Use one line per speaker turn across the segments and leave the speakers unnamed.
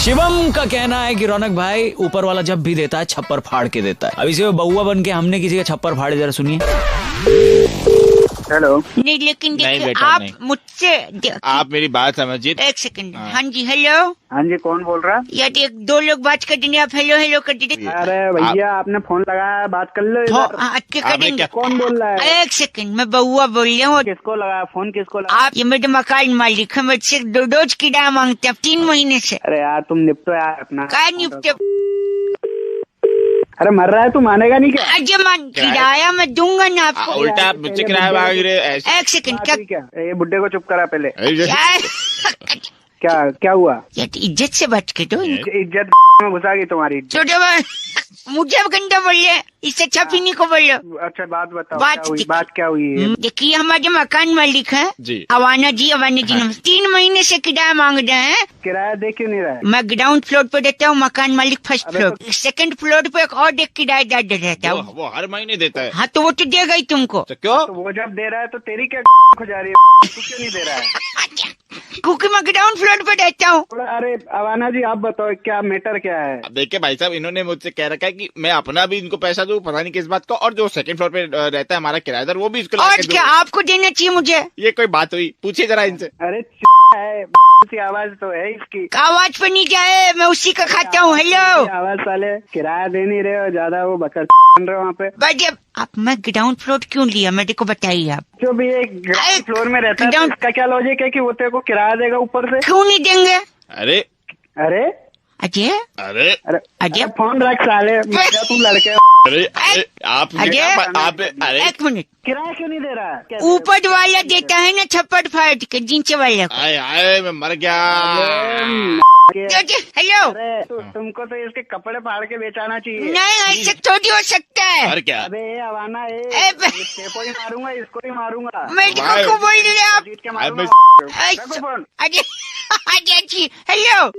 शिवम का कहना है कि रौनक भाई ऊपर वाला जब भी देता है छप्पर फाड़ के देता है। अभी से वो बउआ बन के हमने किसी का छप्पर फाड़े, जरा सुनिए।
हेलो।
नहीं लेकिन देखिए आप मुझसे
आप मेरी बात समझिए।
एक सेकंड। हाँ जी हेलो।
हाँ जी कौन बोल रहा है?
यार एक दो लोग बात कर देंगे, आप हेलो हेलो कर दीजिए।
अरे भैया आपने फोन लगाया, बात कर लो इधर।
आपके करेंगे।
कौन बोल रहा है?
एक सेकंड, मैं बउआ बोल रहा हूँ।
किसको लगाया फोन, किसको लगाया?
आप ये मेरे मकान मालिक है, मुझसे रोज किराया मांगते हैं 3 महीने से।
अरे यार तुम निपटो यार अपना।
क्या निपटे?
अरे मर रहा है, तू मानेगा नहीं क्या?
अजय मान किराया मैं दूंगा ना आपको।
उल्टा आप मुझसे किराया मांग रहे ऐसे।
एक सेकंड
क्या ये बुड्ढे को चुप करा पहले।
क्या
क्या हुआ?
यार इज्जत से बात कर दो।
इज्जत में घुसा गई तुम्हारी।
छोटे मुझे अब गंदा बोलिए, इससे अच्छा पीने को बोलो।
अच्छा बात बताओ,
बात
क्या हुई है?
देखिए हमारे मकान मालिक है
जी
अवाना जी नमस्ते। 3 महीने से किराया मांग रहे हैं।
किराया दे क्यों नहीं रहा है?
मैं ग्राउंड फ्लोर पे देता हूँ, मकान मालिक फर्स्ट फ्लोर। सेकंड फ्लोर पे एक और एक किराएदार रहता है।
वो हर महीने देता है।
हाँ तो वो तो देगा ही तुमको।
तो क्यों?
तो वो जब दे रहा है तो तेरी क्या हो जा रही है? तू क्यों नहीं दे रहा है?
क्योंकि मैं ग्राउंड फ्लोर पे रहता हूँ।
अरे अवाना जी आप बताओ क्या मैटर क्या है?
अब देखिए भाई साहब, इन्होंने मुझसे कह रखा है कि मैं अपना भी इनको पैसा दूं, पता नहीं किस बात का, और जो सेकंड फ्लोर पे रहता है हमारा किराएदार वो भी इसको
और क्या आपको देना चाहिए मुझे?
ये कोई बात हुई? पूछिए जरा इनसे।
अरे है सी आवाज तो है इसकी।
आवाज पे नहीं जाए, मैं उसी का खाता हूँ। हेलो
आवाज साले किराया दे नहीं रहे हो, ज्यादा वो बकर बन रहे हो वहाँ पे।
भाई आप मैं ग्राउंड फ्लोर क्यों लिया मेरे को बताइए आप।
जो भी एक ग्राउंड फ्लोर में रहता है तो इसका क्या लॉजिक है कि वो तेरे को किराया देगा ऊपर से?
क्यों नहीं देंगे?
अरे
अरे
अजय
अरे
अरे
अजय
फोन रख साले, तू लड़के।
अरे आप अरे
एक मिनट,
किराया क्यों नहीं दे रहा है?
ऊपर वाला देता है ना छप्पर फाड़ के नीचे वाला को।
आए मैं मर गया।
हेलो
तुमको तो इसके कपड़े फाड़ के बेचाना चाहिए।
नहीं ऐसे थोड़ी हो सकता है।
और क्या?
अबे अवाना इसको ही मारूंगा, इसको ही मारूंगा।
मेरे को बोल रहे आप।
जीत के मारूंगा। रखो phone.
Ajay hello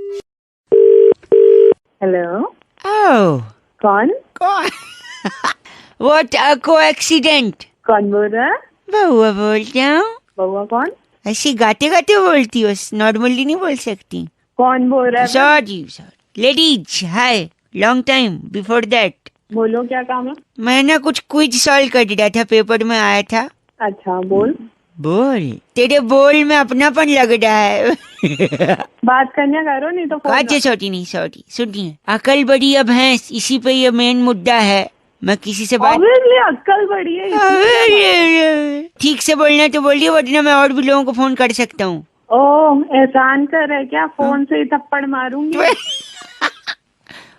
hello.
Oh
कौन?
What a coincidence.
कौन बोल रहा है?
बउआ बोलता हूँ।
बउआ कौन?
ऐसी गाते गाते बोलती हो, नॉर्मली नहीं बोल सकती।
कौन बोल रहा है?
Sorry ladies hi, long time before that.
बोलो क्या काम है?
मैं ना कुछ क्विज सॉल्व कर रहा था, पेपर में आया था।
अच्छा बोल।
बोल, तेरे बोल में अपनापन लग रहा है।
बात करने करो नहीं तो फोन
सॉरी सुनिए, अकल बड़ी है भैंस, इसी पे ये मेन मुद्दा है। मैं किसी से बात
अक्कल बड़ी है।
ठीक से बोलना तो बोलिए, वरना मैं और भी लोगों को फोन कर सकता हूँ।
ओह एहसान कर है क्या? फोन से ही थप्पड़ मारूंगी।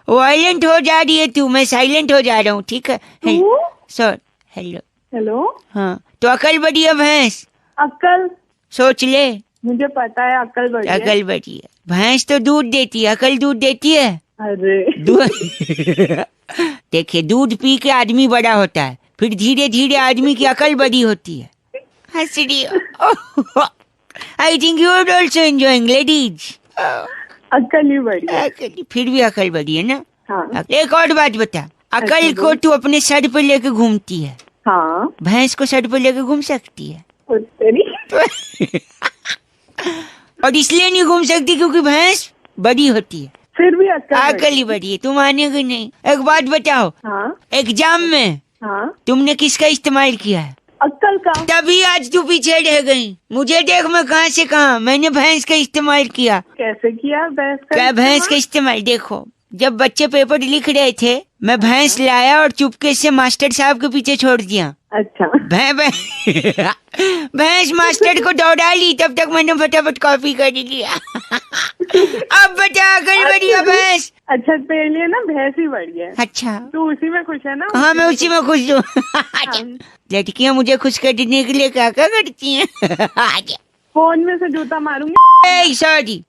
वायलेंट हो जा रही है तू, मैं साइलेंट हो जा रहा हूँ, ठीक है? Sorry hello
hello.
हाँ तो अकल बड़ी है भैंस।
अक्कल
सोच ले।
मुझे पता है अक्कल बड़ी है।
अकल बड़ी है भैंस तो दूध देती है, अकल दूध देती है?
अरे
दूध देखिए, दूध पी के आदमी बड़ा होता है, फिर धीरे धीरे आदमी की अकल बड़ी होती है। हंस रही हो। I think you are also enjoying ladies.
अक्कल ही बड़ी है।
फिर भी अकल बड़ी है ना?
हाँ।
एक और बात बता, अकल को तू अपने सर पे लेके घूमती है,
हाँ
भैंस को सर पे लेके घूम सकती है? और इसलिए नहीं घूम सकती क्योंकि भैंस बड़ी होती है,
फिर भी
अकल ही बड़ी है। तुम मानेगी नहीं। एक बात बताओ,
हाँ
एग्जाम में
हाँ
तुमने किसका इस्तेमाल किया है?
अक्कल का।
तभी आज तू पीछे रह गई। मुझे देख मैं कहाँ से कहाँ, मैंने भैंस का इस्तेमाल किया।
कैसे किया भैंस का?
क्या भैंस का इस्तेमाल? देखो, जब बच्चे पेपर लिख रहे थे, मैं भैंस लाया और चुपके से मास्टर साहब के पीछे छोड़ दिया।
अच्छा।
भैंस मास्टर को दौड़ा ली, तब तक मैंने फटाफट कॉपी कर लिया। अब बता, अकल बड़ी है भैंस?
अच्छा तेरे लिए ना भैंस ही बड़ी है।
अच्छा
तू उसी में खुश है ना?
हाँ मैं उसी में खुश हूँ। लड़कियाँ मुझे खुश करने के लिए क्या क्या करती हैं?
फोन में से जूता मारूंगी।
सॉरी।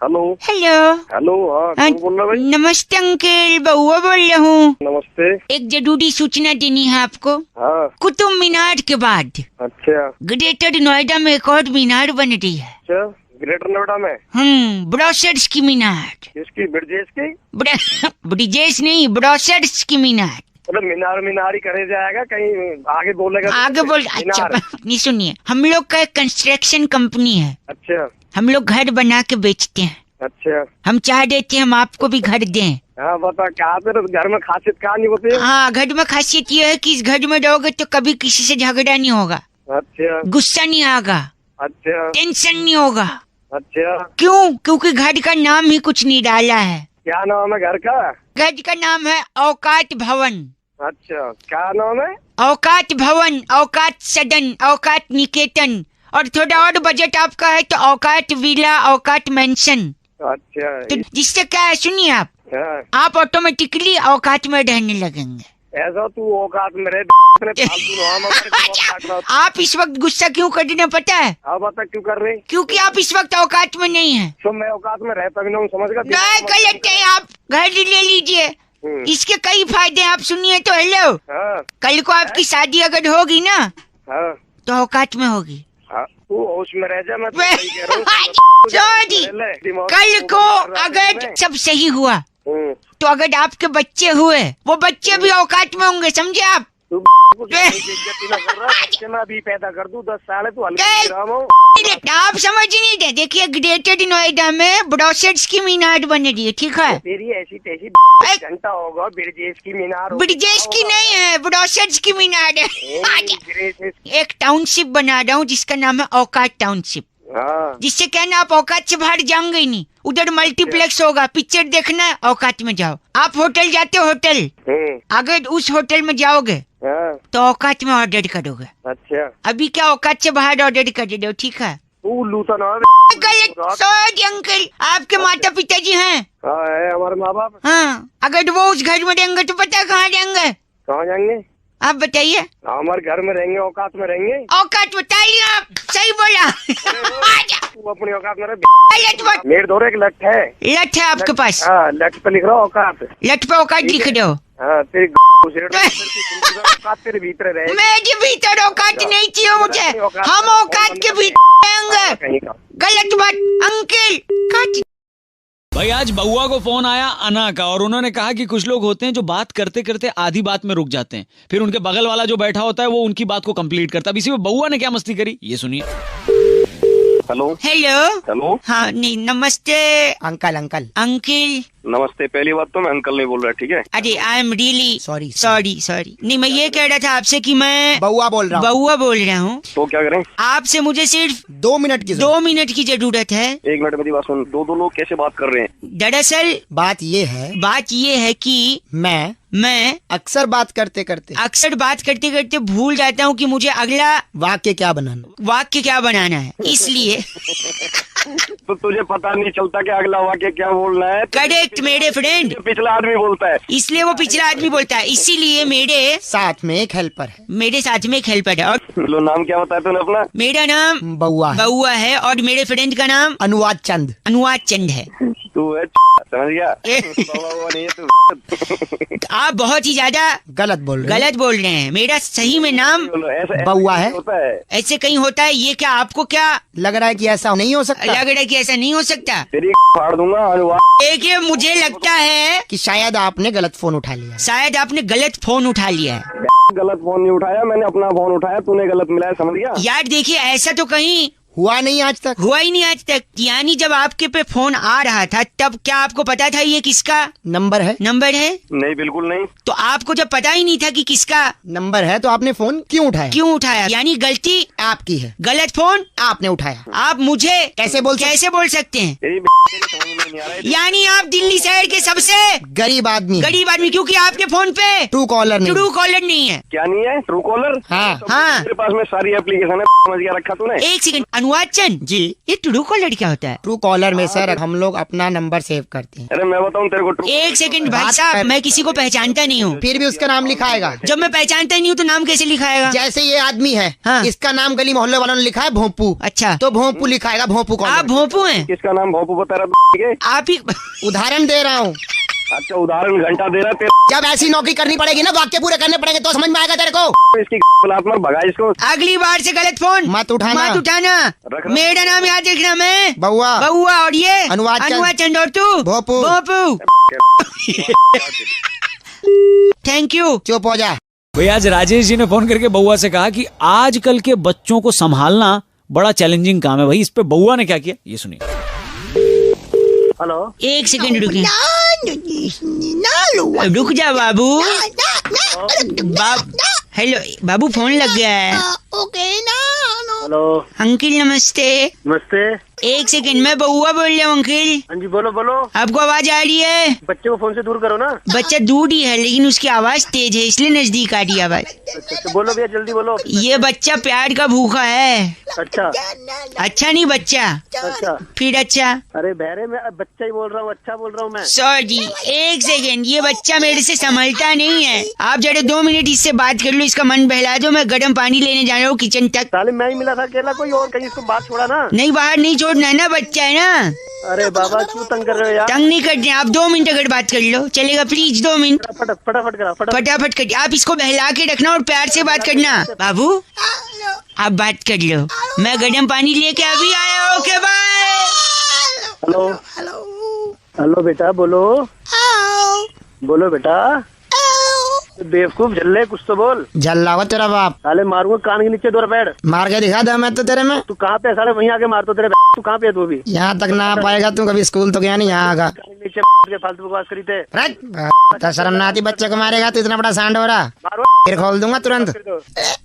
Hello
hello
hello. हाँ कौन बोल रहा भाई?
नमस्ते अंकल, बउआ बोल रहा हूँ।
नमस्ते।
एक जरूरी सूचना देनी है आपको।
हाँ।
कुतुब मीनार के बाद
अच्छा।
ग्रेटर नोएडा में एक और मीनार बन रही है।
अच्छा ग्रेटर नोएडा में?
ब्रोशर्स की मीनार।
किसकी? ब्रिजेश की?
ब्रिजेश नहीं, ब्रोशर्स की मीनार।
मतलब मीनार ही करे जाएगा, कहीं आगे बोलेगा?
आगे बोल। अच्छा नहीं, सुनिए, हम लोग का एक कंस्ट्रक्शन कंपनी है।
अच्छा।
हम लोग घर बना के बेचते हैं।
अच्छा।
हम चाह देते हैं हम आपको भी घर दें।
हाँ बता, क्या तेरे घर में खासियत क्या नहीं होती?
हाँ, घर में खासियत ये है कि इस घर में रहोगे तो कभी किसी से झगड़ा नहीं होगा।
अच्छा।
गुस्सा नहीं आएगा।
अच्छा।
टेंशन नहीं होगा।
अच्छा।
क्यों? क्योंकि घर का नाम ही कुछ नहीं डाला है।
क्या नाम है घर का?
घर का नाम है औकात भवन।
अच्छा, क्या नाम है?
औकात भवन, औकात सदन, औकात निकेतन, और थोड़ा और बजट आपका है तो औकात विला, औकात मेंशन।
अच्छा।
तो जिससे क्या है, सुनिए आप ऑटोमेटिकली औकात में रहने लगेंगे।
ऐसा तू औकात में रहे,
आप इस वक्त गुस्सा क्यों कर रहे हैं पता है?
हाँ बता, क्यों कर रहे?
क्योंकि आप इस वक्त औकात में नहीं है।
तो मैं औकात में रहता भी नहीं, समझ गया?
नहीं गलत है, आप घर ले लीजिए, इसके कई फायदे आप सुनिए तो। हेलो, कल को आपकी शादी अगर होगी ना तो औकात में होगी।
तू होश में रह जा, मैं
कल को अगर सब सही हुआ तो अगर आपके बच्चे हुए, वो बच्चे भी औकात में होंगे, समझे आप?
मैं भी पैदा कर दूं 10 साल, तू
आप समझ नहीं रहे। देखिए, ग्रेटर नोएडा में ब्रोशर्स की मीनार बन रही है, ठीक है?
तेरी ऐसी तैसी घंटा होगा, ब्रिजेश की मीनार।
ब्रिजेश की नहीं है, ब्रोशर्स की मीनार है। एक टाउनशिप बना रहा हूँ जिसका नाम है औकात टाउनशिप। जिससे कहना आप औकात से बाहर जाओगे ही नहीं। उधर मल्टीप्लेक्स होगा, पिक्चर देखना है औकात में जाओ। आप होटल जाते हो, होटल, अगर उस होटल में जाओगे तो औकात में ऑर्डर करोगे।
अच्छा।
अभी क्या औकात से बाहर ऑर्डर कर रहे हो, ठीक है? सॉरी अंकल, आपके माता पिताजी हैं?
है हमारे माँ बाप।
हाँ, अगर वो उस घर में रहेंगे तो पता कहाँ जाएंगे?
कहाँ जाएंगे
आप बताइए।
हमारे घर में रहेंगे, औकात में रहेंगे।
औकात बताइए, आप सही बोला।
तू अपनी औकात में रह। मेरे दौरे एक लठ है।
लठ है आपके पास?
हाँ, लठ पे लिख रहा हूँ औकात।
लठ पे औकात लिख रहे हो?
हाँ, तेरी औकात तेरे भीतर रहे।
मेरे भीतर औकात नहीं चाहिए मुझे, हम औकात के भीतर रहेंगे। गलत बात अंकल।
भाई आज बउआ को फोन आया अना का, और उन्होंने कहा कि कुछ लोग होते हैं जो बात करते करते आधी बात में रुक जाते हैं, फिर उनके बगल वाला जो बैठा होता है वो उनकी बात को कंप्लीट करता है। अब इसी में बउआ ने क्या मस्ती करी, ये सुनिए।
हेलो।
हेलो।
हेलो।
हाँ, नहीं, नमस्ते
अंकल। अंकल
नमस्ते। पहली बात तो मैं अंकल नहीं बोल रहा, ठीक है?
अरे आई एम रियली सॉरी। नहीं, मैं ये कह रहा था आपसे कि मैं
बउआ बोल रहा हूँ।
तो क्या करें?
आपसे मुझे सिर्फ
2 मिनट की
जरूरत है।
1 मिनट मेरी बात सुन। दो लोग कैसे बात कर रहे हैं?
दरअसल
बात ये है कि मैं अक्सर बात करते करते भूल जाता हूँ कि मुझे अगला वाक्य क्या बनाना है, इसलिए
तो तुझे पता नहीं चलता कि अगला वाक्य क्या बोलना है?
करेक्ट मेरे फ्रेंड,
पिछला आदमी बोलता है,
इसलिए वो पिछला आदमी बोलता है। इसीलिए मेरे
साथ में एक हेल्पर है। और
लो, नाम क्या बताया तूने अपना?
मेरा नाम बउआ है और मेरे फ्रेंड का नाम अनुवाद चंद है।
तू है समझ गया? बाबा नहीं है तू।
आप बहुत ही ज्यादा गलत बोल रहे हैं। मेरा सही में नाम
बउआ है।
ऐसे कहीं होता है ये? क्या आपको क्या
लग रहा है कि ऐसा नहीं हो सकता?
तेरी फाड़ दूंगा।
देखिए, मुझे लगता है
कि शायद आपने गलत फोन उठा लिया है।
गलत फोन नहीं उठाया मैंने, अपना फोन उठाया, तूने गलत मिलाया, समझ गया?
यार देखिए, ऐसा तो कहीं
हुआ ही नहीं आज तक।
यानी जब आपके पे फोन आ रहा था तब क्या आपको पता था ये किसका
नंबर है?
नहीं, बिल्कुल नहीं।
तो आपको जब पता ही नहीं था कि किसका
नंबर है तो आपने फोन क्यों उठाया?
यानी गलती
आपकी है,
गलत फोन
आपने उठाया।
आप मुझे
कैसे बोल
सकते हैं? यानी आप दिल्ली शहर के सबसे
गरीब आदमी,
क्योंकि आपके फोन पे
ट्रू कॉलर
नहीं है।
क्या नहीं है? True collar?
हाँ।
मेरे पास में सारी एप्लीकेशन है, समझ गया? रखा तूने?
एक सेकंड, अनुवाद चंद
जी,
ये ट्रू कॉलर क्या होता है?
ट्रू कॉलर में सर हम लोग अपना नंबर सेव करते हैं।
अरे मैं बताऊं तेरे को।
एक सेकंड भाई साहब, मैं किसी को पहचानता नहीं हूँ।
फिर भी उसका नाम लिखाएगा।
जब मैं पहचानता नहीं हूँ तो नाम कैसे लिखाएगा?
जैसे ये आदमी है,
हाँ।
इसका नाम गली मोहल्ले वालों ने लिखा है भोंपू।
अच्छा,
तो भोंपू लिखाएगा, भोंपू।
आप भोंपू हैं?
किसका नाम भोंपू बता रहा?
आप ही
उदाहरण दे रहा हूँ।
अच्छा, उदाहरण घंटा दे रहा है।
जब ऐसी नौकरी करनी पड़ेगी ना, वाक्य पूरे करने पड़ेंगे तो समझ में आएगा तेरे को।
इसकी भगा इसको।
अगली बार से गलत फोन
मत उठाना।
मेरा नाम याद रखना, मैं
बउआ
और ये
अनुवाद
चंद और तू
भोंपू। Thank you. चुप हो जा।
भाई आज राजेश जी ने फोन करके बउआ से कहा कि आजकल के बच्चों को संभालना बड़ा चैलेंजिंग काम है। भाई इस पे बउआ ने क्या किया ये सुनिए।
हेलो,
1 सेकंड रुकिए। रुक जा बाबू। हेलो बाबू, फोन लग गया है।
हेलो,
अंकिल नमस्ते।
नमस्ते।
1 सेकंड, मैं बउआ बोल रहा हूँ अंकिल।
हाँ जी, बोलो बोलो।
आपको आवाज आ रही है?
बच्चे को फोन से दूर करो ना।
बच्चा दूर ही है लेकिन उसकी आवाज तेज है इसलिए नजदीक आ रही है आवाज।
अच्छा, बोलो भैया, जल्दी बोलो।
ये बच्चा प्यार का भूखा है।
अच्छा
अच्छा नहीं बच्चा,
अच्छा।
फिर अच्छा।
अरे बहरे में बच्चा ही बोल रहा हूँ, अच्छा बोल रहा हूँ मैं।
सॉरी 1 सेकंड, ये बच्चा मेरे से संभलता नहीं है। आप जरा 2 मिनट इससे बात कर लो, इसका मन बहला दो। मैं गर्म पानी लेने जा रहा हूँ किचन तक।
साले मैं ही मिला था अकेला, कोई और कहीं इसको बात छोड़ा ना।
नहीं बाहर नहीं छोड़ना है ना, बच्चा है ना।
अरे बाबा क्यों तंग कर रहे हो यार।
तंग नहीं करते आप, 2 मिनट अगर बात कर लो चलेगा प्लीज। 2 मिनट
फटाफट करा,
फटाफट कर। आप इसको बहला के रखना और प्यार से बात करना। बाबू आप बात कर लो, मैं गर्म पानी लेके अभी आया। Okay bye.
हेलो हेलो बेटा, बोलो बोलो बेटा। बेवकूफ झल्ले, कुछ तो बोल।
झल्ला हुआ तेरा बाप।
साले मारूंगा कान के नीचे 2 रपेड़।
मार के दिखा दे मैं तो तेरे में।
तू कहाँ पे है साले? वहीं आके मार तो तेरे। तू कहाँ पे है? तू भी
यहाँ तक ना आ पाएगा तू, कभी स्कूल तो गया नहीं, यहाँ आगा।
कान के नीचे के फालतू बकवास करी थे।
तो शर्म ना आती बच्चे को मारेगा तो इतना बड़ा सांड हो रहा।
मारो
फिर खोल दूंगा तुरंत।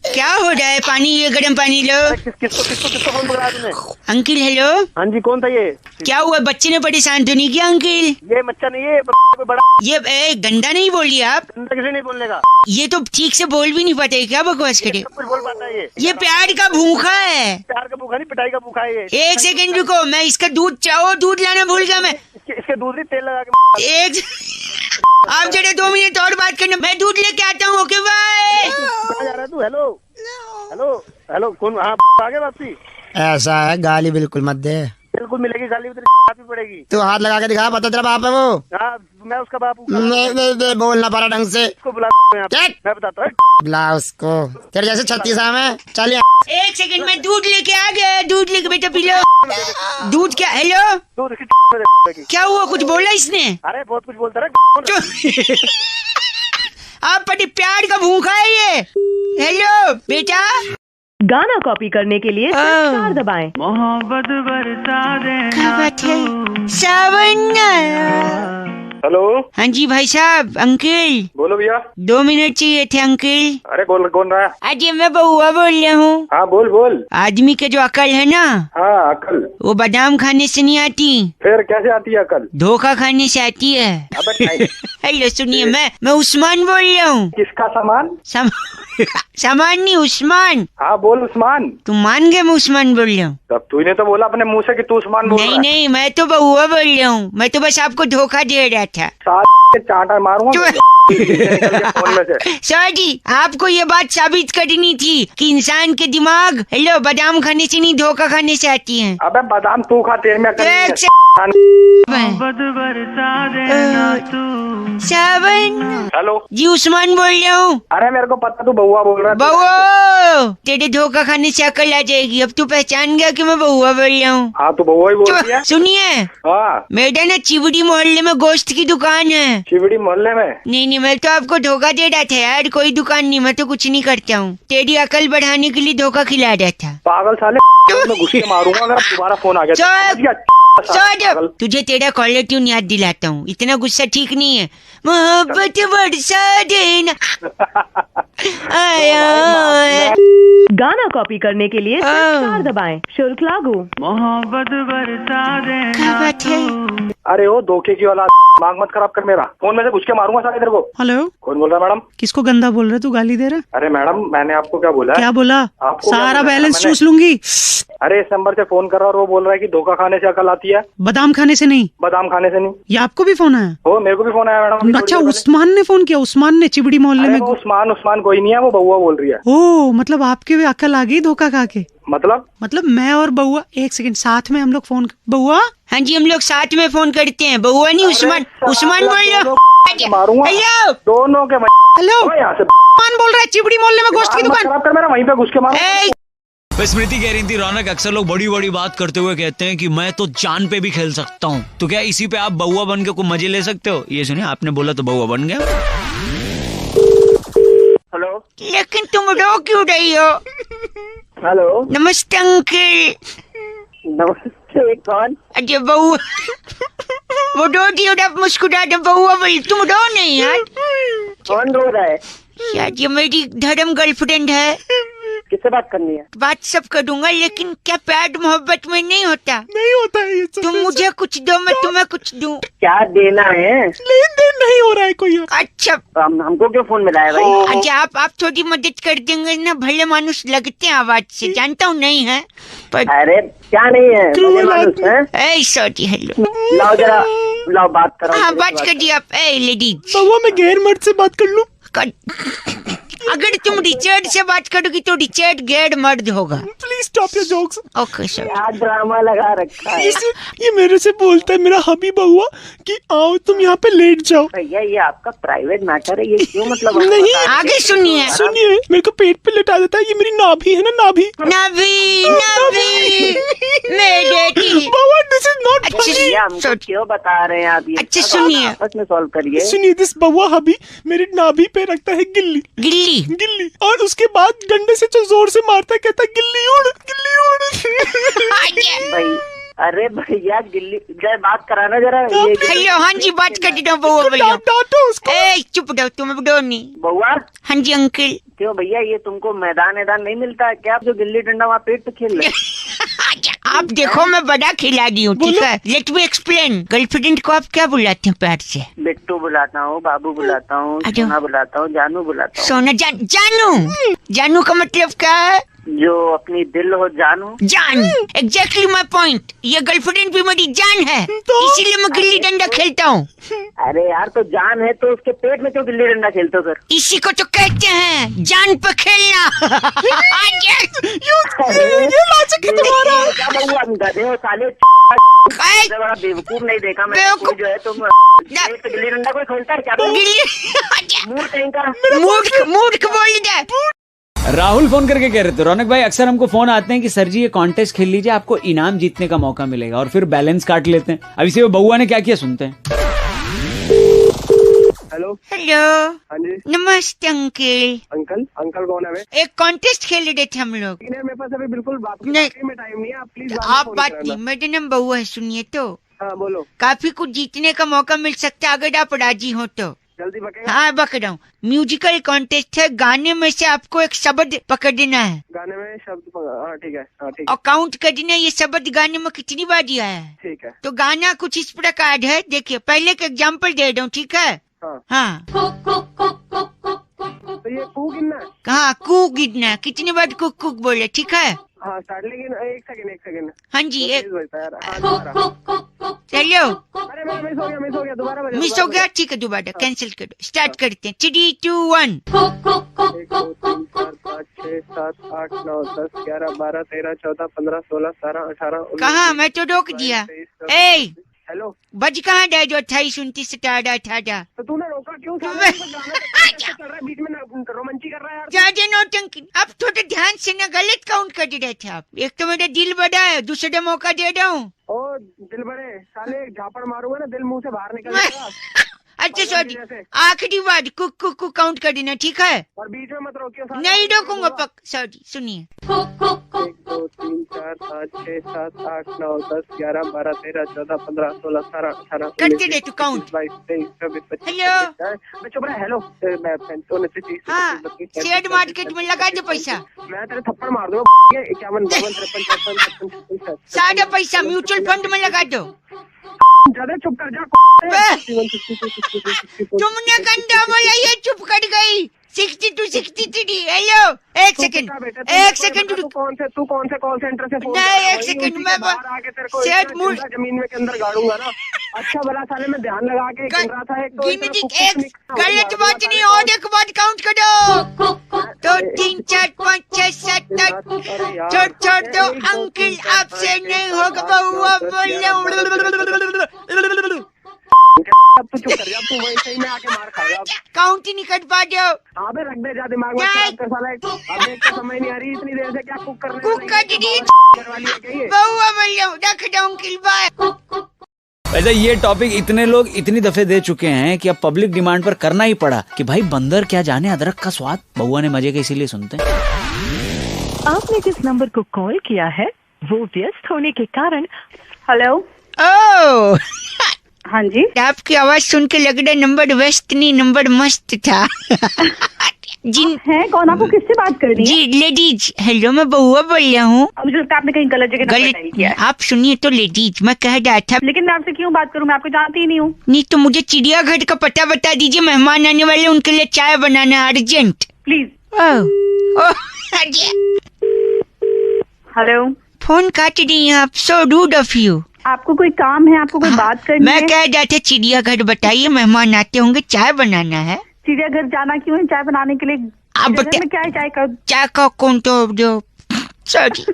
क्या हो रहा है? पानी, ये गर्म पानी लो।
किसको फोन पकड़ा तुमने?
अंकिल हेलो,
हाँ जी, कौन था ये?
क्या हुआ? बच्चे ने परेशान तो नहीं किया अंकिल?
ये बच्चा नहीं है, कोई बड़ा।
ये गंदा नहीं बोलिए आप।
गंदा किसी नहीं बोलने का।
ये तो ठीक से बोल भी नहीं पाते, क्या बकवास करे?
सब कुछ बोल पाता है
ये प्यार का भूखा है।
प्यार का भूखा नहीं, पिटाई का भूखा है ये।
1 सेकंड रुको, मैं इसका दूध चाहो, दूध लाना भूल गया मैं।
इसके दूध में तेल लगा के।
एक आप जरा 2 मिनट और बात करना, मैं दूध लेके आता हूँ। Okay bye.
कहाँ जा रहा है तू? हेलो हेलो हेलो, कौन? हाँ आ गए वापसी।
ऐसा है, गाली बिल्कुल मत दे।
बिल्कुल मिलेगी गाली, उधर भी पड़ेगी।
तू हाथ लगा के दिखा, पता तेरा बाप है वो।
हाँ, मैं उसका बाप हूँ।
नहीं, बोलना पड़ा ढंग से।
उसको बुला यहाँ पे। मैं बताता हूँ।
बुला उसको, तेरे जैसे 36 में। चल
1 सेकंड, मैं दूध लेके आ गया। दूध लेके बेटा पी लो। दूध क्या? हेलो
दूध इसकी
क्या हुआ? कुछ बोला इसने?
अरे बहुत कुछ बोलता रहा।
आप बड़े प्यार का भूखा है ये। हेलो बेटा।
गाना कॉपी करने के लिए स्टार दबाएं।
मोहब्बत बरसा देना।
क्या बात है? सावन आया।
हेलो,
हाँ जी भाई साहब। अंकल
बोलो भैया।
2 मिनट चाहिए थे अंकल।
अरे कौन रहा है?
आज मैं बउआ बोल रहा हूँ।
हाँ बोल।
आदमी के जो अकल है ना,
हाँ अकल।
वो बादाम खाने से नहीं आती,
फिर कैसे आती है अकल?
धोखा खाने से आती है।
अबे नहीं।
हेलो सुनिए, मैं उस्मान बोल रहा हूँ।
किसका सामान?
सामान नहीं, उस्मान।
हाँ बोल उस्मान।
तुम मान गए मैं उस्मान बोल रहा हूँ?
तब तूने तो बोला अपने मुंह से कि तू उस्मान बोल रहा है।
नहीं, मैं तो बउआ बोल रहा हूँ। मैं तो बस आपको धोखा दे रहा था।
साले चांटा मारूंगा फोन में से।
सॉरी, आपको ये बात साबित करनी थी कि इंसान के दिमाग हेलो बादाम खाने से नहीं, धोखा खाने से आती है।
अबे बादाम तू खा, तेरे में अकल नहीं है।
सावन
हेलो
जी, उस्मान बोल रहा हूँ।
अरे मेरे को पता तू बउआ बोल रहा है।
बउआ, तेरे धोखा खाने से अकल आ जाएगी। अब तू पहचान गया कि मैं बउआ बोल रहा हूँ।
हाँ तू बउआ ही बोल रही है।
सुनिए,
हाँ
मेरा ना चिवड़ी मोहल्ले में गोश्त की दुकान है।
चिवड़ी मोहल्ले में?
नहीं, मैं तो आपको धोखा दे रहा था यार। कोई दुकान नहीं, मैं तो कुछ नहीं करता हूँ। तेरी अकल बढ़ाने के लिए धोखा खिला रहा था।
पागल साले, मैं घुस के मारूंगा अगर दोबारा फोन आ गया।
तुझे तेरा कॉलर ट्यून याद दिलाता हूँ। इतना गुस्सा ठीक नहीं है। मोहब्बत बरसा देना आया।
गाना कॉपी करने के लिए स्टार दबाएं। शुल्क लागू।
मोहब्बत बरसा देना।
क्या बात है?
अरे ओ धोखे की औलाद, दिमाग मत खराब कर मेरा। फोन में से घुस के मारूंगा साले तेरे को।
हेलो,
कौन बोल रहा है मैडम?
किसको गंदा बोल रहे? तू गाली दे रहा?
अरे मैडम मैंने आपको क्या बोला?
क्या बोला?
आपको
सारा बैलेंस चूस लूंगी।
अरे इस नंबर से फोन कर रहा और वो बोल रहा है कि धोखा खाने से अकल आती है।
बादाम खाने से नहीं।
बादाम खाने से नहीं?
ये आपको भी फोन आया?
ओ मेरे को भी फोन आया मैडम।
अच्छा, उस्मान ने फोन किया? उस्मान ने चिबड़ी मोहल्ले में?
उस्मान कोई नहीं है, वो बउआ बोल रही है।
ओ मतलब आपके भी अकल आ गई धोखा खा के?
मतलब
मैं और बउआ 1 सेकंड साथ में हम लोग फोन। बउआ?
हाँ जी, हम लोग साथ में फोन करते हैं। बउआ नहीं, उस्मान बोल रहा।
मारूंगा दोनों के।
हेलो,
यहाँ से
उस्मान बोल रहा है, चिबड़ी मोहल्ले में गोश्त की दुकान।
खराब कर मेरा, वहीं पे घुस के मारो।
तो स्मृति कह रही थी रौनक अक्सर लोग बड़ी बड़ी बात करते हुए कहते हैं कि मैं तो चांद पे भी खेल सकता हूँ, तो क्या इसी पे आप बउआ बन के कोई मजे ले सकते हो? ये सुनिए, आपने बोला तो बउआ बन गया।
हेलो।
लेकिन तुम रो क्यों रही हो?
हेलो।
नमस्ते अंकल।
नमस्ते, कौन?
अरे बउआ वो रो दी और आप मुस्कुरा दो। बउआ बोली, तुम रो नहीं यार।
कौन रो रहा है?
यार ये मेरी धर्म गर्लफ्रेंड है।
किससे बात करनी है?
बात सब करूंगा, लेकिन क्या प्यार मोहब्बत में नहीं होता?
नहीं होता है ये सब।
तुम मुझे कुछ दो, मैं तुम्हें कुछ दूं।
क्या देना है?
लेन देन नहीं हो रहा है कोई।
अच्छा
हमको क्यों फोन मिलाया भाई?
अच्छा आप थोड़ी मदद कर देंगे ना? भले मानुस लगते हैं आवाज से, जानता हूँ नहीं है पर।
अरे क्या नहीं है, भले मानुस है।
Sorry, hello.
लाओ जरा, लाओ बात करो।
हाँ बात करिए आप। लेडीज
बउआ मैं गैर मर्द से बात कर लूं?
अगर तुम रिचर्ड से बात करोगी तो रिचर्ड गैर मर्द होगा।
Please stop your jokes.
Okay sir.
क्या ड्रामा लगा रखा है?
ये मेरे से बोलता है मेरा हबी बउआ कि आओ तुम यहाँ पे लेट जाओ।
भैया ये आपका प्राइवेट मैटर है, ये क्यों मतलब?
नहीं
आगे सुनिए।
सुनिए, मेरे को पेट पे लेटा देता है। ये मेरी नाभि है ना, नाभि।
नाभि मेरे
बउआ दिस इज नॉट फनी।
हमको क्यों बता रहे हैं आप ये?
अच्छा सुनिए,
आपस में सॉल्व करिए।
सुनिए, दिस बउआ हबी मेरी नाभि पे रखता है गिल्ली
गिल्ली
और उसके बाद डंडे से जो जोर से मारता है, कहता है गिल्ली उड़ गिल्ली उड़।
भाई अरे भैया गिल्ली जय बात कराना जरा।
हेलो, हाँ जी बात कर रहा हूँ। बउआ बोलो।
डांटो उसको।
चुप रहो, तुम डो नहीं।
बउआ।
हाँ जी अंकल।
क्यों भैया ये तुमको मैदान नहीं मिलता है क्या? आप जो गिल्ली डंडा वहाँ पेट पे खेल रहे?
आप देखो मैं बड़ा खिलाड़ी हूँ, ठीक है? Let me explain. गर्लफ्रेंड को आप क्या बुलाते हैं प्यार से?
बिट्टू बुलाता हूँ, बाबू बुलाता हूँ, सोना बुलाता हूँ, जानू बुलाता हूँ।
सोना जानू का मतलब क्या है?
जो अपनी दिल हो जानू।
जान, एग्जैक्टली माय पॉइंट। ये गर्लफ्रेंड भी मेरी जान है, इसीलिए मैं गिल्ली डंडा खेलता हूँ।
अरे यार तो जान है तो उसके पेट में क्यों गिल्ली डंडा खेलते हो फिर?
इसी को तो कहते हैं जान पे खेलना।
ये लॉजिक है तुम्हारा।
क्या बउआ गधे हो साले? बड़ा बेवकूफ नहीं देखा मैं। जो है तुम गिल्ली डंडा कोई खेलता है क्या?
मूर्ख बोल दे।
राहुल फोन करके कह रहे थे रौनक भाई अक्सर हमको फोन आते हैं कि सर जी ये कॉन्टेस्ट खेल लीजिए, आपको इनाम जीतने का मौका मिलेगा, और फिर बैलेंस काट लेते हैं। अब इसे बउआ ने क्या किया सुनते हैं।
हेलो।
हाँ जी।
नमस्ते अंकल।
अंकल कौन है?
एक कॉन्टेस्ट खेल रहे थे हम लोग।
मेरे पास अभी बिल्कुल बात
नहीं
में टाइम नहीं है, आप प्लीज
आप बात नहीं। मेरा नाम बउआ है, सुनिए तो।
हाँ बोलो।
काफी कुछ जीतने का मौका मिल सकता है अगर आप राजी हो तो।
जल्दी बकेगा।
हाँ बक रहा हूँ। म्यूजिकल कॉन्टेस्ट है, गाने में से आपको एक शब्द पकड़ना है।
गाने में शब्द? हाँ ठीक है, हाँ ठीक है।
और काउंट करना ये शब्द गाने में कितनी बार दिया है।
ठीक है।
तो गाना कुछ इस प्रकार है, देखिए पहले एक एग्जाम्पल दे रहा हूँ, ठीक है? हाँ।
तो ये कू गिनना है?
हाँ कू गिनना, कितनी बार कुक कुक बोले, ठीक है?
हाँ स्टार्ट। लेकिन एक सेकंड।
हाँ जी एक चलो।
अरे मिस हो गया दोबारा।
मिस हो गया, ठीक है दोबारा कैंसिल करो। स्टार्ट करते हैं, 3, 2, 1।
1 2 3 4 5 6 7 8 9 10 11 12 13 14 15 16 17 18 19।
कहाँ? मैं तो रोक दिया। ए
हेलो,
बज कहाँ गए जो 28 29 17 18?
तो तूने रोका क्यों? चल रहा है बीच में, रोमांची कर रहा है यार।
ज्यादा नौटंकी। अब थोड़ा ध्यान से ना, गलत काउंट कर रहे थे आप। एक तो मेरा दिल बड़ा है, दूसरा मौका दे रहा हूँ।
ओ दिल बड़े साले, झापड़ मारूंगा ना दिल मुंह से बाहर निकल जाएगा।
अच्छा सॉरी, आखिरी बार कुक कुक कुक काउंट कर देना, ठीक है?
और बीच में मत रोकियो।
नहीं रोकूंगा पक। सॉरी सुनिए।
1 2 3 4 5 6 7 8 9 10 11 12 13 14 15 16 17 18
करते रहे तू काउंट।
22 23 24 25।
हेलो
चुप रहा। हेलो मैं 29
हाँ, शेयर मार्केट में लगा दो पैसा।
मैं तेरे थप्पड़ मार दूंगा। 51 52 53 54 55
सारा पैसा म्यूचुअल फंड में लगा दो।
ज्यादा चुप कर जा।
तुमने गंदा बोला, ये चुप कर गई। 62 63। हेलो एक सेकंड
तू कौन से कॉल सेंटर से फोन?
नहीं एक सेकंड, मैं
आके तेरे को जमीन में के अंदर गाड़ूंगा ना। अच्छा भला साले में ध्यान लगा के गिन रहा था। एक
गलत बात नहीं, और एक बात काउंट करो। 2 3 4 5 6 7 8। छोड़ दो अंकल, आपसे नहीं होगा बउआ। बोलो
तू चुप कर जा, तू वही सही में आके मार खाएगा अब।
काउंट ही नहीं कर पा रहे हो।
हाँ बे, रख दे जा, दिमाग में खराब कर साला। अब देख के समझ नहीं आ रही इतनी देर से क्या कुक कर रहे
कुक कर दी
करवाली है क्या ये?
बउआ बोल रहा हूँ, रख दो अंकिल बाय।
वैसे ये टॉपिक इतने लोग इतनी दफे दे चुके हैं कि अब पब्लिक डिमांड पर करना ही पड़ा कि भाई बंदर क्या जाने अदरक का स्वाद। बउआ ने मजे के इसीलिए सुनते हैं।
आपने जिस नंबर को कॉल किया है वो व्यस्त होने के कारण। हेलो।
ओह
हाँ जी,
आपकी आवाज सुन के लग रहा है नंबर वेस्ट नहीं, नंबर मस्त था। जी
है कौन? आपको किससे बात कर रही है?
जी लेडीज, हेलो मैं बउआ बोल रहा हूँ।
मुझे लगता है आपने कहीं गलत जगह नंबर डायल किया है।
आप सुनिए तो लेडीज, मैं कह रहा था।
लेकिन मैं आपसे क्यों बात करूं? मैं आपको जानती ही नहीं हूँ।
नहीं तो मुझे चिड़ियाघर का पता बता दीजिए, मेहमान आने वाले उनके लिए चाय बनाना है अर्जेंट
प्लीज। हेलो।
फोन काट रही हैं आप, सो रूड ऑफ यू।
आपको कोई काम है? आपको कोई बात करनी है?
मैं कह रहा था चिड़ियाघर बताइए, मेहमान आते होंगे, चाय बनाना है।
चिड़ियाघर जाना क्यों है? चाय बनाने के लिए?
आप
चिड़ियाघर में क्या है चाय का?
चाय का कौन तो जो सॉरी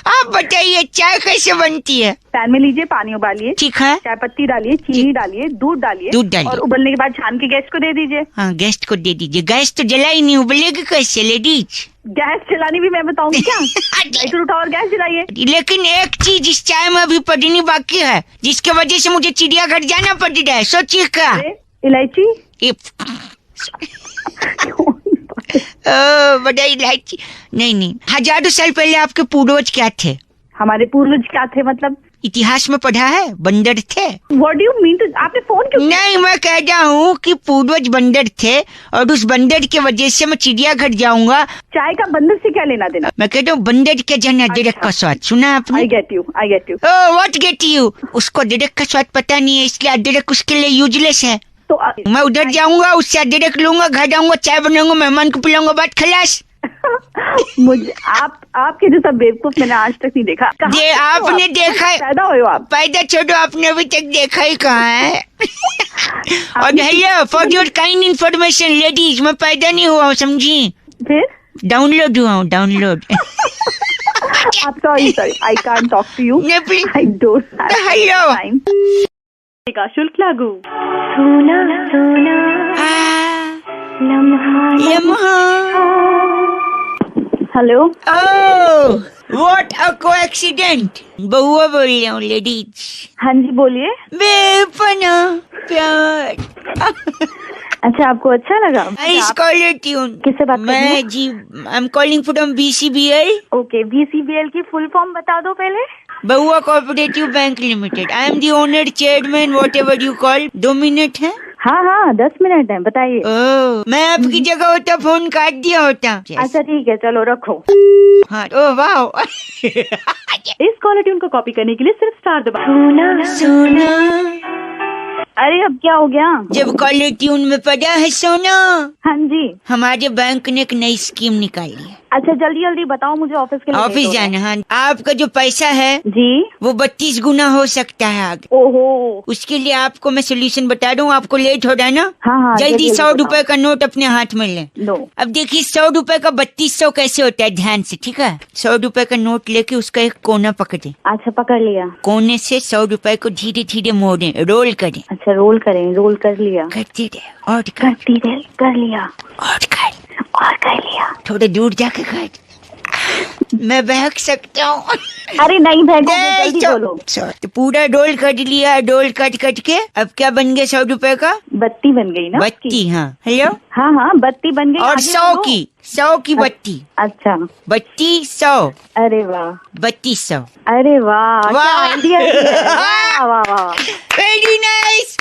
आप बताइए चाय कैसे बनती है?
पैन में लीजिए, पानी उबालिए,
ठीक है,
चाय पत्ती डालिए, चीनी डालिए, दूध डालिए और उबलने के बाद छान के गेस्ट को दे दीजिए।
हाँ गेस्ट को दे दीजिए। गैस तो जला ही नहीं, उबलेगी कैसे लेडीज?
गैस जलानी भी मैं बताऊंगी क्या? लाइटर उठाओ और गैस जलाइए।
लेकिन एक चीज इस चाय में अभी पड़नी बाकी है, जिसके वजह से मुझे चिड़ियाघर जाना पड़ रहा है। सोचिए क्या?
इलायची।
बड़ा इलायची नहीं। हजारों साल पहले आपके पूर्वज क्या थे?
हमारे पूर्वज क्या थे मतलब?
इतिहास में पढ़ा है, बंदर थे।
What do you mean? तो आपने फोन क्यों?
नहीं, मैं कह रहा हूँ कि पूर्वज बंदर थे और उस बंदर की वजह से मैं चिड़ियाघर जाऊंगा।
चाय का बंदर से क्या लेना देना?
मैं कहता हूँ बंदर के जन अदरक का स्वाद सुना आपने?
I get you.
What get you? उसको अदरक का स्वाद पता नहीं है, इसलिए अदरक उसके लिए यूजलेस है।
तो
मैं उधर जाऊंगा, उससे अदरक लूंगा, घर आऊंगा, चाय बनाऊंगा, मेहमान को पिलाऊंगा, बात खलास।
मुझे आपके जैसा बेवकूफ मैंने आज तक नहीं देखा।
आपने देखा है?
पैदा हुए हो आप?
पैदा छोड़ो, आपने अभी तक देखा ही कहाँ है? और hello, for your kind information ladies, मैं पैदा नहीं हुआ हूँ, समझी?
फिर
डाउनलोड हुआ हूँ, download.
I'm sorry, I can't talk to you. I don't have time.
का शुल्क लागू। सोना सोना
लम्हा।
हेलो।
What a coincidence. बउआ बोल रही हूँ लेडीज।
हाँ जी बोलिए।
बेपना प्यार।
अच्छा, आपको अच्छा लगा?
ट्यून
किससे बात कर रही हैं?
मैं जी, I am calling from BCBL।
Okay, BCBL की फुल फॉर्म बता दो पहले।
Baua cooperative bank limited. I am the owner, chairman, whatever you call. 2 minute है?
हाँ 10 मिनट है, बताइए।
मैं आपकी जगह होता फोन काट दिया होता।
अच्छा ठीक है, चलो रखो।
हाँ, ओह वाह।
इस कॉलर ट्यून को कॉपी करने के लिए सिर्फ स्टार दबाओ।
सोना।
अरे अब क्या हो गया?
जब कॉलर ट्यून में पड़ा है सोना।
हाँ जी।
हमारे बैंक ने एक नई स्कीम निकाली है।
अच्छा जल्दी जल्दी बताओ, मुझे ऑफिस के लिए
ऑफिस जाना। हाँ, आपका जो पैसा है
जी
वो 32 गुना हो सकता है आगे।
ओहो।
उसके लिए आपको मैं सोल्यूशन बता दूं, आपको लेट हो रहा है ना?
हाँ,
जल्दी 100 रुपए का नोट अपने हाथ में लें।
लो।
अब देखिए 100 रुपए का 3200 कैसे होता है, ध्यान से, ठीक है? 100 रुपए का नोट लेके उसका एक कोना पकड़े।
अच्छा पकड़ लिया।
कोने से 100 रुपए को धीरे धीरे मोड़े, रोल करें।
अच्छा रोल करें, रोल कर लिया।
करते रहे और
करती रहे, कर लिया
और
कर लिया।
थोड़े दूर जाके कर। मैं बहक सकता हूँ।
अरे नहीं बहको, जल्दी बोलो।
तो पूरा रोल कट लिया, रोल कट के अब क्या बन गया 100 रुपए का?
बत्ती बन गई ना?
बत्ती। हाँ हेलो।
हाँ बत्ती बन गई।
और 100 की बत्ती।
अच्छा
बत्ती 100।
अरे वाह।
3200।
अरे वाह, वाह
वेरी नाइस।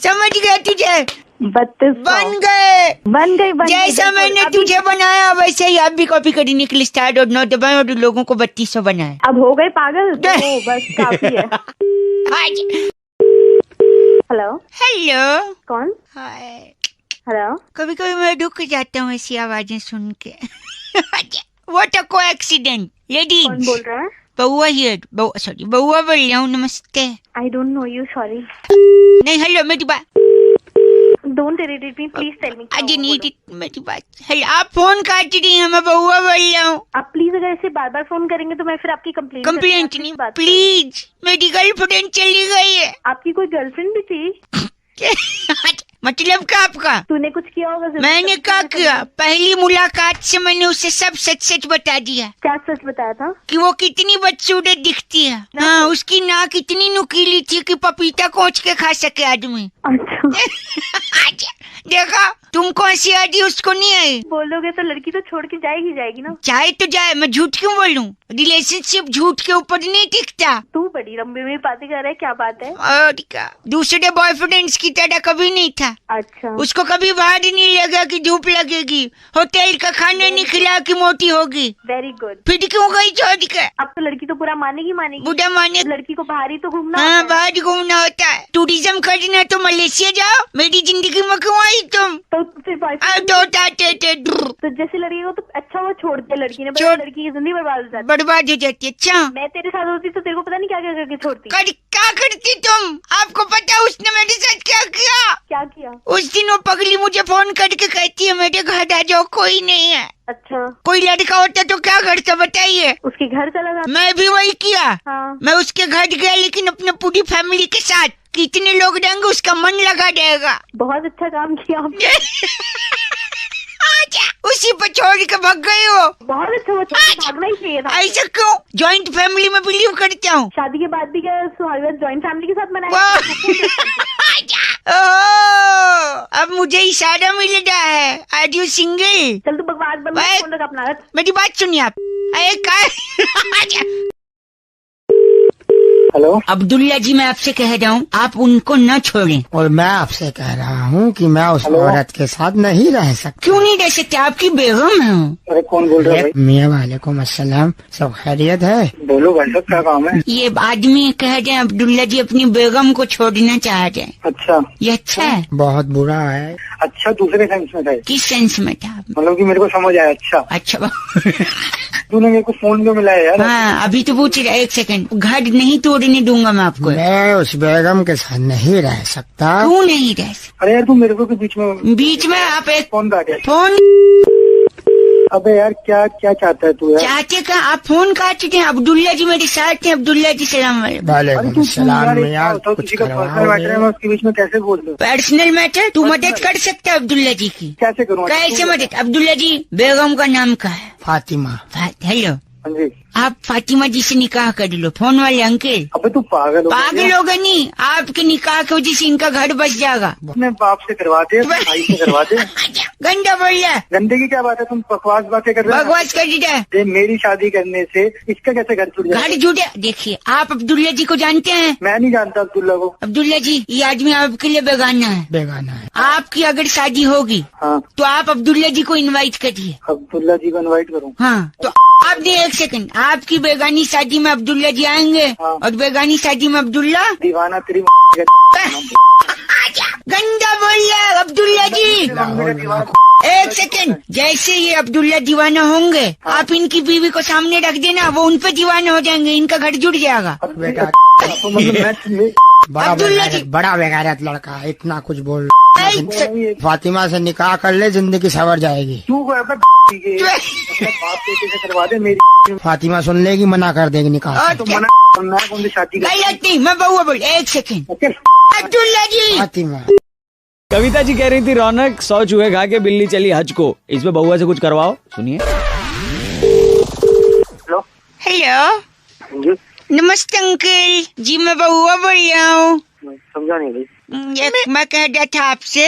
समझ गया तुझे?
32 बन गई।
जैसा मैंने तुझे बनाया वैसे ही आप भी कॉपी करने के लिए स्टार्ट और नोट दबाएं और लोगों को 3200 बनाए।
अब हो गए पागल, तो बस काफी है। हेलो। कौन? हेलो।
कभी कभी मैं रुक जाता हूँ ऐसी आवाजें सुन के। What a coincident. लेडीज।
कौन बोल रहा है?
बउआ हियर। बउआ बोल रहा हूँ, नमस्ते।
I don't know you, sorry.
नहीं हेलो, मेरी बात।
Don't irritate me, please tell me।
I didn't need it, मेरी बात। हेलो, आप फोन काट रही हैं, मैं बउआ बोल रहा हूँ।
आप प्लीज अगर ऐसे बार बार फोन करेंगे तो मैं फिर आपकी कंप्लेंट
नहीं, प्लीज मेरी बॉयफ्रेंड चली गई है।
आपकी कोई गर्लफ्रेंड भी थी?
मतलब क्या आपका?
तूने कुछ किया होगा?
मैंने क्या किया? पहली मुलाकात से मैंने उसे सब सच सच बता दिया।
क्या सच बताया था?
कि वो कितनी बदसूरत दिखती है। हाँ, उसकी नाक इतनी नुकीली थी कि पपीता कोच के खा सके आदमी।
अच्छा
देखा, तुमको हंसी आ रही, उसको नहीं आई।
बोलोगे तो लड़की तो छोड़ के जाएगी ना।
चाहे तो जाए, मैं झूठ क्यों बोलूं? रिलेशनशिप झूठ के ऊपर नहीं टिकता।
तू बड़ी लंबी में बातें कर रहा है, क्या बात है?
और क्या, दूसरे बॉयफ्रेंड्स की तरह कभी नहीं था।
अच्छा,
उसको कभी बाहर ही नहीं लगा कि धूप लगेगी, होटल का खाना नहीं खिला कि मोटी होगी।
Very good.
फिर क्यों गई छोड़ के?
अब तो लड़की तो पूरा मानेगी।
बुढ़ा माने।
लड़की को बाहर ही तो घूमना
हाँ,
होता है।
बाहर घूमना होता है। टूरिज्म करना तो मलेशिया जाओ। मेरी जिंदगी में क्यों आई तुम?
तो फिर तो जैसे लड़की को तो अच्छा वो छोड़ दिया लड़की ने, लड़की की जिंदगी
बर्बाद हो जाती है। अच्छा,
मैं तेरे साथ होती तो तेरे को पता नहीं क्या क्या करके छोड़ती।
क्या करती तुम? आपको पता उसने मेरे साथ क्या किया?
क्या किया?
उस दिन वो पगली मुझे फोन करके कहती है मेरे घर आ जाओ, कोई नहीं है।
अच्छा,
कोई लड़का होता तो क्या करता बताइए?
उसके घर चला गया।
मैं भी वही किया।
हाँ।
मैं उसके घर गया, लेकिन अपने पूरी फैमिली के साथ। कितने लोग रहेंगे उसका मन लगा जाएगा।
बहुत अच्छा काम किया आपने।
उसी पर छोड़ के भाग गई हो।
बहुत अच्छा, भागना ही चाहिए था।
ऐसा क्यों? जॉइंट फैमिली में बिलीव करता हूँ।
शादी के बाद भी क्या सुहागरात जॉइंट फैमिली के साथ मनाया?
अब मुझे इशारा मिल रहा है। Are you single?
चल तू बकवास बंद कर, फोन रख अपना।
मेरी बात सुनिए आप।
हेलो
अब्दुल्ला जी, मैं आपसे कह रहा हूँ आप उनको न छोड़ें।
और मैं आपसे कह रहा हूँ कि मैं उस औरत के साथ नहीं रह सकता।
क्यों नहीं रह सकते? आपकी बेगम है।
अरे कौन बोल रहा है?
मियाँ वालेकुम अस्सलाम, सब खैरियत है?
बोलो भाई साहब, क्या काम है?
ये आदमी कह रहे हैं अब्दुल्ला जी अपनी बेगम को छोड़ना चाह रहे हैं।
अच्छा,
ये अच्छा है?
बहुत बुरा है।
अच्छा, दूसरे सेंस में था?
किस सेंस में था?
मतलब कि मेरे को समझ आया। अच्छा तूने मेरे को फोन क्यों मिलाया यार?
हाँ, अभी तो पूछ रहा। एक सेकंड, घर नहीं तोड़ने दूंगा मैं आपको।
मैं उस बेगम के साथ नहीं रह सकता।
क्यों नहीं रह सकता?
अरे यार तू मेरे को बीच में
आप एक
फोन काट यार।
फोन।
अबे यार क्या क्या चाहता है तू यार?
चाहते का आप फोन काटते हैं। अब्दुल्ला जी मेरे साथ हैं। अब्दुल्ला जी सलाम
वालेकुम सलाम। यार कुछ
पर्सनल मैटर है, मैं उसके बीच में कैसे बोल दूं?
Personal matter? तू मदद कर सकता है अब्दुल्ला जी की?
कैसे करूँ?
कैसे मदद? अब्दुल्ला जी, बेगम का नाम क्या है?
फातिमा।
हेलो,
हाँ जी।
आप फातिमा जी से निकाह कर लो। फोन वाले अंकल।
अबे तू पागल
होगा नहीं? आपके निकाह की वजह से इनका घर बच जाएगा।
अपने बाप से करवा दे, भाई से करवा दे।
गंदा बोल रहा है।
गंदे की क्या बात है? तुम बकवास बातें कर रहे हो।
बकवास कर रहा है।
मेरी शादी करने से इसका कैसे घर छूट जाएगा?
घर जुड़े। देखिए, आप अब्दुल्ला जी को जानते हैं?
मैं नहीं जानता अब्दुल्ला को।
अब्दुल्ला जी, ये आदमी आपके लिए बेगाना है।
बेगाना है।
आपकी अगर शादी होगी तो आप अब्दुल्ला जी को इनवाइट करिए।
अब्दुल्ला जी को इनवाइट करूँ?
हाँ, तो आप दे एक सेकंड, आपकी बेगानी शादी में अब्दुल्ला जी आएंगे और बेगानी शादी में अब्दुल्ला।
दीवाना तेरी
गंदा बोल रहा है अब्दुल्ला जी। एक सेकंड, जैसे ये अब्दुल्ला दीवाना होंगे, आप इनकी बीवी को सामने रख देना, वो उन पे दीवाना हो जाएंगे, इनका घर जुड़ जाएगा।
बड़ा बेगारत लड़का, इतना कुछ बोल। फातिमा से निकाह कर ले, जिंदगी सवर जाएगी।
करवा दे मेरी।
फातिमा सुन लेगी, मना कर देगी निकाह।
शादी
नहीं, मैं बउआ बोल। एक सेकंड, अब्दुल्ला जी।
फातिमा।
कविता जी कह रही थी रौनक 100 चूहे खा के बिल्ली चली हज को। इस पे बउआ से कुछ करवाओ, सुनिए।
हेलो, नमस्ते अंकल जी, मैं बउआ बोल रहा हूँ।
समझा नहीं भाई।
मैं कह रहा था आपसे।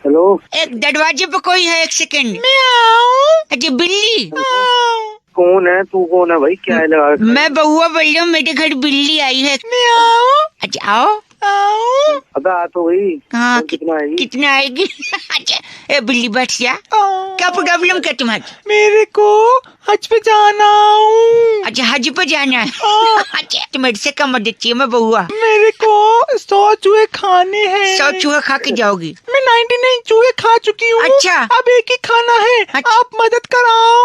हेलो,
एक दरवाजे पे कोई है। एक सेकंड। अच्छा, बिल्ली।
कौन है? तू कौन है भाई? क्या है लगा?
मैं बउआ बोल रहा हूँ, मेरे घर बिल्ली आई है। अच्छा, आओ।
अबे आ तो गई।
हाँ,
कितना आएगी?
अच्छा, ए बिल्ली बैठ जा। क्या प्रॉब्लम क्या तुम्हारी?
मेरे को हज पे जाना हूँ।
अच्छा, हज पे जाना है। अच्छा, तो मेरे से कम मदद चाहिए। मैं बउआ,
मेरे को 100 चूहे खाने हैं।
100 चूहे खा के जाओगी?
मैं 99 चूहे खा चुकी हूँ।
अच्छा,
अब एक ही खाना है।
अच्छा।
आप मदद कराओ।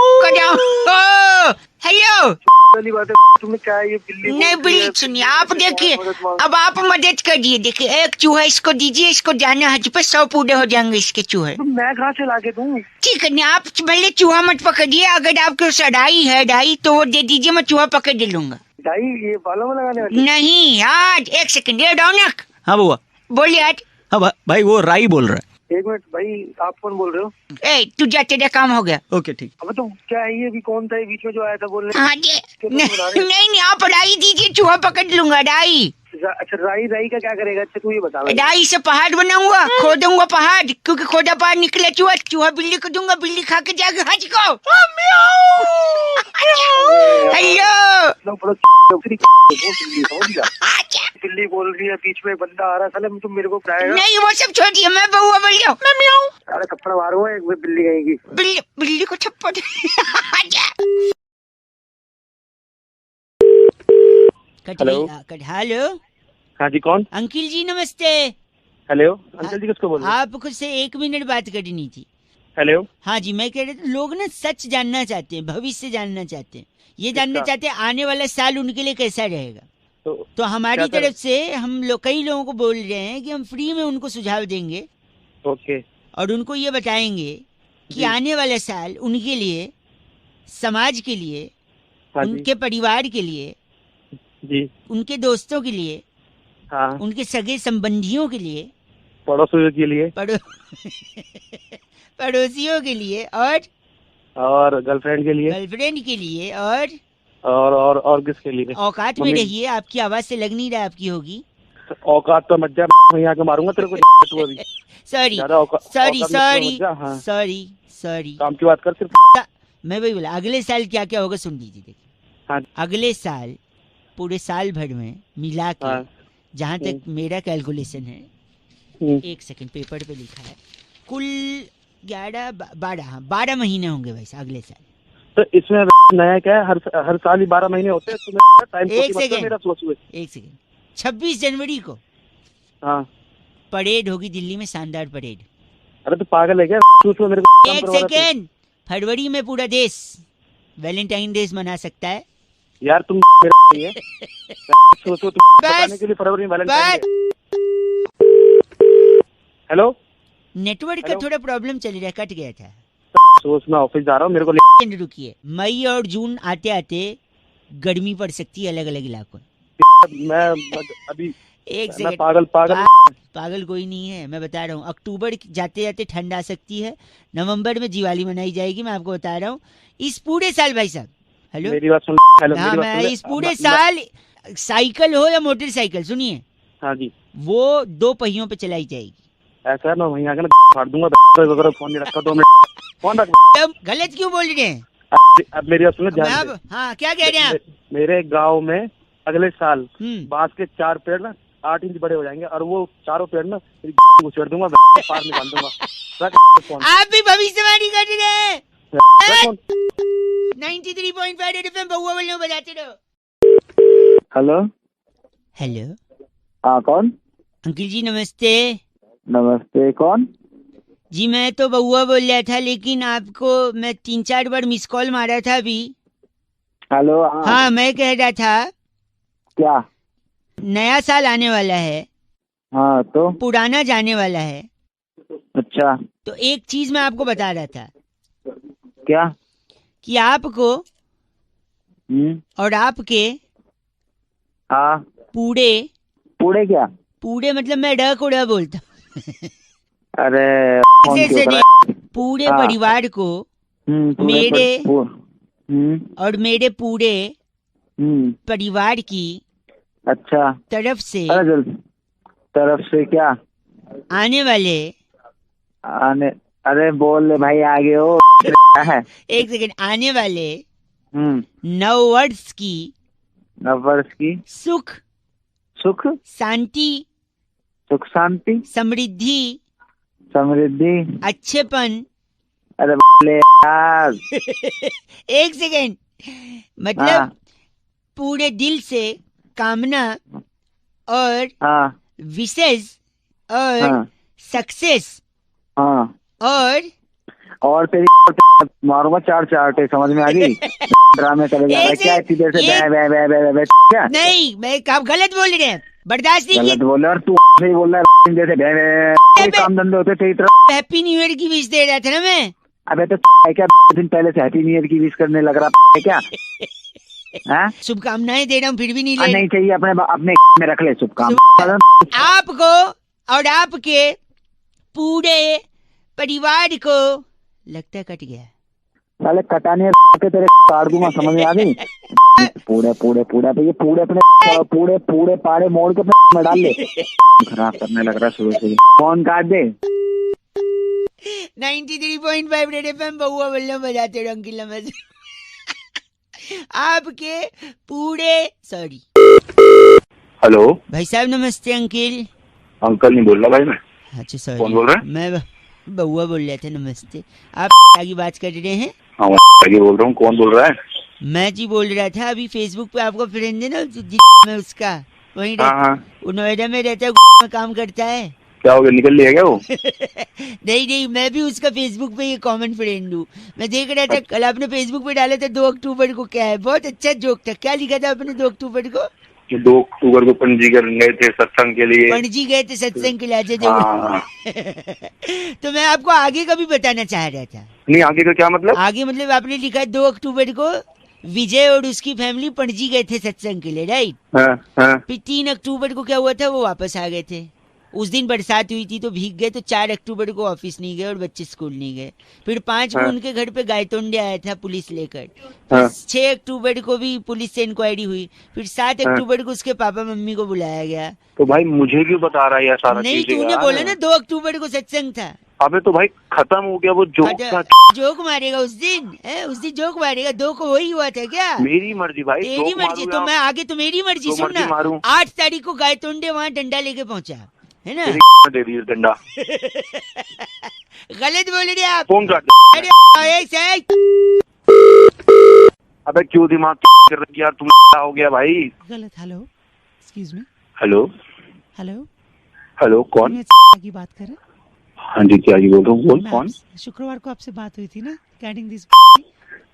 हेलो,
वाली बात है। तुम्हें क्या है ये बिल्ली?
नहीं बिल्ली, सुनिए आप, देखिए अब आप मदद करिए। देखिए, एक चूहा इसको दीजिए, इसको जाना हज पे 100 पूरे हो जाएंगे इसके चूहे।
मैं कहाँ से लाके दूँ?
ठीक है, नहीं आप भले चूहा मत पकड़िए, अगर आपको सड़ाई है डाई तो वो दे दीजिए, मैं चूहा पकड़ लूंगा।
डाई ये बालों में लगाने वाली?
नहीं यार, एक सेकंड, ये रौनक
हाँ बुआ।
बोल यार।
हाँ भाई वो राई बोल रहा है।
एक मिनट भाई, आप कौन बोल रहे हो?
ए तू जा, तेरा काम हो गया।
ओके ठीक।
अब तो क्या है ये, अभी कौन था ये बीच में जो आया था बोलने?
हाँ जी, नहीं आप राई दीजिए, चूहा पकड़ लूंगा। राई।
अच्छा राई का क्या करेगा? अच्छा तू ये बता।
राई से पहाड़ बनाऊंगा, खोदूंगा पहाड़, क्योंकि खोदा पहाड़ निकले चूहा बिल्ली को दूंगा, बिल्ली खा के जाके हज को। हेलो
बिल्ली बोल रही है, बीच में बंदा आ रहा था, तुम मेरे को बताएगा?
नहीं वो सब छोड़िए, मैं बउआ बोल रहा हूँ।
अरे थप्पड़ मारूंगा एक बिल्ली कहेगी।
बिल्ली को थप्पड़।
हेलो।
हेलो।
हाँ जी, कौन?
अंकिल जी नमस्ते।
हेलो अंकल जी, किसको बोल रहे हैं?
आपको से 1 मिनट बात करनी थी।
हेलो।
हाँ जी, मैं कह रहा था लोग ना सच जानना चाहते हैं, भविष्य जानना चाहते हैं, ये जानना चाहते हैं आने वाला साल उनके लिए कैसा रहेगा। तो हमारी तरफ से हम लोग कई लोगों को बोल रहे हैं कि हम फ्री में उनको सुझाव देंगे।
ओके।
और उनको ये बताएंगे कि आने वाला साल उनके लिए, समाज के लिए, उनके परिवार के लिए
जी,
उनके दोस्तों के लिए,
हाँ,
उनके सगे संबंधियों के लिए,
पड़ोसियों के लिए,
पड़ोसियों के लिए,
और गर्लफ्रेंड के
लिए,
और किसके लिए?
औकात में रहिए, आपकी आवाज से लग नहीं रहा आपकी होगी।
औकात तो मत जा, मैं यहाँ के मारूंगा तेरे को। तू अभी
सॉरी
काम की बात कर सिर्फ।
मैं वही बोला, अगले साल क्या क्या होगा सुन लीजिए। देखिए
हाँ।
अगले साल पूरे साल भर में मिला के, जहाँ तक मेरा कैलकुलेशन है, 1 सेकंड पेपर पे लिखा है, कुल 12 महीने होंगे वैसे अगले साल।
तो इसमें नया क्या है? हर साल ही 12 महीने होते हैं। टाइम
1 सेकंड 26 जनवरी को परेड होगी दिल्ली में, शानदार परेड।
अरे तो पागल है क्या? मेरे
1 सेकंड, फरवरी में पूरा देश वैलेंटाइन डे मना सकता है
यार। तुम है सोचो, तुम बताने के लिए फरवरी में वैलेंटाइन डे। हेलो,
नेटवर्क का थोड़ा प्रॉब्लम चल रहा है, कट गया था।
सोच मैं ऑफिस जा रहा हूँ, मेरे को
रुकिए। मई और जून आते आते गर्मी पड़ सकती है अलग अलग इलाकों।
मैं अभी
1 सेकंड, पागल कोई नहीं है, मैं बता रहा हूँ। अक्टूबर जाते जाते ठंड आ सकती है, नवंबर में दिवाली मनाई जाएगी, मैं आपको बता रहा हूँ। इस पूरे साल भाई साहब, हेलो
मेरी बात सुन।
हाँ, मैं इस पूरे साल साइकिल हो या मोटरसाइकिल, सुनिए,
हाँ जी,
वो 2 पहियों पे चलाई जाएगी।
ऐसा है ना, वहीं आके ना फाड़ दूंगा। फोन नहीं रखा 2 मिनट, फोन रख।
गलत क्यों बोल रहे हैं?
अब मेरी बात सुनो ध्यान से।
हाँ, क्या कह रहे हैं आप?
मेरे गांव में अगले साल बांस के 4 पेड़ ना 8 इंच बड़े हो जाएंगे, और वो चारों पेड़ ना उछेड़ दूंगा, पार निकाल दूंगा।
आप भी भविष्यवाणी कर रहे हैं। 93.5 एफएम बउआ बोल बजाते रहो। हेलो।
हाँ कौन?
अंकिल जी नमस्ते।
नमस्ते, कौन?
जी मैं तो बउआ बोल रहा था, लेकिन आपको मैं 3-4 बार मिस कॉल मारा था अभी।
हेलो।
हाँ, मैं कह रहा था
क्या?
नया साल आने वाला है।
हाँ तो
पुराना जाने वाला है।
अच्छा,
तो एक चीज मैं आपको बता रहा था।
क्या?
कि आपको और आपके
पूरे क्या?
पूरे मतलब मैं ड को ड बोलता
अरे
पूरे परिवार को मेरे और मेरे पूरे परिवार की
अच्छा
तरफ से
क्या
आने वाले
अरे बोल ले भाई, आगे हो।
1 सेकंड, आने वाले 9 वर्ष की सुख शांति, समृद्धि, अच्छेपन।
अरे यार
1 सेकंड, मतलब पूरे दिल से कामना और विशेष और सक्सेस
और तेरी मारूंगा 4 चार्टे, समझ में आ गई? ड्रामे करेगा क्या इतनी देर से? क्या
नहीं, मैं आप गलत बोल रहे हैं, बर्दाश्त नहीं
गलत बोल रहा है, और तू सही बोल रहा है। इतनी देर से काम धंधे होते सही तरह।
हैप्पी न्यू ईयर की विश दे रहा था ना मैं।
अबे तो क्या दिन पहले से हैप्पी न्यू ईयर की विश करने लग रहा है क्या?
हाँ?
शुभकामनाएं दे रहा हूँ फिर भी नहीं ले।
नहीं चाहिए, अपने अपने में रख ले शुभकामनाएं।
आपको और आपके पूरे परिवार को लगता है कट गया।
साले कटाने के तेरे काट दूंगा, समझ में आ गई? पूरे पूरे पूरे पे ये पूरे अपने पूरे पूरे पाड़े मोड़ के अपने में डाल ले। खराब करने लग रहा शुरू से। फोन काट दे।
93.5 रेड एफएम बहुआ बल्ले बजाते रहो अंकिल नमस्ते। आपके पूरे सॉरी।
हेलो
भाई साहब नमस्ते अंकिल।
अंकल नहीं बोल रहा भाई मैं।
अच्छा सॉरी।
कौन बोल रहा है?
मैं बहुआ बोल रहे थे। नमस्ते। आप आगे बात कर रहे हैं?
हाँ आगे बोल रहा हूँ। कौन बोल रहा है?
मैं जी बोल रहा था। अभी फेसबुक पे आपको फ्रेंड है ना में उसका वही वो नोएडा में रहता है, में काम करता है।
क्या हो गया, निकल लिया क्या वो?
नहीं मैं भी उसका फेसबुक पे ये कॉमन फ्रेंड हूँ। मैं देख रहा था कल आपने फेसबुक पे डाला था 2 अक्टूबर को। क्या है, बहुत अच्छा जोक था। क्या लिखा था आपने 2 अक्टूबर को?
2 अक्टूबर को पणजी गए थे सत्संग के लिए।
पणजी गए थे सत्संग के लिए तो मैं आपको आगे का भी बताना चाह रहा था।
नहीं आगे का क्या मतलब?
आगे मतलब आपने लिखा 2 अक्टूबर को विजय और उसकी फैमिली पणजी गए थे सत्संग के लिए, राइट? फिर 3 अक्टूबर को क्या हुआ था, वो वापस आ गए थे। उस दिन बरसात हुई थी तो भीग गए, तो 4 अक्टूबर को ऑफिस नहीं गए और बच्चे स्कूल नहीं गए। फिर 5 को उनके घर पे गायतोंडे आया था पुलिस लेकर। 6 अक्टूबर को भी पुलिस से इंक्वायरी हुई। फिर 7 अक्टूबर को उसके पापा मम्मी को बुलाया गया।
तो भाई मुझे क्यों बता रहा है यार सारा?
नहीं तूने बोला ना 2 अक्टूबर को सत्संग था।
अबे तो भाई खत्म हो गया वो जोक था।
जोक मारेगा उस दिन जोक मारेगा। 2 को वही हुआ था क्या?
मेरी मर्जी भाई,
तेरी मर्जी तो मैं आगे तो मेरी मर्जी। सुनना 8 तारीख को गायतोंडे वहाँ डंडा लेके पहुँचा है ना?
दे दी डंडा।
गलत बोल रहे आप।
फोन काट। अबे क्यों दिमाग कर रही यार, तुम हो गया भाई
गलत। Hello excuse me.
Hello
hello
hello कौन
की बात कर रहे?
हाँ जी क्या बोल रहा हूँ। कौन?
शुक्रवार को आपसे बात हुई थी ना रिगार्डिंग दिस।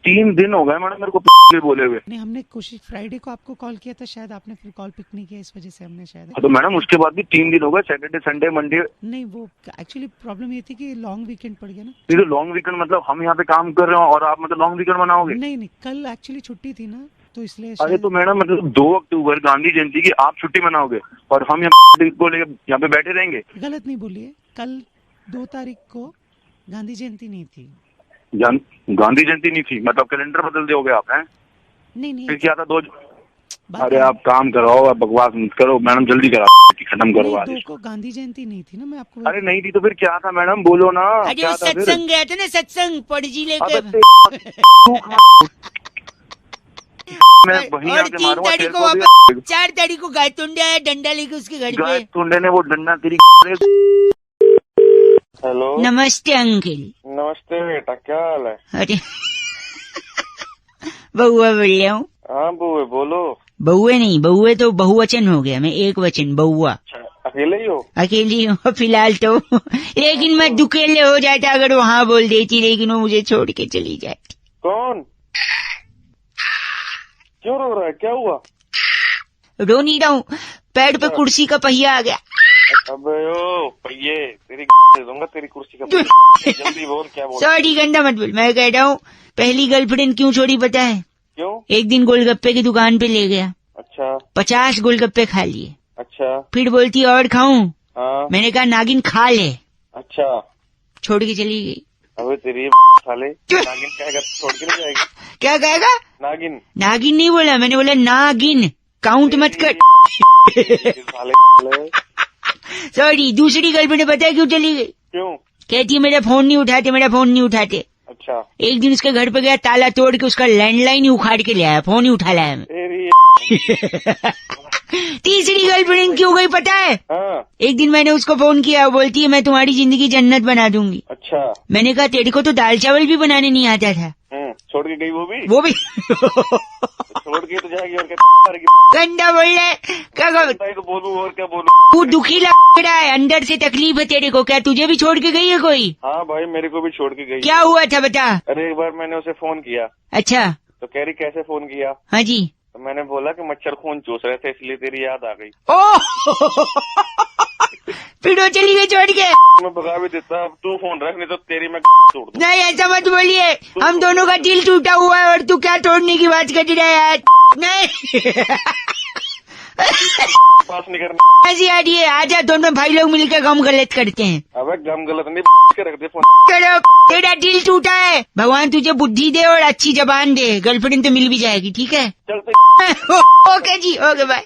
3 दिन हो गए मैडम मेरे को बोले हुए।
नहीं हमने कोशिश फ्राइडे को आपको कॉल किया था, शायद आपने फिर कॉल पिक नहीं किया, इस वजह से हमने शायद।
तो मैडम उसके बाद भी 3 दिन हो गए, सैटरडे संडे मंडे।
नहीं वो एक्चुअली प्रॉब्लम ये थी कि लॉन्ग वीकेंड पड़ गया ना।
ये तो लॉन्ग वीकेंड मतलब हम यहाँ पे काम कर रहे हो और आप मतलब लॉन्ग वीकेंड मनाओगे?
नहीं कल एक्चुअली छुट्टी थी ना तो इसलिए।
अरे तो मैडम मतलब 2 अक्टूबर गांधी जयंती की आप छुट्टी मनाओगे और हम यहाँ को लेकर यहाँ पे बैठे रहेंगे?
गलत नहीं बोलिए। कल 2 तारीख को गांधी जयंती नहीं थी।
गांधी जयंती नहीं थी मतलब कैलेंडर बदल दोगे आप? हैं
नहीं
फिर क्या था 2? अरे आप काम कराओ, आप बकवास मत करो मैडम, जल्दी करा खत्म करो।
2 को गांधी जयंती नहीं थी ना, मैं आपको।
अरे नहीं थी तो फिर क्या था मैडम, बोलो ना।
अरे वो सत्संग गया था ना, सत्संग पणजी लेके।
मैं वहीं
और 3 तारीख को वापस 4 तारीख को गायतोंडे आया डंडा लेके उसके घर पे।
गायतोंडे ने वो डंडा तेरी।
हेलो
नमस्ते अंकल।
नमस्ते बेटा, क्या हाल है?
अरे बहुआ बोल रहा हूँ।
हाँ बुए बोलो।
बहुए नहीं, बहुए तो बहुवचन हो गया, मैं एक वचन बहुआ।
अकेले ही हो?
अकेली हूँ फिलहाल तो लेकिन मैं दुकेले हो जाता अगर वो हाँ बोल देती, लेकिन वो मुझे छोड़ के चली जाती।
कौन? क्यों रो रहा है, क्या हुआ?
रो नहीं रहा हूँ, पैर पे कुर्सी का पहिया आ गया।
अबे ओ पहिए तेरी दे दूंगा तेरी कुर्सी का पहिया। जल्दी बोल क्या बोल।
सॉरी गंदा मत बोल। मैं कह रहा हूँ पहली गर्लफ्रेंड क्यों छोड़ी पता है?
क्यों?
एक दिन गोलगप्पे की दुकान पे ले गया।
अच्छा।
50 गोलगप्पे खा लिए।
अच्छा।
फिर बोलती और खाऊं?
हाँ।
मैंने कहा नागिन खा ले।
अच्छा।
छोड़ के चली गई।
अबे तेरी साले नागिन कहेगा छोड़ के नहीं जाएगी।
क्या कहेगा?
नागिन।
नागिन नहीं बोला मैंने, बोला नागिन। काउंट मत कर। सॉरी। दूसरी गर्लफ्रेंड पता है क्यों चली गई?
क्यों? कहती
है मेरा फोन नहीं उठाते, मेरा फोन नहीं उठाते।
अच्छा।
एक दिन उसके घर पे गया, ताला तोड़ के उसका लैंडलाइन ही उखाड़ के ले आया, फोन ही उठा लाया मैं। तीसरी गर्लफ्रेंड क्यों गई पता है?
हाँ।
एक दिन मैंने उसको फोन किया, बोलती है मैं तुम्हारी जिंदगी जन्नत बना दूंगी।
अच्छा।
मैंने कहा तेरे को तो दाल चावल भी बनाने नहीं आता था।
छोड़ के गई वो भी छोड़ के तो जाएगी और क्या
गंदा बोल रहा है। क्या
तो बोलूं और क्या बोलूं?
तू दुखी लग रहा है, अंदर से तकलीफ है तेरे को। क्या तुझे भी छोड़ के गई है कोई?
हाँ भाई मेरे को भी छोड़ के गई।
क्या हुआ था बता।
अरे एक बार मैंने उसे फोन किया।
अच्छा।
तो कह रही कैसे फोन किया?
हाँ जी।
तो मैंने बोला कि मच्छर खून चूस रहे थे इसलिए तेरी याद आ गई।
ओह फिर वो चली गई छोड़ के।
मैं भगा भी देता, अब तू फोन रख, नहीं तो तेरी मैं तोड़ दूं।
नहीं ऐसा मत बोलिए, हम दोनों का दिल टूटा हुआ है और तू क्या तोड़ने की बात कर रहा है यार। नहीं
पास नहीं करना।
ऐसी आ रही है, आजा दोनों भाई लोग मिलकर गम गलत करते हैं।
अबे गम गलत नहीं के रख दे फोन।
चलो तेरा दिल टूटा है, भगवान तुझे बुद्धि दे और अच्छी जबान दे, गर्लफ्रेंड तो मिल भी जाएगी, ठीक है। ओके जी, ओके बाय।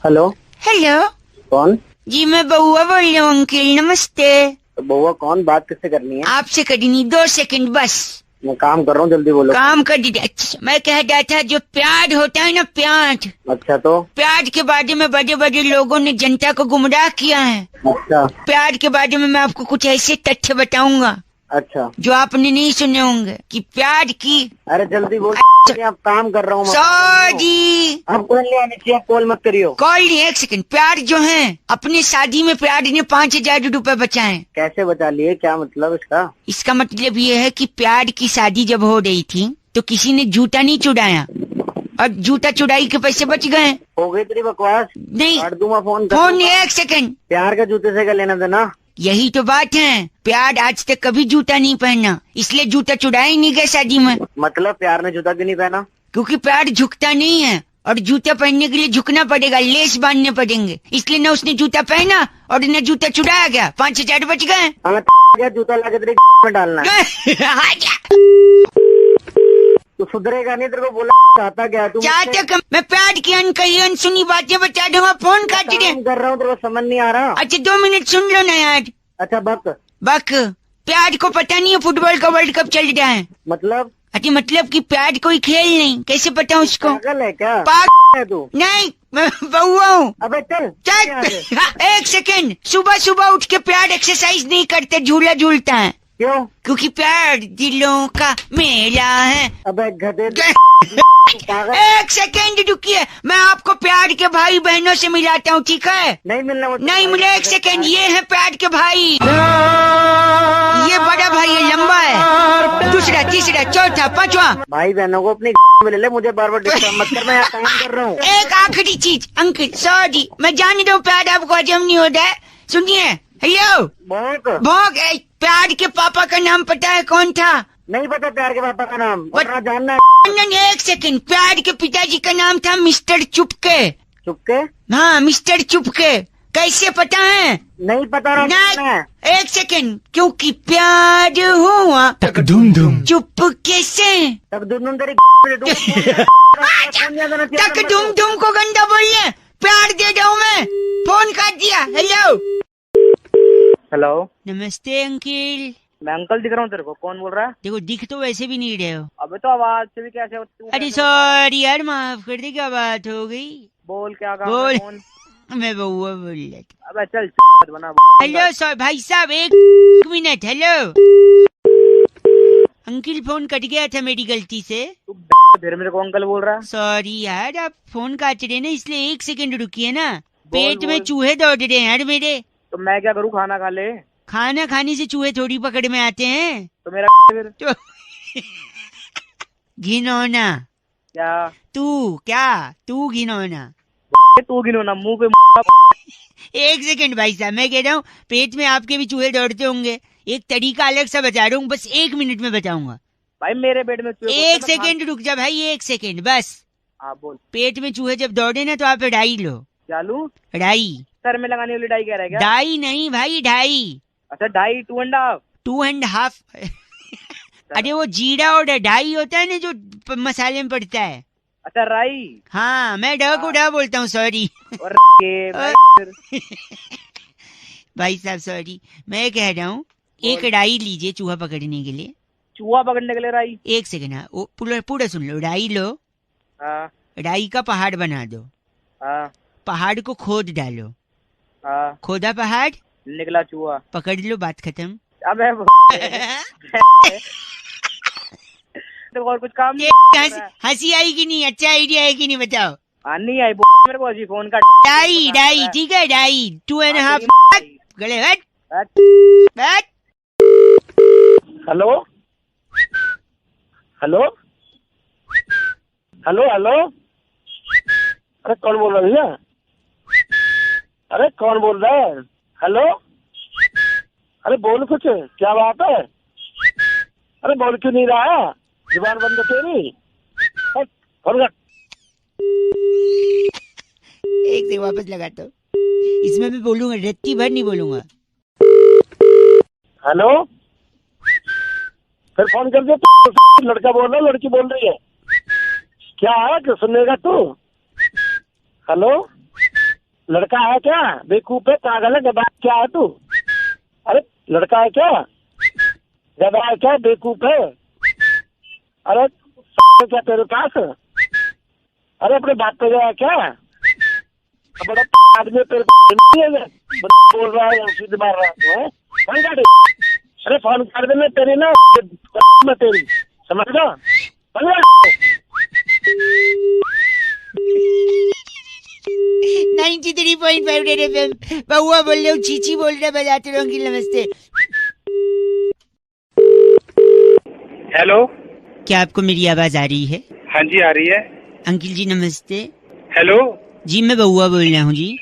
हेलो
हेलो
कौन?
जी मैं बउआ बोल रही हूँ अंकिल, नमस्ते।
तो बउआ कौन? बात किससे करनी है?
आपसे करनी, 2 सेकंड बस।
मैं काम कर रहा हूँ, जल्दी बोलो।
काम कर दीजिए। अच्छा मैं कह रहा था जो प्यार होता है ना, प्यार।
अच्छा तो
प्यार के बारे में बड़े बड़े लोगों ने जनता को गुमराह किया है।
अच्छा
प्यार के बारे में मैं आपको कुछ ऐसे तथ्य बताऊंगा
अच्छा
जो आपने नहीं सुने होंगे कि प्यार की।
अरे जल्दी बोल, आप काम कर रहा हूँ।
सॉरी
आपको नहीं आनी चाहिए, कॉल मत करियो।
कॉल नहीं, 1 सेकंड। प्यार जो है अपनी शादी में प्यार ने 5000 रुपए बचाए।
कैसे बचा लिए? क्या मतलब इसका?
इसका मतलब ये है कि प्यार की शादी जब हो रही थी तो किसी ने जूता नहीं चुराया और जूता चुराई के पैसे बच गए।
हो गई तेरी बकवास,
नहीं
काट दूंगा फोन।
Phone 1 second.
प्यार का जूते से क्या लेना देना?
यही तो बात है, प्यार आज तक कभी जूता नहीं पहना, इसलिए जूता चुराया ही नहीं गया शादी में।
मतलब प्यार ने जूता क्यों नहीं पहना?
क्योंकि प्यार झुकता नहीं है और जूता पहनने के लिए झुकना पड़ेगा, लेस बांधने पड़ेंगे, इसलिए न उसने जूता पहना और न जूता चुराया गया। 5000 बच गए।
जूता लाके तेरे में डालना है। तू सुधरेगा नहीं, तेरे को बोला चाहता क्या तू?
चाहता मैं प्यार की अनकही अनसुनी बातें बता दूंगा। फोन काट दे।
कर रहा हूँ, तेरे को समझ नहीं आ रहा।
अच्छा 2 मिनट सुन लो ना यार।
अच्छा बक
प्यार को पता नहीं है फुटबॉल का वर्ल्ड कप चल रहा है।
मतलब?
अच्छा मतलब कि प्यार कोई खेल नहीं, कैसे पता उसको?
पागल है क्या?
पागल
है तू?
नहीं मैं बउआ हूँ।
अबे चल
1 सेकंड। सुबह सुबह उठ के प्यार एक्सरसाइज नहीं करते, झूला झूलता है।
क्यों?
क्योंकि प्यार दिलों का मेला है।
अबे गधे
1 सेकेंड रुकिए, मैं आपको प्यार के भाई बहनों से मिलाता हूँ, ठीक है?
नहीं मिलना,
नहीं मिले। 1 सेकेंड। ये है प्यार के भाई, ये बड़ा भाई है, लंबा है, दूसरा तीसरा चौथा पांचवा।
भाई बहनों को अपनी में ले ले, मुझे बार बार डिस्टर्ब मत कर, मैं यहाँ काम कर रहा हूँ।
एक आखिरी चीज अंकल, सॉरी मैं जान रहा हूँ प्यार आपको हजम नहीं होता है, सुनिए। हेलो भोग, प्यार के पापा का नाम पता है कौन था?
नहीं पता प्यार के पापा का नाम, जानना
है। 1 सेकंड। प्यार के पिताजी का नाम था मिस्टर चुपके।
चुपके?
हाँ मिस्टर चुपके। कैसे पता है?
नहीं पता रहा।
1 सेकंड। क्योंकि प्यार हुआ
तक धूम धूम
चुपके से।
तक धूम तेरी
तक धूम धूम को गंदा बोलिए, प्यार दे दो मैं। फोन काट दिया।
हेलो
नमस्ते अंकिल।
मैं अंकल दिख रहा हूँ तेरे को, कौन बोल रहा है?
देखो दिख तो वैसे भी नहीं रहे हो।
अबे तो आवाज से भी कैसे?
अरे सॉरी यार, माफ कर दे, क्या बात हो गई?
बोल क्या काम?
बोल मैं बउआ बोल रहा था।
अबे चल बना।
हेलो सॉरी भाई साहब, 1 minute. Hello uncle, phone cut गया था मेरी गलती से।
फिर मेरे को अंकल बोल रहा है?
सॉरी यार, आप फोन काट रहे ना, इसलिए 1 सेकंड रुकिए ना। पेट में चूहे दौड़ रहे हैं यार मेरे।
तो मैं क्या करूँ? खाना खा ले।
खाना खाने से चूहे थोड़ी पकड़ में आते हैं।
तो मेरा फिर
घिनौना।
क्या
तू घिनौना?
तू घिनौना मुंह पे।
1 सेकंड भाई साहब, मैं कह रहा हूँ पेट में आपके भी चूहे दौड़ते होंगे, एक तरीका अलग सा बता रहा हूँ, बस 1 मिनट में बताऊंगा।
भाई मेरे पेट में चूहे।
1 सेकंड रुक जा भाई, 1 सेकंड बस।
हाँ बोल।
पेट में चूहे जब दौड़े ना तो आप डाई लो।
क्या लूं?
डाई।
सर में लगाने वाली डाई कह रहा है क्या?
डाई नहीं भाई, ढाई।
अच्छा ढाई, 2.5।
2.5 अरे वो जीरा और ढाई होता है ना जो मसाले में पड़ता है।
अच्छा राई।
हाँ मैं ढ को ढ बोलता हूँ, सॉरी। भाई साहब सॉरी, मैं कह रहा हूँ एक डाई लीजिए चूहा पकड़ने के लिए।
चूहा पकड़ने के लिए राई?
1 सेकंड। हाँ पूरा सुन लो। डाई लो।
हाँ।
डाई का पहाड़ बना दो।
हाँ। पहाड़
को खोद डालो।
हाँ।
खोदा पहाड़,
निकला चूहा,
पकड़ लो, बात खत्म।
अबे तो और कुछ काम
हंसी आई कि नहीं? अच्छा आइडिया है कि नहीं बताओ?
नहीं आई मेरे को, फोन का।
डाई ठीक है, डाई 2.5 गले हट।
हेलो हेलो हेलो हेलो, अरे कौन बोल रहा है भैया? अरे कौन बोल रहा है? हेलो, अरे बोल कुछ, क्या बात है? अरे बोल क्यों नहीं रहा? जुबान बंद है तेरी। फोन रख।
एक से वापस लगाता हूँ, इसमें मैं बोलूंगा, रत्ती भर नहीं बोलूंगा।
हेलो, फिर फोन कर दिया। लड़का बोल रहा है, लड़की बोल रही है, क्या है कि सुनेगा तू? हेलो, लड़का है क्या? बेवकूफ है, पागल है, गधा क्या है तू? अरे लड़का है क्या? गधा है क्या? बेवकूफ है? अरे क्या तेरे पास? अरे अपने बात पे गया क्या? बड़ा आदमी तेरे बोल रहा है, सीधे मार रहा है। फोन काट। अरे फोन कर देना तेरी ना, मैं तेरी समझ लो।
93.5 रेड एफएम। बउआ बोल रहे हो, चीची बोल रहे, बजाते रहो। अंकिल नमस्ते।
हेलो,
क्या आपको मेरी आवाज आ रही है?
हाँ जी आ रही है।
अंकिल जी नमस्ते।
हेलो
जी, मैं बउआ बोल रहा हूँ जी।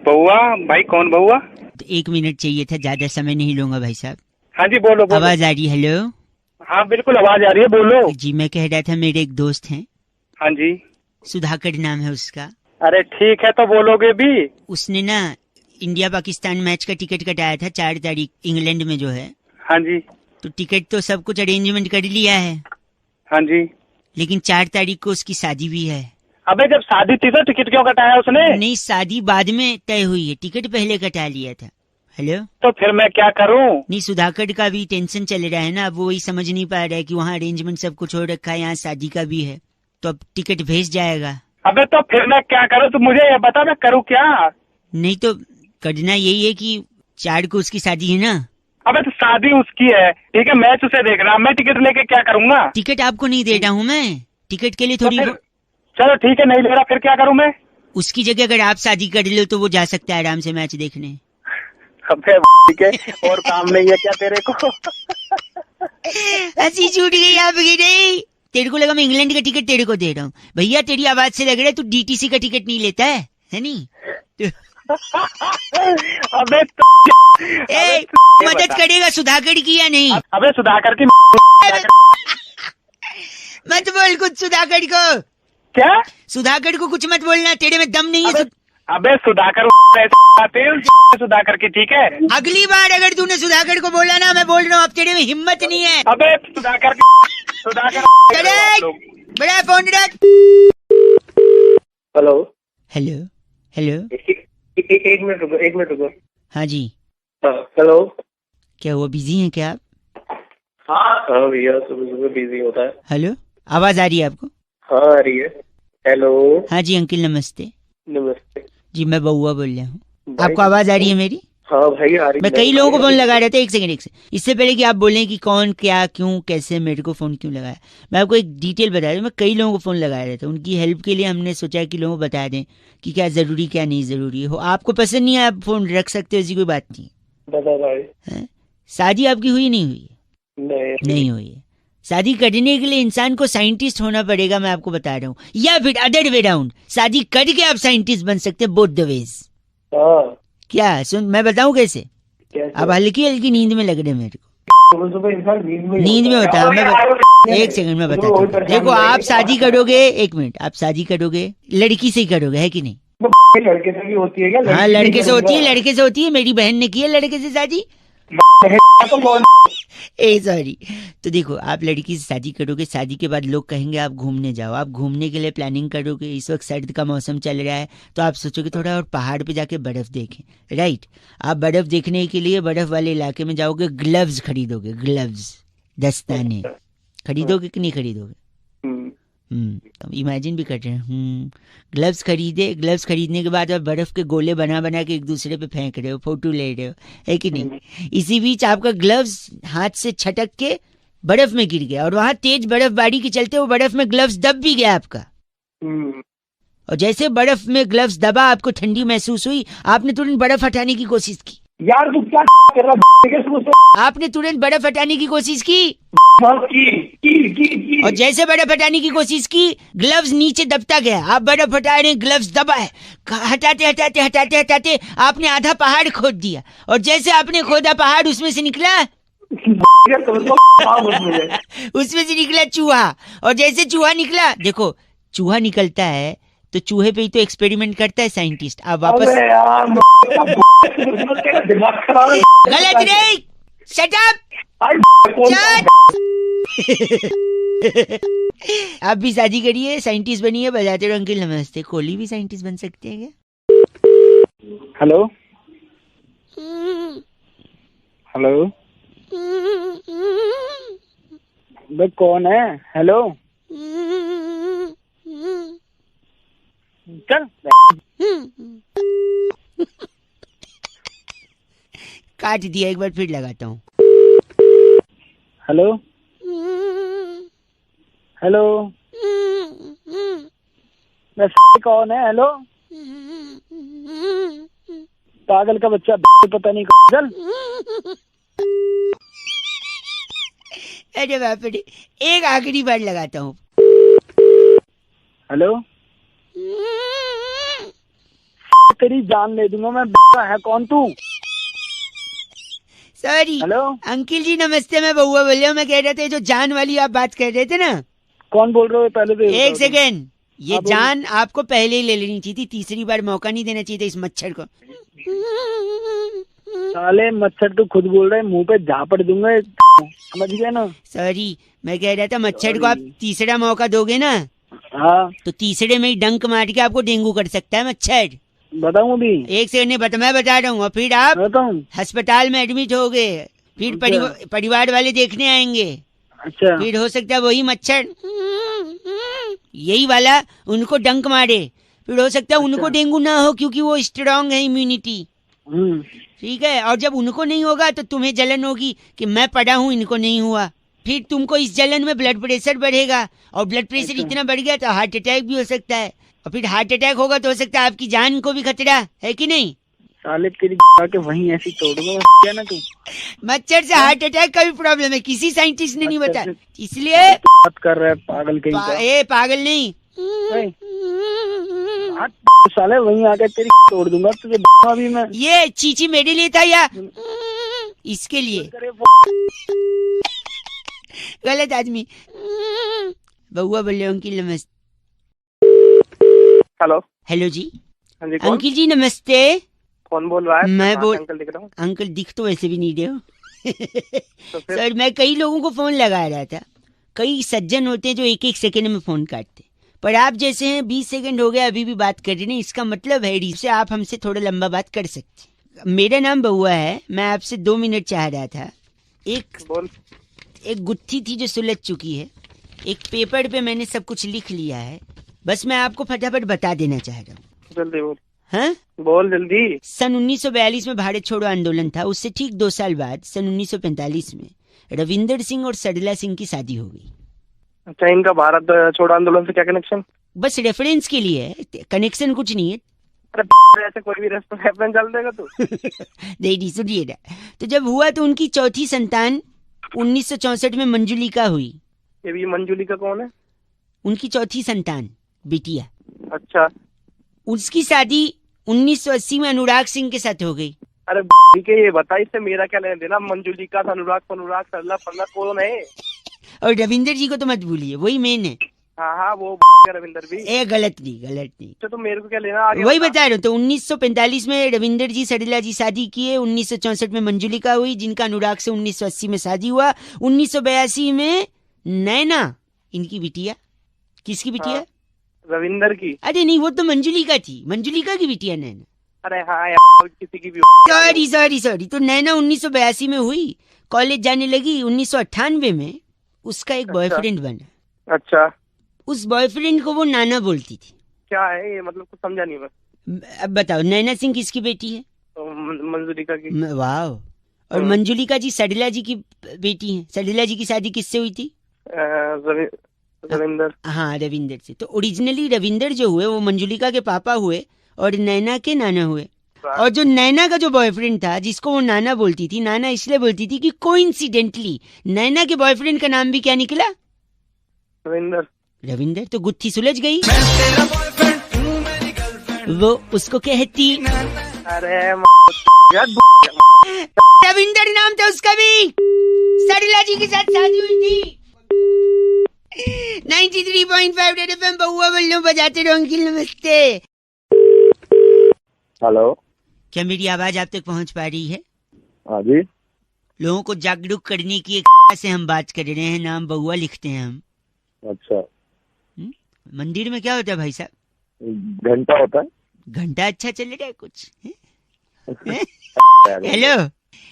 बउआ भाई? कौन बउआ?
तो 1 मिनट चाहिए था, ज्यादा समय नहीं लूंगा भाई साहब।
हाँ जी बोलो, बोलो।
आवाज आ रही है? हेलो।
हाँ बिल्कुल आवाज आ रही है, बोलो।
जी मैं कह रहा था, मेरे एक दोस्त हैं।
हाँ जी।
सुधाकर नाम है उसका।
अरे ठीक है, तो बोलोगे भी।
उसने ना इंडिया पाकिस्तान मैच का टिकट कटाया था 4 तारीख, इंग्लैंड में जो है।
हाँ जी।
तो टिकट तो सब कुछ अरेंजमेंट कर लिया है।
हाँ जी।
लेकिन 4 तारीख को उसकी शादी भी है।
अबे जब शादी थी तो टिकट क्यों कटाया उसने?
नहीं, शादी बाद में तय हुई है, टिकट पहले कटा लिया था। हेलो,
तो फिर मैं क्या करूं?
नहीं, सुधाकर का भी टेंशन चल रहा है ना, अब वो वही समझ नहीं पा रहा है कि वहाँ अरेंजमेंट सब कुछ हो रखा है, यहाँ शादी का भी है, तो अब टिकट भेज जाएगा।
अबे तो फिर मैं क्या करूं? तो मुझे ये बता, मैं करूं क्या?
नहीं तो करना यही है कि 4 को उसकी शादी है ना।
अबे तो शादी उसकी है, ठीक है, मैच उसे देख रहा, मैं टिकट लेके क्या करूंगा?
टिकट आपको नहीं दे रहा हूँ मैं, टिकट के लिए थोड़ी।
चलो ठीक है, नहीं ले रहा, फिर क्या करूं मैं?
उसकी जगह अगर आप शादी कर लो तो वो जा सकता है आराम से मैच देखने।
अबे ठीक है, और काम नहीं है क्या तेरे को?
हंसी छूट गई आपकी। नहीं, तेरे को लगा मैं इंग्लैंड का टिकट तेरे को दे रहा हूँ। भैया तेरी आवाज से लग रहा है तू डीटीसी का टिकट नहीं लेता है नहीं?
अबे
मदद करेगा सुधाकर की या नहीं?
अबे सुधाकर की
मत बोल कुछ सुधाकर को।
क्या?
सुधाकर को कुछ मत बोलना, तेरे में दम नहीं है।
अबे सुधाकर आते हैं सुधाकर की, ठीक है?
अगली बार अगर तूने सुधाकर को बोला ना, मैं बोल रहा हूँ अब तेरे में हिम्मत नहीं है।
अबे सुधाकर
बड़ा फोन रख।
हेलो
हेलो हेलो,
एक मिनट रुको।
हाँ जी।
हेलो,
क्या हुआ, बिजी हैं क्या आप?
हाँ भैया, सुबह बिजी होता है।
हेलो, आवाज आ रही है आपको?
हाँ आ रही है। हेलो।
हाँ जी अंकिल नमस्ते।
नमस्ते
जी, मैं बउआ बोल रहा हूँ। आपको आवाज आ रही है मेरी?
हाँ भाई आ रही है।
मैं कई लोगों को फोन लगा रहा था। एक सेकंड, इससे पहले कि आप बोलें कि कौन क्या क्यों कैसे मेरे को फोन क्यों लगाया, मैं आपको एक डिटेल बता दूं। मैं कई लोगों को फोन लगा रहा था, उनकी हेल्प के लिए हमने सोचा कि लोगों को बता दें कि क्या जरूरी क्या नहीं जरूरी हो। आपको पसंद नहीं है, आप फोन रख सकते हो, ऐसी कोई बात नहीं।
बता भाई,
शादी आपकी हुई नहीं हुई? नहीं हुई है। शादी करने के लिए इंसान को साइंटिस्ट होना पड़ेगा, मैं आपको बता रहा हूँ, या फिर अदर वे राउंड, शादी करके आप साइंटिस्ट बन सकते हैं, बोथ द वेज। क्या सुन, मैं बताऊं कैसे? अब हल्की हल्की नींद में लग रहे मेरे को। नींद में होता है। मैं एक सेकंड में बताता हूँ। देखो, आप शादी करोगे, 1 मिनट, आप शादी करोगे लड़की से ही करोगे, है कि नहीं?
लड़के से भी होती है क्या?
हाँ लड़के से होती है, लड़के से होती है। मेरी बहन ने की है लड़के से शादी। सॉरी। तो देखो, आप लड़की से शादी करोगे, शादी के बाद लोग कहेंगे आप घूमने जाओ, आप घूमने के लिए प्लानिंग करोगे। इस वक्त सर्द का मौसम चल रहा है, तो आप सोचोगे थोड़ा और पहाड़ पे जाके बर्फ देखें, राइट? आप बर्फ देखने के लिए बर्फ वाले इलाके में जाओगे, ग्लव्स खरीदोगे, ग्लव्स, दस्ताने खरीदोगे कि नहीं खरीदोगे? तो इमेजिन भी कर रहे हैं। ग्लव्स खरीदे, ग्लव्स खरीदने के बाद आप बर्फ के गोले बना बना के एक दूसरे पे फेंक रहे हो, फोटो ले रहे हो, है कि नहीं? इसी बीच आपका ग्लव्स हाथ से छटक के बर्फ में गिर गया, और वहां तेज बर्फबारी के चलते वो बर्फ में ग्लव्स दब भी गया आपका। और जैसे बर्फ में ग्लव्स दबा, आपको ठंडी महसूस हुई, आपने तुरंत बर्फ हटाने की कोशिश की।
यार तू क्या कर रहा है?
आपने तुरंत बर्फ हटाने की कोशिश की। और जैसे बर्फ हटाने की कोशिश की, ग्लव्स नीचे दबता गया। आप बर्फ हटा रहे, ग्लव्स दबाए, हटाते हटाते हटाते हटाते आपने आधा पहाड़ खोद दिया। और जैसे आपने खोदा पहाड़, उसमें से निकला उसमें से निकला चूहा। और जैसे चूहा निकला, देखो चूहा निकलता है तो चूहे पे ही तो एक्सपेरिमेंट करता है साइंटिस्ट। आप वापस गलत नहीं, शट अप। आप भी शादी करिए, साइंटिस्ट बनिए, बजाते रहो अंकिल नमस्ते। कोहली भी साइंटिस्ट बन सकते हैं क्या?
हेलो हेलो, भाई कौन है? हेलो चल
काट दिया, एक बार फिर लगाता हूँ।
हेलो हेलो, कौन है? हेलो, पागल का बच्चा, पता नहीं चल।
अरे बाप रे, एक आखिरी बार लगाता हूँ।
हेलो, तेरी जान ले दूंगा मैं। है कौन तू?
सॉरी।
हेलो
अंकिल जी नमस्ते, मैं बउआ बोल रहा हूँ। मैं कह रहे थे जो जान वाली आप बात कर रहे थे ना।
कौन बोल रहे हो? पहले तो
एक सेकेंड, ये जान आपको पहले ही ले लेनी चाहिए थी, तीसरी बार मौका नहीं देना चाहिए था इस मच्छर को।
साले मच्छर तो खुद बोल रहे, मुंह पे झापड़ दूंगा, समझ गया ना?
सॉरी, मैं कह रहा था मच्छर को आप तीसरा मौका दोगे ना,
हाँ,
तो तीसरे में ही डंक मार के आपको डेंगू कर सकता है मच्छर।
बताऊं अभी?
एक सेकंड नहीं, मैं बता रहा हूँ। और फिर आप अस्पताल में एडमिट हो गए, फिर परिवार वाले देखने आएंगे।
अच्छा,
फिर हो सकता है वही मच्छर यही वाला उनको डंक मारे, फिर हो सकता है उनको डेंगू ना हो क्योंकि वो स्ट्रांग है इम्यूनिटी। ठीक है, और जब उनको नहीं होगा तो तुम्हें जलन होगी कि मैं पढ़ा हूँ, इनको नहीं हुआ। फिर तुमको इस जलन में ब्लड प्रेशर बढ़ेगा, और ब्लड प्रेशर इतना बढ़ गया तो हार्ट अटैक भी हो सकता है, और फिर हार्ट अटैक होगा तो हो सकता है आपकी जान को भी खतरा है कि नहीं?
साले तेरी के वहीं ऐसी तोड़ दूंगा क्या ना तू।
मच्छर से हार्ट अटैक का भी प्रॉब्लम है, किसी साइंटिस्ट ने नहीं बताया, इसलिए
बात कर रहा है पागल कहीं
पागल नहीं,
साले वहीं आके तेरी तोड़ दूंगा तुझे अभी मैं।
ये चीची मेरे लिए था या इसके लिए? गलत आदमी। बउआ बोल रहे अंकिल नमस्ते।
हेलो
हेलो जी।
हाँ जी,
अंकिल जी नमस्ते।
कौन बोल रहा है?
मैं बोल
अंकल दिख रहा हूँ।
अंकल दिख तो वैसे भी नहीं रहे हो। सर मैं कई लोगों को फोन लगा रहा था, कई सज्जन होते हैं जो एक एक सेकंड में फोन काटते, पर आप जैसे हैं 20 सेकंड हो गया अभी भी बात कर रहे हैं, इसका मतलब है इससे आप हमसे थोड़ा लंबा बात कर सकते। मेरा नाम बउआ है, मैं आपसे 2 मिनट चाह रहा था। एक गुत्थी थी जो सुलझ चुकी है, एक पेपर पे मैंने सब कुछ लिख लिया है, बस मैं आपको फटाफट बता देना चाह रहा हूँ।
जल्दी बोल।
हाँ
बोल जल्दी।
सन 1942 में भारत छोड़ो आंदोलन था, उससे ठीक 2 साल बाद सन 1945 में रविंदर सिंह और सरला सिंह की शादी हो गई।
अच्छा, इनका भारत छोड़ो आंदोलन से क्या कनेक्शन?
बस रेफरेंस के लिए है, कनेक्शन कुछ नहीं है।
अरे ऐसे कोई भी रेफरेंस चल देगा तू?
नहीं सुनिए ना, तो जब हुआ तो उनकी चौथी संतान 1964 में मंजुलिका हुई।
ये भी मंजुलिका कौन है?
उनकी चौथी संतान बिटिया।
अच्छा,
उसकी शादी 1980 में अनुराग सिंह के साथ हो गई।
अरे ठीक है, ये बता इससे मेरा क्या लेना देना? मंजुलिका अनुराग सरला फल्ला कौन है?
और रविंदर जी को तो मत भूलिए, वही मेन है।
हाँ वो रविंदर भी।
गलत नहीं।
तो मेरे को क्या लेना आगे?
वही बता रहा हूँ। तो 1945 में रविंदर जी सरला जी शादी किए, 1964 में मंजुलिका हुई जिनका अनुराग से 1980 में शादी हुआ, 1982 में नैना इनकी बिटिया। किसकी बिटिया?
हाँ, रविंदर की।
अरे नहीं, वो तो मंजुलिका थी, मंजुलिका की बिटिया नैना।
अरे हाँ यार, किसी की भी।
सॉरी। तो नैना 1982 में हुई, कॉलेज जाने लगी, 1998 में उसका एक बॉयफ्रेंड बना।
अच्छा,
उस बॉयफ्रेंड को वो नाना बोलती थी।
क्या है ये, मतलब कुछ समझा नहीं मैं।
अब बताओ, नैना सिंह किसकी बेटी है?
मंजुलिका की।
वाह। और मंजुलिका जी सरला जी की बेटी है। सरला जी की शादी किससे हुई थी?
रविंदर।
हाँ, रविंदर से। तो ओरिजिनली रविंदर जो हुए वो मंजुलिका के पापा हुए और नैना के नाना हुए। और जो नैना का जो बॉयफ्रेंड था जिसको वो नाना बोलती थी, नाना इसलिए बोलती थी कि कोइंसिडेंटली नैना के बॉयफ्रेंड का नाम भी क्या निकला?
रविंदर।
रविंदर तो गुत्थी सुलझ गई। वो उसको कहती।
अरे
रविंदर नाम था उसका भी। सरला जी के साथ शादी हुई थी। 93.5 रेड एफएम बहुआ बल्लो बजाते रहो अंकिल नमस्ते।
हेलो,
क्या मेरी आवाज आप तक पहुंच पा रही है?
हाँ जी।
लोगों को जागरूक करने की एक से हम बात कर रहे हैं, नाम बहुआ लिखते हैं हम।
अच्छा,
मंदिर में क्या होता है भाई साहब?
घंटा होता है।
घंटा अच्छा चल रहा है कुछ? हेलो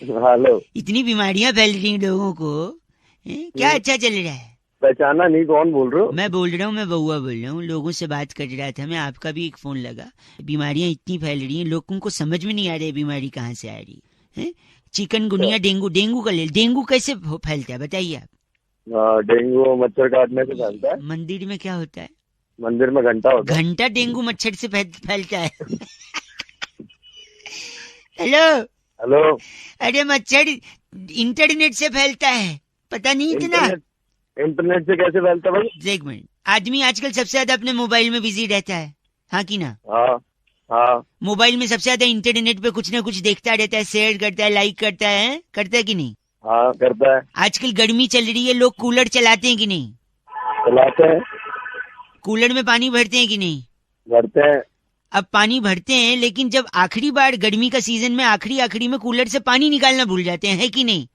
हेलो,
इतनी बीमारियां फैल रही हैं लोगों को, क्या अच्छा चल रहा है?
पहचाना नहीं, कौन बोल रहे हो?
मैं बोल रहा हूँ, मैं बउआ बोल रहा हूँ। लोगों से बात कर रहा था मैं, आपका भी एक फोन लगा। बीमारियां इतनी फैल रही हैं, लोगों को समझ में नहीं आ रही है बीमारी कहाँ से आ रही है। Chikungunya, dengue. डेंगू का ले, डेंगू कैसे फैलता है बताइए आप?
डेंगू मच्छर काटने से फैलता है।
मंदिर में क्या होता है?
मंदिर में घंटा होता है।
घंटा डेंगू मच्छर से फैलता है। हेलो
हेलो,
अरे मच्छर इंटरनेट से फैलता है, पता नहीं इतना?
इंटरनेट से कैसे फैलता है भाई?
एक मिनट, आदमी आजकल सबसे ज्यादा अपने मोबाइल में बिजी रहता है, हाँ की ना?
हाँ हाँ।
मोबाइल में सबसे ज्यादा इंटरनेट पे कुछ ना कुछ देखता रहता है, शेयर करता है, लाइक करता है, करता है कि नहीं?
हाँ करता है।
आजकल गर्मी चल रही है, लोग कूलर चलाते हैं कि नहीं?
चलाते हैं।
कूलर में पानी भरते हैं कि नहीं?
भरते हैं।
अब पानी भरते हैं, लेकिन जब आखिरी बार गर्मी का सीजन में आखिरी में कूलर से पानी निकालना भूल जाते हैं, है कि नहीं?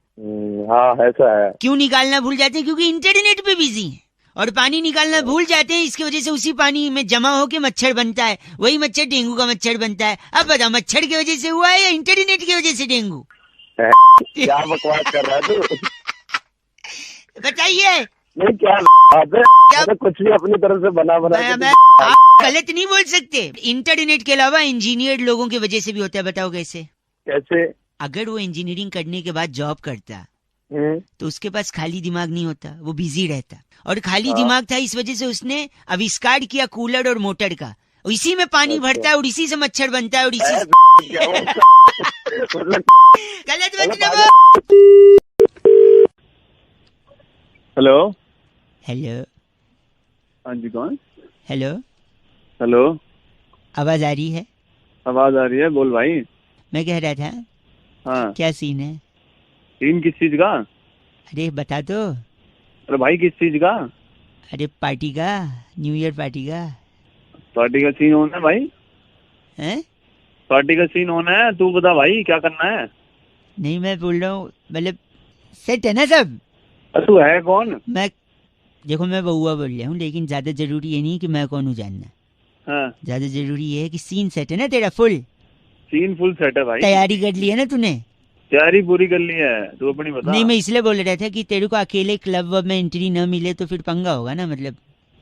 हाँ ऐसा है।
क्यों निकालना भूल जाते हैं? क्योंकि इंटरनेट पे बिजी है और पानी निकालना भूल जाते हैं। इसकी वजह से उसी पानी में जमा होके मच्छर बनता है, वही मच्छर डेंगू का मच्छर बनता है। अब बताओ, मच्छर की वजह से हुआ है या इंटरनेट की वजह से डेंगू?
क्या बकवास कर रहा है तू?
बताइए।
नहीं क्या क्या कुछ भी अपनी तरफ से बना
आप गलत नहीं बोल सकते। इंटरनेट के अलावा इंजीनियर लोगों की वजह से भी होता है, बताओ कैसे?
कैसे?
अगर वो इंजीनियरिंग करने के बाद जॉब करता तो उसके पास खाली दिमाग नहीं होता, वो बिजी रहता। और खाली दिमाग था, इस वजह से उसने आविष्कार किया कूलर और मोटर का। इसी में पानी भरता है और इसी से मच्छर बनता है और इसी से गलत मतलब।
Hello
hello.
हाँ जी, कौन?
हेलो
हेलो,
आवाज आ रही है?
आवाज आ रही है, बोल भाई।
मैं कह रहा था,
हाँ
क्या सीन है?
सीन किस चीज का?
अरे बता दो।
अरे भाई किस चीज का?
अरे पार्टी का, न्यू ईयर पार्टी का।
पार्टी का सीन होना है भाई।
हैं?
पार्टी का सीन होना है, तू बता भाई क्या करना है?
नहीं मैं बोल रहा हूँ, मतलब सेट है ना सब?
तू है कौन?
मैं देखो, मैं बउआ बोल रहा हूँ, लेकिन ज्यादा जरूरी ये नहीं कि मैं कौन हूँ जानना।
हाँ।
ज्यादा जरूरी ये है कि सीन सेट है ना तेरा? फुल
सीन फुल सेट है भाई।
तैयारी कर ली है ना तूने?
तैयारी पूरी कर ली है, तू अपनी बता।
नहीं मैं इसलिए बोल रहा था कि तेरे को अकेले क्लब में एंट्री न मिले तो फिर पंगा होगा ना, मतलब।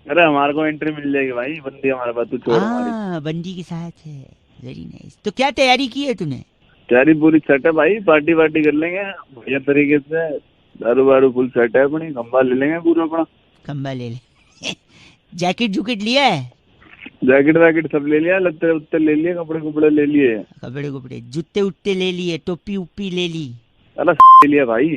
अरे हमारे को एंट्री मिल जाएगी भाई, बंदी हमारे पास, तू छोड़ हमारी।
हाँ बंदी के साथ है, वेरी नाइस। तो क्या तैयारी की है तूने?
तैयारी पूरी सेट है भाई, पार्टी वार्टी कर लेंगे बढ़िया तरीके से। दारू वारू फुल सेट है अपनी, खंबा ले लेंगे पूरा अपना।
खंबा ले ले। जैकेट जुकेट लिया है?
जैकेट वैकेट सब ले लिया, लत्ते उत्ते ले लिए, कपड़े कुपड़े ले लिए।
कपड़े कुपड़े, जूते उट्टे ले लिए, टोपी उप्पी ले ली?
अरे ले लिया भाई।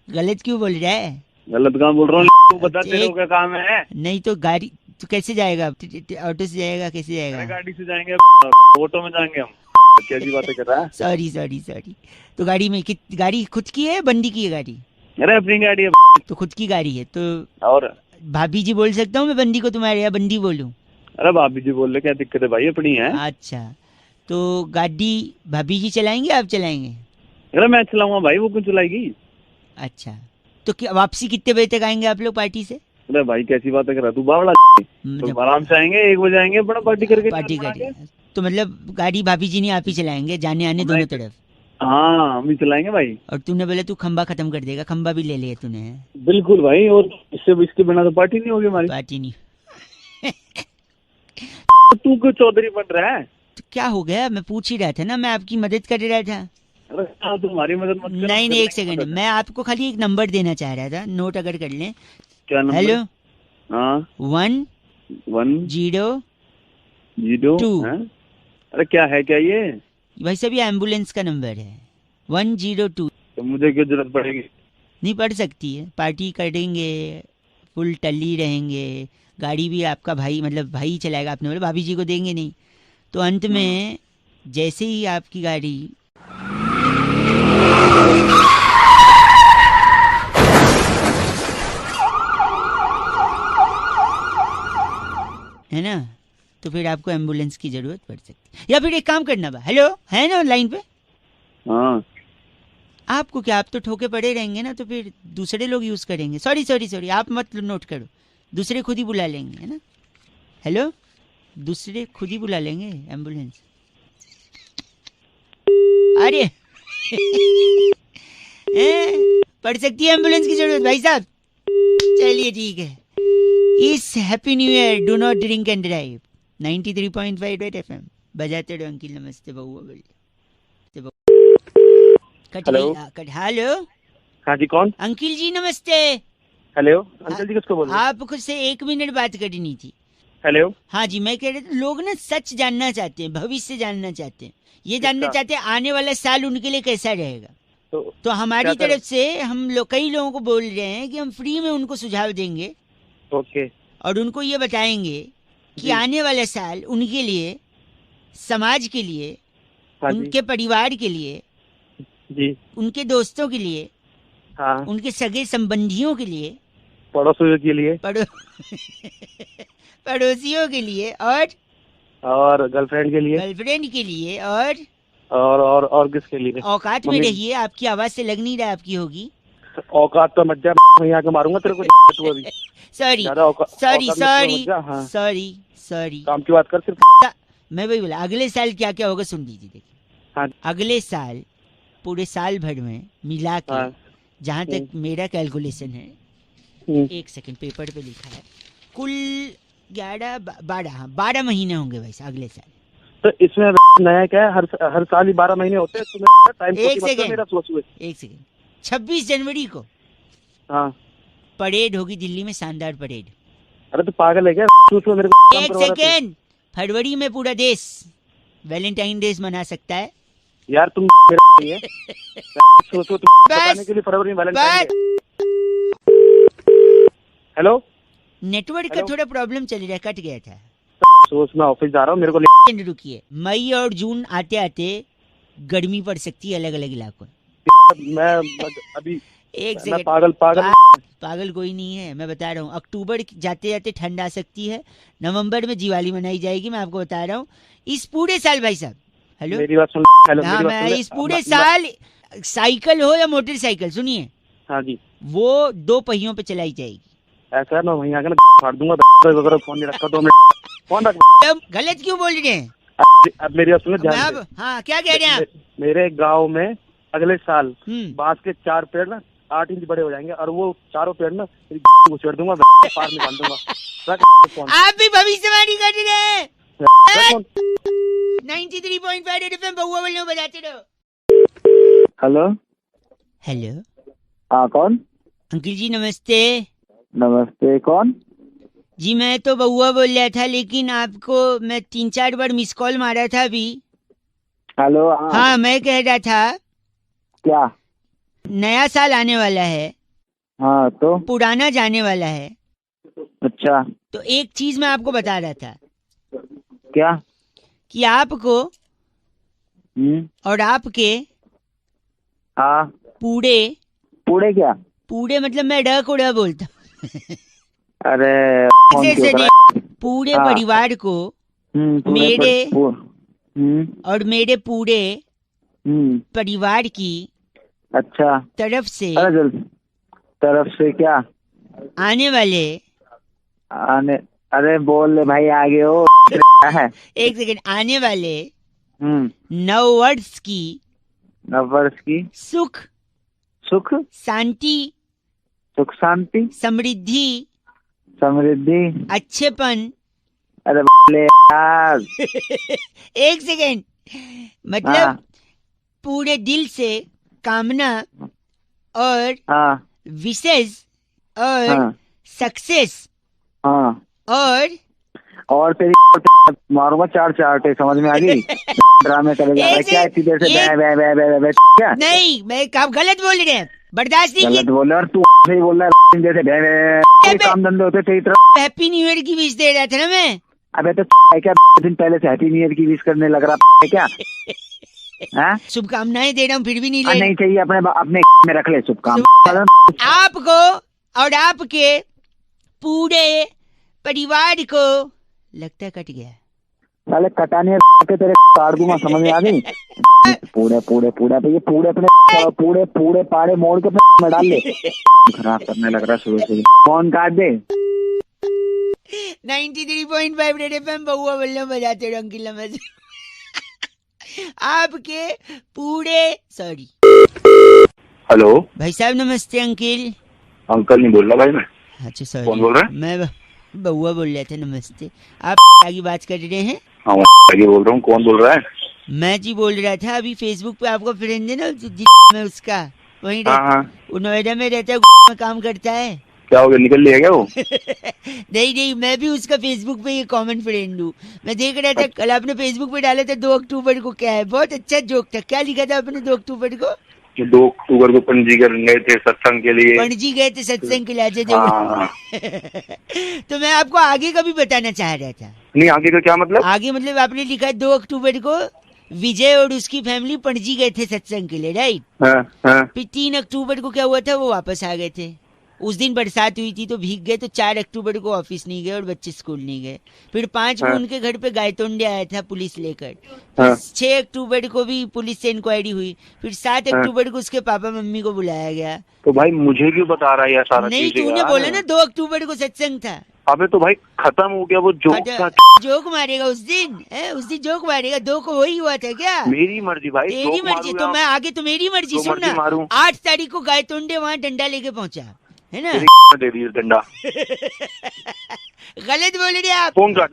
गलत क्यों बोल रहा है?
गलत कहाँ बोल रहा हूँ, बता तेरे को क्या काम है?
नहीं तो गाड़ी तो कैसे जाएगा? ऑटो से जाएगा? कैसे जाएगा?
गाड़ी से जाएंगे, ऑटो में जाएंगे हम। कैसी बातें कर रहा है?
Sorry sorry sorry. तो गाड़ी में गाड़ी खुद की है बंदी की है गाड़ी?
अरे अपनी गाड़ी है।
तो खुद की गाड़ी है तो
और
भाभी जी बोल सकता हूँ मैं बंदी को तुम्हारे, या बंदी बोलूं?
अरे भाभी जी बोल रहे, क्या दिक्कत है भाई, अपनी है।
अच्छा, तो गाड़ी भाभी जी चलाएंगे आप चलाएंगे?
अरे मैं चलाऊंगा भाई, वो क्यों चलाएगी?
अच्छा, तो क्या वापसी कितने बजे तक आएंगे आप लोग पार्टी से?
अरे भाई कैसी बातें कर रहा तू बावड़ा। तो आराम से आएंगे, 1 बजे आएंगे अपना पार्टी करके।
पार्टी करेंगे तो मतलब गाड़ी भाभी जी नहीं आप ही चलाएंगे, जाने आने दोनों तरफ?
हाँ हम ही चलाएंगे भाई।
और तूने बोला तू खंबा खत्म कर देगा, खंबा भी ले लिया तूने?
बिल्कुल भाई, और इसके बिना तो पार्टी नहीं होगी हमारी।
पार्टी नहीं।
तू क्यों चौधरी बन रहा है?
तो क्या हो गया? मैं पूछ ही रहा था ना, मैं आपकी मदद कर रहा था।
अरे तुम्हारी मदद मत कर।
नहीं 1 सेकंड, मैं आपको खाली एक नंबर देना चाह रहा था, नोट अगर कर लें।
क्या नंबर?
हेलो।
हाँ
1 0 2।
अरे क्या है क्या ये?
भाई साहब ये एम्बुलेंस का नंबर है, 102।
तो मुझे क्यों जरूरत पड़ेगी?
नहीं पड़ सकती है, पार्टी करेंगे, फुल टल्ली रहेंगे, गाड़ी भी आपका भाई मतलब भाई चलाएगा, आपने बोले भाभी जी को देंगे नहीं, तो अंत में जैसे ही आपकी गाड़ी है ना, तो फिर आपको एम्बुलेंस की जरूरत पड़ सकती है। या फिर एक काम करना बा, हेलो है ना लाइन पे?
हाँ
आपको क्या, आप तो ठोके पड़े रहेंगे ना, तो फिर दूसरे लोग यूज करेंगे। सॉरी सॉरी सॉरी, आप मत नोट करो, दूसरे खुद ही बुला लेंगे, है ना। हेलो, दूसरे खुद ही बुला लेंगे एम्बुलेंस। अरे पड़ सकती है एम्बुलेंस की जरूरत भाई साहब। चलिए ठीक है। इस happy new year do not drink and drive 93.5 FM बजाते रहो। अंकिल नमस्ते, बउआ बोलिए।
हेलो।
हेलो
हाँ जी, कौन?
अंकिल जी नमस्ते।
हेलो अंकल जी, किसको बोल रहे हैं?
आपको से 1 मिनट बात करनी थी।
हेलो।
हाँ जी, मैं कह रहा था लोग ना सच जानना चाहते हैं, भविष्य जानना चाहते हैं, ये जानना चाहते हैं आने वाला साल उनके लिए कैसा रहेगा। तो हमारी तरफ से हम लोग कई लोगों को बोल रहे हैं कि हम फ्री में उनको सुझाव देंगे।
ओके।
और उनको ये बताएंगे कि आने वाला साल उनके लिए, समाज के लिए, उनके परिवार के लिए
जी,
उनके दोस्तों के लिए,
हाँ,
उनके सगे संबंधियों के लिए,
पड़ोसियों के लिए,
पड़ोसियों के लिए,
और गर्लफ्रेंड के लिए,
के लिए,
और किसके लिए?
औकात में रहिए, आपकी आवाज से लग नहीं रहा आपकी होगी।
औकात तो मत जा, यहाँ के मारूंगा तेरे को तू अभी।
Sorry sorry sorry sorry sorry,
काम की बात कर सिर्फ।
मैं वही बोला, अगले साल क्या क्या होगा सुन लीजिए। देखिए
हाँ।
अगले साल पूरे साल भर में मिला के, जहाँ तक मेरा कैलकुलेशन है, 1 सेकंड पेपर पे लिखा है, कुल 12 महीने होंगे वैसे अगले साल।
तो इसमें नया क्या है? हर साल ही 12 महीने होते हैं। टाइम
एक सेकंड 26 जनवरी को परेड होगी दिल्ली में, शानदार परेड।
अरे तो पागल है क्या? मेरे को
1 सेकंड, फरवरी में पूरा देश वैलेंटाइन डे मना सकता है।
यार तुम है सोचो, तुम बताने के लिए फरवरी में वैलेंटाइन डे। हेलो,
नेटवर्क का थोड़ा प्रॉब्लम चल रहा है, कट गया था।
सोच, मैं ऑफिस जा रहा हूँ, मेरे को
रुकिए। मई और जून आते आते गर्मी पड़ सकती है अलग अलग इलाकों में।
मैं अभी
1 सेकंड, पागल कोई नहीं है, मैं बता रहा हूँ। अक्टूबर जाते जाते ठंड आ सकती है, नवंबर में दिवाली मनाई जाएगी, मैं आपको बता रहा हूँ। इस पूरे साल भाई साहब, हेलो
मेरी बात सुन।
हाँ, मैं इस पूरे साल साइकिल हो या मोटरसाइकिल, सुनिए,
हाँ जी,
वो 2 पहियों पे चलाई जाएगी।
ऐसा है, मैं वहीं आकर फाड़ दूंगा। फोन नहीं रखा 2 मिनट, फोन रख।
गलत क्यों बोल रहे हैं?
अब मेरी बात सुनो ध्यान से।
हाँ, क्या कह रहे हैं आप?
मेरे गांव में अगले साल बांस के 4 पेड़ ना 8 इंच बड़े हो जाएंगे, और वो चारों पेड़ ना घुसेड़ दूंगा, पार निकाल दूंगा।
आप भी भविष्यवाणी कर रहे हैं। 93.5 FM बउआ बोलियो, बजाते रहो।
हेलो
हेलो,
हाँ कौन?
अंकिल जी नमस्ते।
नमस्ते, कौन
जी? मैं तो बउआ बोल रहा था, लेकिन आपको मैं 3-4 बार मिस कॉल मारा था अभी।
हेलो।
हाँ, मैं कह रहा था,
क्या
नया साल आने वाला है,
हाँ तो
पुराना जाने वाला है।
अच्छा,
तो एक चीज मैं आपको बता रहा था।
क्या?
कि आपको और आपके
पूरे क्या?
पूरे मतलब मैं ड को ड बोलता
अरे
पूरे परिवार को मेरे और मेरे पूरे परिवार की
अच्छा
तरफ से
क्या
आने वाले
अरे बोल ले भाई, आगे हो।
1 सेकंड, आने वाले 9 वर्ष की सुख शांति, समृद्धि, अच्छेपन।
अरे यार
1 सेकंड, मतलब पूरे दिल से कामना और विशेष और सक्सेस
और तेरी मारूंगा 4 चाटे, समझ में आ गई? ड्रामे करे जा रहा है क्या इतनी देर से? क्या
नहीं, मैं आप गलत बोल रहे हैं। बर्दाश्त नहीं
गलत बोल रहा है और तू सही बोल रहा है जैसे कोई काम धंधे होते तेरी तरफ।
हैप्पी न्यू ईयर की विश दे रहा था ना मैं।
अबे तो क्या दिन पहले से हैप्पी न्यू ईयर की विश करने लग रहा है क्या?
शुभकामनाएं दे रहा हूँ फिर भी नहीं ले।
नहीं चाहिए, अपने में रख ले शुभकामनाएं।
आपको और आपके पूरे परिवार को लगता है कट गया।
साले कटाने के तेरे काट दूंगा, समझ में आ गई? पूरे पूरे पूरे ये पूरे अपने पूरे पूरे पाड़े मोड़ के अपने में डाल ले। खराब करने लग रहा है शुरू से। फोन काट दे।
93.5 रेड एफएम बहुआ बल्लम बजाते रहो अंकिल नमस्ते। आपके पूरे सॉरी।
हेलो
भाई साहब नमस्ते। अंकिल
अंकल नहीं बोल रहा भाई मैं।
अच्छा सॉरी।
कौन बोल रहा है?
मैं बउआ बोल रहा था। नमस्ते। आप आगे बात कर रहे हैं?
हाँ आगे बोल रहा हूँ। कौन बोल रहा है?
मैं जी बोल रहा था। अभी फेसबुक पे आपका फ्रेंड है ना में उसका वहीं वो नोएडा में रहता है, में काम करता है।
क्या हो गया, निकल लिया क्या वो?
नहीं मैं भी उसका फेसबुक पे ये कॉमन फ्रेंड हूँ। मैं देख रहा था कल आपने फेसबुक पे डाला था 2 अक्टूबर को। क्या है, बहुत अच्छा जोक था। क्या लिखा था आपने 2 अक्टूबर को?
2 अक्टूबर को पणजी गए थे सत्संग के लिए।
पणजी गए थे सत्संग के लिए। तो मैं आपको आगे का भी बताना चाह रहा था।
नहीं आगे का क्या मतलब?
आगे मतलब आपने लिखा है 2 अक्टूबर को विजय और उसकी फैमिली पणजी गए थे सत्संग के लिए, राइट? फिर 3 अक्टूबर को क्या हुआ था, वो वापस आ गए थे। उस दिन बरसात हुई थी तो भीग गए, तो 4 अक्टूबर को ऑफिस नहीं गए और बच्चे स्कूल नहीं गए। फिर 5 को उनके घर पे गायतोंडे आया था पुलिस लेकर। फिर 6 अक्टूबर को भी पुलिस से इंक्वायरी हुई। फिर 7 अक्टूबर को उसके पापा मम्मी को बुलाया गया।
तो भाई मुझे क्यों बता रहा है यार सारा?
नहीं तूने बोला ना 2 अक्टूबर को सत्संग था।
अबे तो भाई खत्म हो गया वो जोक था।
जोक मारेगा उस दिन जोक मारेगा। 2 को वही हुआ था क्या?
मेरी मर्जी भाई,
तेरी मर्जी। तो मैं आगे तो मेरी मर्जी। सुन ना, 8 तारीख को गायतोंडे वहाँ डंडा लेके पहुँचा है ना।
दे दी डंडा।
गलत बोल रहे आप।
फोन काट।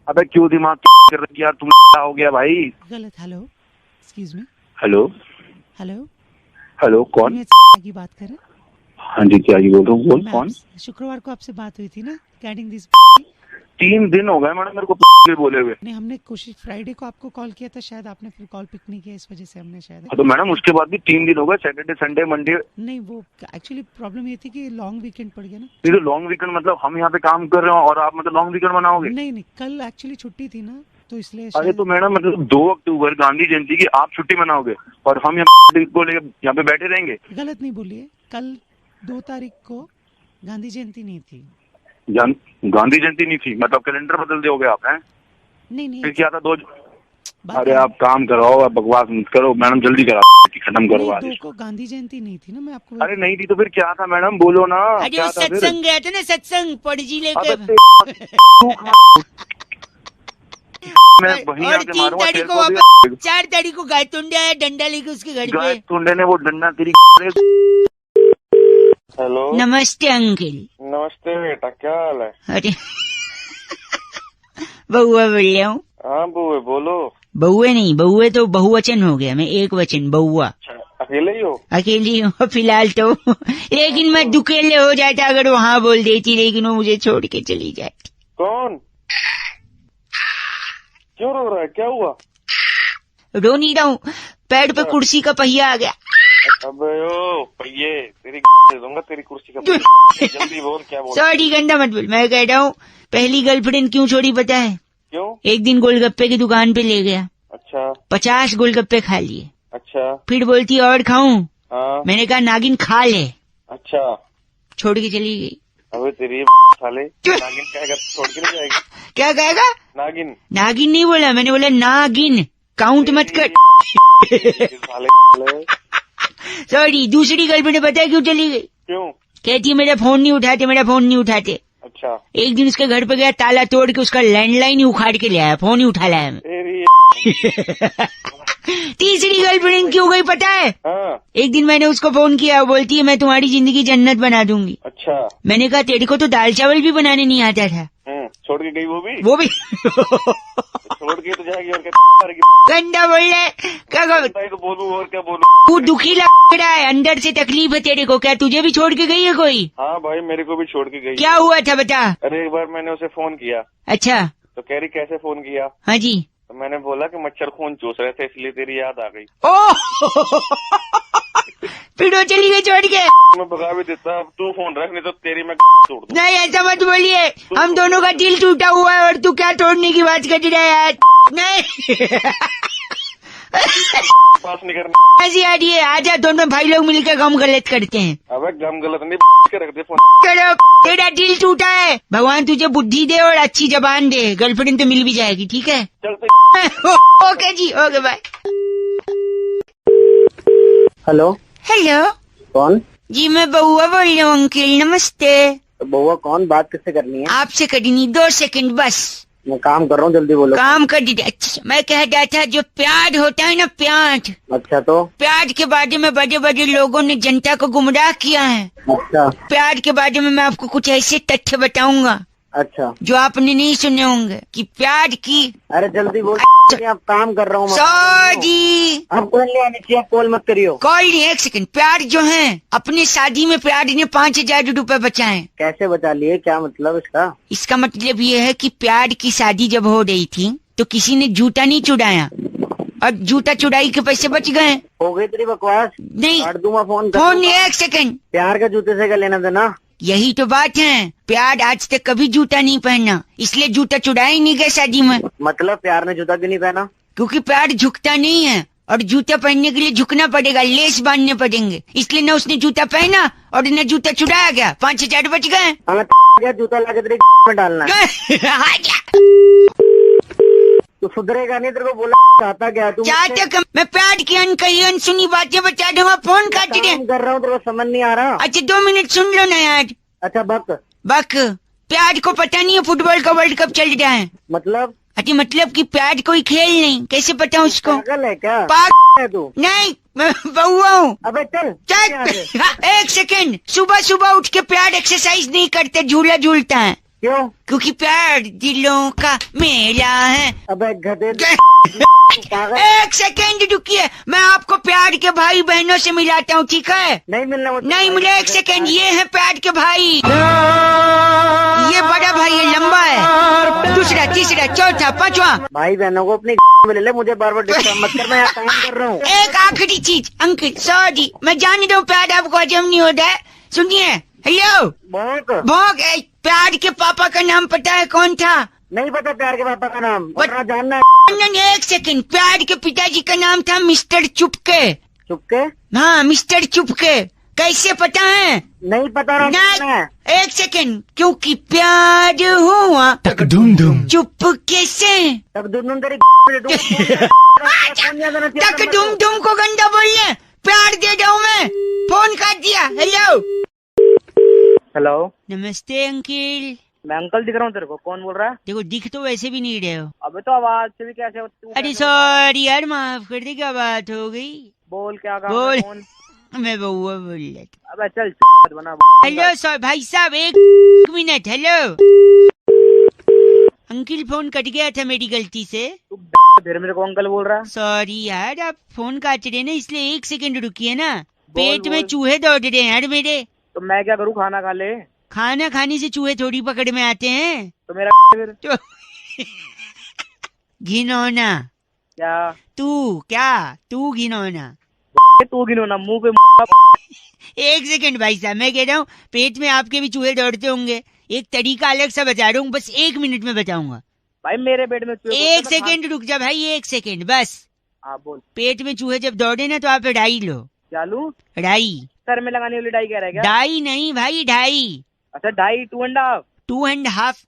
अबे क्यों दिमाग कर रही यार तुम? हो गया भाई
गलत। Hello excuse me.
Hello
hello
hello कौन
की बात कर रहे?
हाँ जी क्या जी बोल रहा हूँ। कौन?
शुक्रवार को आपसे बात हुई थी ना रिगार्डिंग दिस।
3 दिन हो गए मैडम मेरे को बोले हुए।
नहीं हमने कोशिश फ्राइडे को आपको कॉल किया था, शायद आपने फिर कॉल पिक नहीं किया, इस वजह से हमने शायद।
तो मैडम उसके बाद भी 3 दिन हो गए, सैटरडे संडे मंडे।
नहीं वो एक्चुअली प्रॉब्लम ये थी कि लॉन्ग वीकेंड पड़ गया ना।
नहीं तो लॉन्ग वीकेंड मतलब हम यहाँ पे काम कर रहे हो और आप मतलब लॉन्ग वीकेंड मनाओगे?
नहीं कल एक्चुअली छुट्टी थी ना तो इसलिए।
अरे तो मैडम मतलब 2 अक्टूबर गांधी जयंती की आप छुट्टी मनाओगे और हम यहाँ को लेकर यहाँ पे बैठे रहेंगे?
गलत नहीं बोलिए। कल 2 तारीख को गांधी जयंती नहीं थी।
गांधी जयंती नहीं थी मतलब कैलेंडर बदल दोगे आप? हैं
नहीं
फिर क्या था 2? अरे आप काम कराओ, आप बकवास मत करो मैडम, जल्दी कराओ, खत्म करो आज।
2 को गांधी जयंती नहीं थी ना, मैं आपको।
अरे नहीं थी तो फिर क्या था मैडम, बोलो ना।
अरे सत्संग गया था ना, सत्संग पणजी लेके।
मैं वहीं आके मारूंगा तेरे को भी।
4 तारीख को गायतोंडे आया डंडा लेके उसके घर पे।
गायतोंडे ने वो डंडा तेरी।
हेलो
नमस्ते अंकल।
नमस्ते बेटा, क्या हाल है?
अरे बउआ बोल रहा हूँ।
हाँ बुए बोलो।
बउए नहीं, बउए तो बहुवचन हो गया, मैं एक वचन बउआ।
अकेले ही हो?
अकेली हूँ फिलहाल तो। लेकिन मैं दुकेले हो जाता अगर वहाँ बोल देती, लेकिन वो मुझे छोड़ के चली जाती।
कौन? क्यों रो रहा है, क्या हुआ?
रो नहीं रहा हूँ, पैर पे कुर्सी का पहिया आ गया।
अबे ओ पहिए तेरी दे दूंगा तेरी कुर्सी का पहिया। जल्दी बोल क्या बोल।
सॉरी गंदा मत बोल। मैं कह रहा हूँ पहली गर्लफ्रेंड क्यों छोड़ी पता है?
क्यों?
एक दिन गोलगप्पे की दुकान पे ले गया।
अच्छा।
50 गोलगप्पे खा लिए।
अच्छा।
फिर बोलती और खाऊं?
हाँ।
मैंने कहा नागिन खा ले।
अच्छा।
छोड़ के चली गई।
अबे तेरी साले नागिन कहेगा छोड़ के नहीं जाएगी?
क्या कहेगा?
नागिन।
नागिन नहीं बोला मैंने, बोला नागिन। काउंट मत कर। सॉरी। दूसरी गर्लफ्रेंड पता है क्यों चली गई?
क्यों?
कहती है मेरा फोन नहीं उठाते, मेरा फोन नहीं उठाते।
अच्छा।
एक दिन उसके घर पे गया, ताला तोड़ के उसका लैंडलाइन ही उखाड़ के ले आया, फोन ही उठा लाया मैं। तीसरी गर्लफ्रेंड क्यों गई पता है?
हाँ।
एक दिन मैंने उसको फोन किया, वो बोलती है मैं तुम्हारी जिंदगी जन्नत बना दूंगी।
अच्छा।
मैंने कहा तेरे को तो दाल चावल भी बनाने नहीं आता था।
छोड़ के गई वो भी? छोड़ के तो जाएगी और क्या
गंदा बोल रहा है। क्या
तो बोलूं और क्या बोलूं?
तू दुखी लग रहा है, अंदर से तकलीफ है तेरे को। क्या तुझे भी छोड़ के गई है कोई?
हाँ भाई मेरे को भी छोड़ के गई।
क्या हुआ था बता?
अरे एक बार मैंने उसे फोन किया।
अच्छा।
तो कह रही कैसे फोन किया?
हाँ जी।
तो मैंने बोला कि मच्छर खून चूस रहे थे इसलिए तेरी याद आ गई।
फिर वो चली गई छोड़ के।
मैं भगा भी देता, अब तू फोन रख नहीं तो तेरी मैं तोड़ दूं।
नहीं ऐसा मत बोलिए, हम दोनों का दिल टूटा हुआ है और तू क्या तोड़ने की बात कर रहा है यार। नहीं
पास नहीं करना
ऐसी आ रही है, आजा दोनों भाई लोग मिलकर गम गलत करते हैं।
अबे गम गलत नहीं के रख दे फोन।
करो, तेरा दिल टूटा है, भगवान तुझे बुद्धि दे और अच्छी जबान दे, गर्लफ्रेंड तो मिल भी जाएगी, ठीक है।
चलते
ओके जी, ओके बाय।
हेलो
हेलो
कौन?
जी मैं बउआ बोल रही हूँ अंकिल, नमस्ते।
तो बउआ कौन? बात किससे करनी है?
आपसे करनी, 2 सेकंड बस।
मैं काम कर रहा हूँ, जल्दी बोलो।
काम कर दीजिए। अच्छा मैं कह रहा था जो प्याज होता है ना, प्याज,
अच्छा तो
प्याज के बारे में बड़े बड़े लोगों ने जनता को गुमराह किया है।
अच्छा
प्याज के बारे में मैं आपको कुछ ऐसे तथ्य बताऊंगा
अच्छा
जो आपने नहीं सुने होंगे कि प्याज की।
अरे जल्दी बोल, आप काम कर रहा हूँ।
सॉरी,
आप कॉल नहीं आनी चाहिए, कॉल मत करियो।
कॉल नहीं, 1 सेकंड। प्याज जो है, अपनी शादी में प्याज ने 5000 रुपए बचाए।
कैसे बचा लिए? क्या मतलब इसका?
इसका मतलब ये है कि प्याज की शादी जब हो रही थी तो किसी ने जूता नहीं चुराया और जूता चुराई के पैसे बच गए।
हो गई तेरी बकवास,
नहीं
काट दूंगा फोन।
फोन नहीं, 1 सेकंड।
प्यार का जूते से क्या लेना देना?
यही तो बात है, प्यार आज तक कभी जूता नहीं पहना, इसलिए जूता चुराया ही नहीं गया शादी में।
मतलब प्यार ने जूता क्यों नहीं पहना?
क्योंकि प्यार झुकता नहीं है और जूता पहनने के लिए झुकना पड़ेगा, लेस बांधने पड़ेंगे, इसलिए न उसने जूता पहना और न जूता चुराया गया। 5000 बच गए।
क्या जूता लाके तेरे में डालना है? तू सुधरेगा नहीं, तेरे को बोला चाहता क्या तू?
चाहता मैं प्यार की अनकही अनसुनी बातें बता दूंगा। फोन काट दे।
कर रहा हूँ, तेरे को समझ नहीं आ रहा।
अच्छा 2 मिनट सुन लो ना यार।
अच्छा
बक प्याज को पता नहीं है फुटबॉल का वर्ल्ड कप चल रहा है।
मतलब?
अच्छा मतलब कि प्याज कोई खेल नहीं, कैसे पता उसको?
पागल है क्या?
पागल
है तू?
नहीं, मैं बउआ हूँ।
अबे चल
1 सेकंड। सुबह सुबह उठ के प्याज एक्सरसाइज नहीं करते, झूला झूलता है।
क्यों?
क्योंकि प्यार दिलों का मेला है।
अबे गधे
1 सेकंड रुकिए, मैं आपको प्यार के भाई बहनों से मिलाता हूँ, ठीक है?
नहीं मिलना
नहीं मिले। 1 सेकंड, ये है प्यार के भाई, ये बड़ा भाई है, लंबा है, दूसरा तीसरा चौथा पांचवा।
भाई बहनों को अपनी में ले ले, मुझे बार बार डिस्टर्ब मत कर, मैं यहाँ काम कर रहा हूँ।
एक आखिरी चीज अंकल, सॉरी मैं जान रहा हूँ प्यार आपको हजम नहीं होता है, सुनिए। हेलो भोग, प्यार के पापा का नाम पता है कौन था?
नहीं पता प्यार के पापा का नाम, जानना।
1 सेकंड, प्यार के पिताजी का नाम था मिस्टर चुपके।
चुपके?
हाँ मिस्टर चुपके। कैसे पता है?
नहीं पता रहा।
1 सेकंड, क्योंकि प्यार हुआ
टक धुम धुम
चुपके से।
टक धुम धुम तेरी
टक धुम धुम को गंदा बोलिए, प्यार दे दो मैं। फोन काट दिया।
हेलो
नमस्ते अंकिल।
मैं अंकल दिख रहा हूँ तेरे को, कौन बोल रहा है?
देखो दिख तो वैसे भी नहीं रहे हो।
अबे तो आवाज से भी कैसे?
अरे सॉरी यार, माफ कर दे, क्या बात हो गई?
बोल क्या काम
बोल।
है?
मैं बउआ बोल रहा था।
अबे चल बना।
हेलो सॉरी भाई साहब, 1 minute. Hello uncle, phone cut गया था मेरी गलती से।
फिर मेरे को अंकल बोल रहा है?
सॉरी यार, आप फोन काट रहे ना, इसलिए 1 सेकंड रुकिए ना। पेट में चूहे दौड़ रहे हैं यार मेरे।
तो मैं क्या करूँ, खाना खा ले?
खाना खाने से चूहे थोड़ी पकड़ में आते हैं।
तो मेरा फिर
घिनौना।
क्या
तू घिनौना।
तू घिनौना मुंह पे।
1 सेकंड भाई साहब, मैं कह रहा हूँ पेट में आपके भी चूहे दौड़ते होंगे, एक तरीका अलग सा बता रहा हूँ, बस 1 मिनट में बताऊंगा।
भाई मेरे पेट में
1 सेकंड रुक जा भाई, 1 सेकंड बस।
हाँ बोल।
पेट में चूहे जब दौड़े ना तो आप डाई लो।
क्या लूं?
डाई।
सर में लगाने वाली डाई कह रहा है क्या?
डाई नहीं भाई, ढाई।
अच्छा ढाई, 2.5।
2.5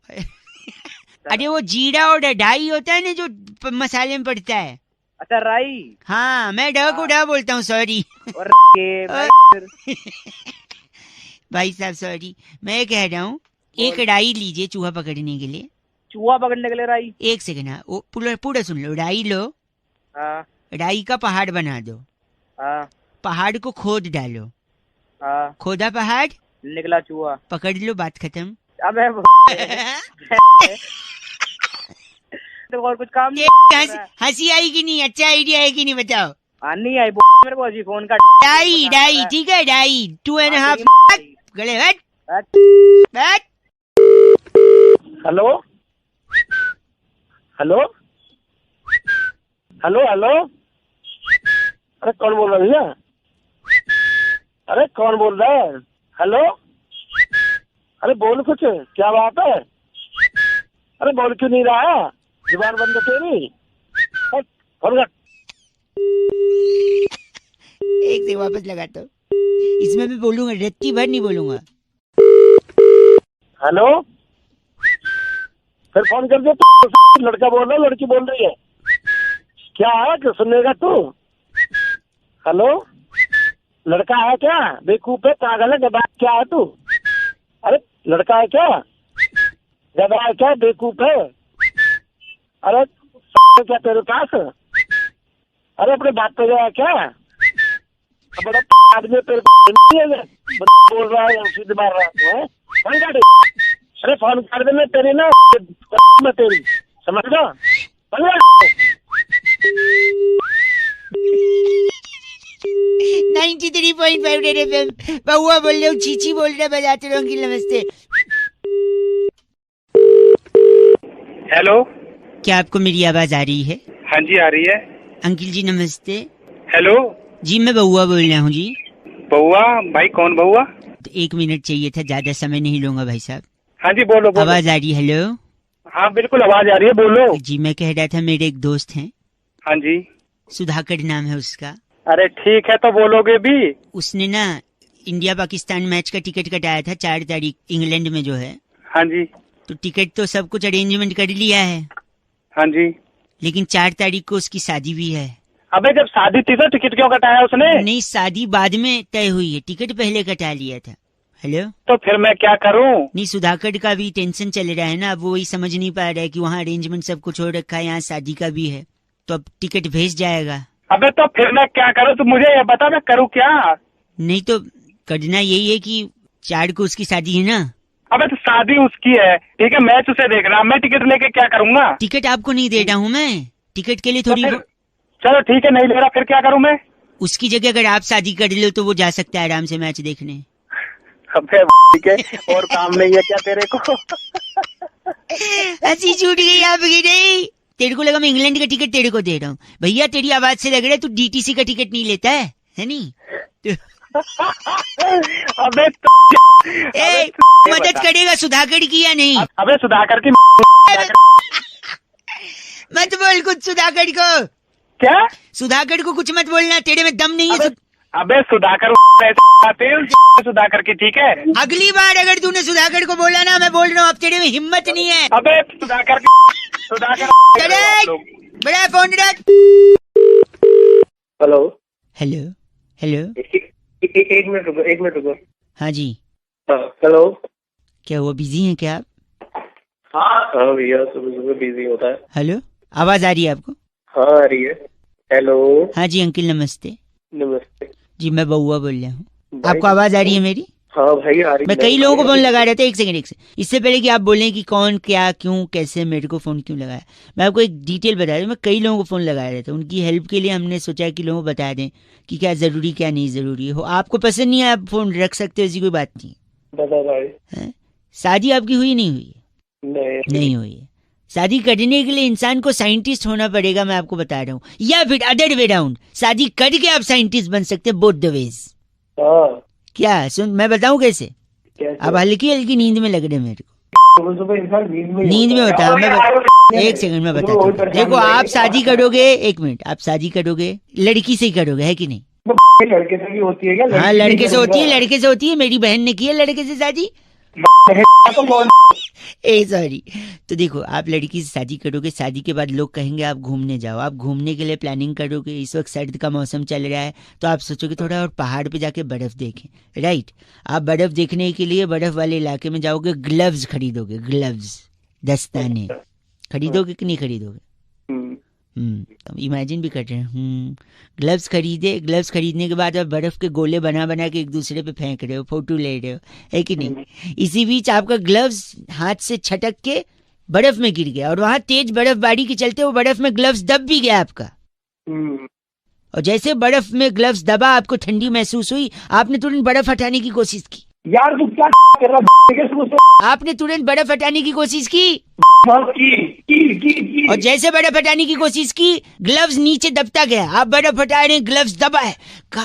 अरे वो जीरा और ढाई होता है ना जो मसाले में पड़ता है।
अच्छा राई।
हाँ मैं ढ को ढा बोलता हूँ, सॉरी। भाई साहब सॉरी, मैं कह रहा हूँ 1 डाई लीजिए चूहा पकड़ने के लिए।
चूहा पकड़ने के लिए राई?
1 सेकंड, हाँ पूरा सुन लो। डाई लो, डाई का पहाड़ बना दो, पहाड़ को खोद डालो, खोदा पहाड़
निकला चूहा,
पकड़ लो, बात खत्म।
अबे तो और कुछ काम
हंसी आई कि नहीं? अच्छा आइडिया है कि नहीं बताओ?
नहीं आई मेरे को अजी फोन का।
डाई ठीक है, डाई 2.5 गले
हेलो हेलो हेलो हेलो, अरे कौन बोल रहा है भैया? अरे कौन बोल रहा है? हेलो, अरे बोल कुछ, क्या बात है? अरे बोल क्यों नहीं रहा? जुबान बंद है तेरी। फोन रख।
एक से वापस लगाता हूँ, इसमें मैं बोलूंगा, रत्ती भर नहीं बोलूंगा।
हेलो, फिर फोन कर दे। लड़का बोल रहा है, लड़की बोल रही है, क्या है कि सुनेगा तू? हेलो, लड़का है क्या? बेवकूफ है, पागल है, गधा क्या है तू? अरे लड़का है क्या? गधा है क्या? बेवकूफ है? अरे क्या तेरे पास? अरे अपने बात पे गया क्या? बड़ा आदमी तेरे बोल रहा है, सीधे मार रहा है। फोन काट। अरे फोन कर देना, तेरी ना मैं तेरी, समझ लो।
93.5 रेड एफएम। बहुआ बोल रहे हो, चीची बोल रहे, बजाते रहो। अंकिल नमस्ते।
हेलो,
क्या आपको मेरी आवाज आ रही है?
हाँ जी आ रही है।
अंकिल जी नमस्ते।
हेलो
जी, मैं बहुआ बोल रहा हूँ जी।
बहुआ भाई? कौन बहुआ?
तो 1 मिनट चाहिए था, ज्यादा समय नहीं लूंगा भाई साहब।
हाँ जी बोलो बोलो।
आवाज आ रही है? हेलो।
हाँ बिल्कुल आवाज आ रही है, बोलो।
जी मैं कह रहा था, मेरे एक दोस्त हैं।
हाँ जी।
सुधाकर नाम है उसका।
अरे ठीक है, तो बोलोगे भी।
उसने ना इंडिया पाकिस्तान मैच का टिकट कटाया था 4 तारीख, इंग्लैंड में जो है।
हाँ जी।
तो टिकट तो सब कुछ अरेंजमेंट कर लिया है।
हाँ जी।
लेकिन 4 तारीख को उसकी शादी भी है।
अबे जब शादी थी तो टिकट क्यों कटाया उसने?
नहीं, शादी बाद में तय हुई है, टिकट पहले कटा लिया था। हेलो,
तो फिर मैं क्या करूं?
नहीं, सुधाकर का भी टेंशन चल रहा है ना, अब वो वही समझ नहीं पा रहा है कि वहाँ अरेंजमेंट सब कुछ हो रखा है, यहाँ शादी का भी है, तो अब टिकट भेज जाएगा।
अबे तो फिर मैं क्या करूं? तू मुझे ये बता, मैं करूं क्या?
नहीं तो करना यही है कि 4 को उसकी शादी है ना।
अबे तो शादी उसकी है, ठीक है, मैच उसे देख रहा, मैं टिकट लेके क्या करूंगा?
टिकट आपको नहीं दे रहा हूँ मैं, टिकट के लिए थोड़ी।
चलो ठीक है, नहीं ले रहा, फिर क्या करूं मैं?
उसकी जगह अगर आप शादी कर लो तो वो जा सकता है आराम से मैच देखने।
अबे ठीक है, और काम नहीं है क्या तेरे को?
हंसी छूट गई आपकी। नहीं, तेरे को लगा मैं इंग्लैंड का टिकट तेरे को दे रहा हूँ। भैया तेरी आवाज से लग रहा है तू डीटीसी का टिकट नहीं लेता है नहीं?
अबे
मदद करेगा सुधाकर की या नहीं?
अबे सुधाकर की
मत बोल कुछ सुधाकर को।
क्या?
सुधाकर को कुछ मत बोलना, तेरे में दम नहीं है।
अबे सुधाकर सुधाकर की, ठीक है।
अगली बार अगर तूने सुधाकर को बोला ना, मैं बोल रहा हूँ अब तेरे में हिम्मत नहीं है।
अबे सुधाकर
बड़ा फोन रख।
हेलो
हेलो हेलो,
एक मिनट रुको।
हाँ जी।
हेलो,
क्या हुआ, बिजी हैं क्या आप?
हाँ भैया, सुबह बिजी होता है।
हेलो, आवाज आ रही है आपको?
हाँ आ रही है। हेलो।
हाँ जी अंकिल नमस्ते।
नमस्ते
जी, मैं बउआ बोल रहा हूँ। आपको आवाज आ रही है मेरी?
हाँ भाई आ रही है।
मैं कई लोगों को फोन लगा रहा था। एक सेकंड इससे पहले कि आप बोलें कि कौन क्या क्यों कैसे मेरे को फोन क्यों लगाया, मैं आपको एक डिटेल बता रहा हूँ। मैं कई लोगों को फोन लगा रहा था, उनकी हेल्प के लिए हमने सोचा कि लोगों को बता दें कि क्या जरूरी क्या नहीं जरूरी हो। आपको पसंद नहीं है, आप फोन रख सकते हो, ऐसी कोई बात नहीं।
बता भाई,
शादी आपकी हुई नहीं हुई? नहीं हुई है। शादी करने के लिए इंसान को साइंटिस्ट होना पड़ेगा, मैं आपको बता रहा हूँ, या फिर अदर वे राउंड, शादी करके आप साइंटिस्ट बन सकते हैं, बोथ द वेज। क्या सुन, मैं बताऊं कैसे? अब हल्की हल्की नींद में लग रहे मेरे को। नींद में होता है। एक सेकंड में बताता हूँ। देखो, आप शादी करोगे, 1 मिनट, आप शादी करोगे लड़की से ही करोगे, है कि नहीं?
लड़के से भी होती है क्या?
हाँ लड़के से होती है, लड़के से होती है। मेरी बहन ने की है लड़के से शादी। सॉरी। तो देखो, आप लड़की से शादी करोगे, शादी के बाद लोग कहेंगे आप घूमने जाओ, आप घूमने के लिए प्लानिंग करोगे। इस वक्त सर्द का मौसम चल रहा है, तो आप सोचोगे थोड़ा और पहाड़ पे जाके बर्फ देखें, राइट? आप बर्फ देखने के लिए बर्फ वाले इलाके में जाओगे, ग्लव्स खरीदोगे, ग्लव्स, दस्ताने खरीदोगे कि नहीं खरीदोगे? तो इमेजिन भी कर रहे हैं। ग्लव्स खरीदे, ग्लव्स खरीदने के बाद आप बर्फ के गोले बना बना के एक दूसरे पे फेंक रहे हो, फोटो ले रहे हो, है कि नहीं? इसी बीच आपका ग्लव्स हाथ से छटक के बर्फ में गिर गया, और वहां तेज बर्फबारी के चलते वो बर्फ में ग्लव्स दब भी गया आपका। और जैसे बर्फ में ग्लव्स दबा, आपको ठंडी महसूस हुई, आपने तुरंत बर्फ हटाने की कोशिश की।
यार तू क्या कर रहा है?
आपने तुरंत बर्फ हटाने की कोशिश की। और जैसे बर्फ हटाने की कोशिश की, ग्लव्स नीचे दबता गया। आप बर्फ हटा रहे, ग्लव्स दबाए,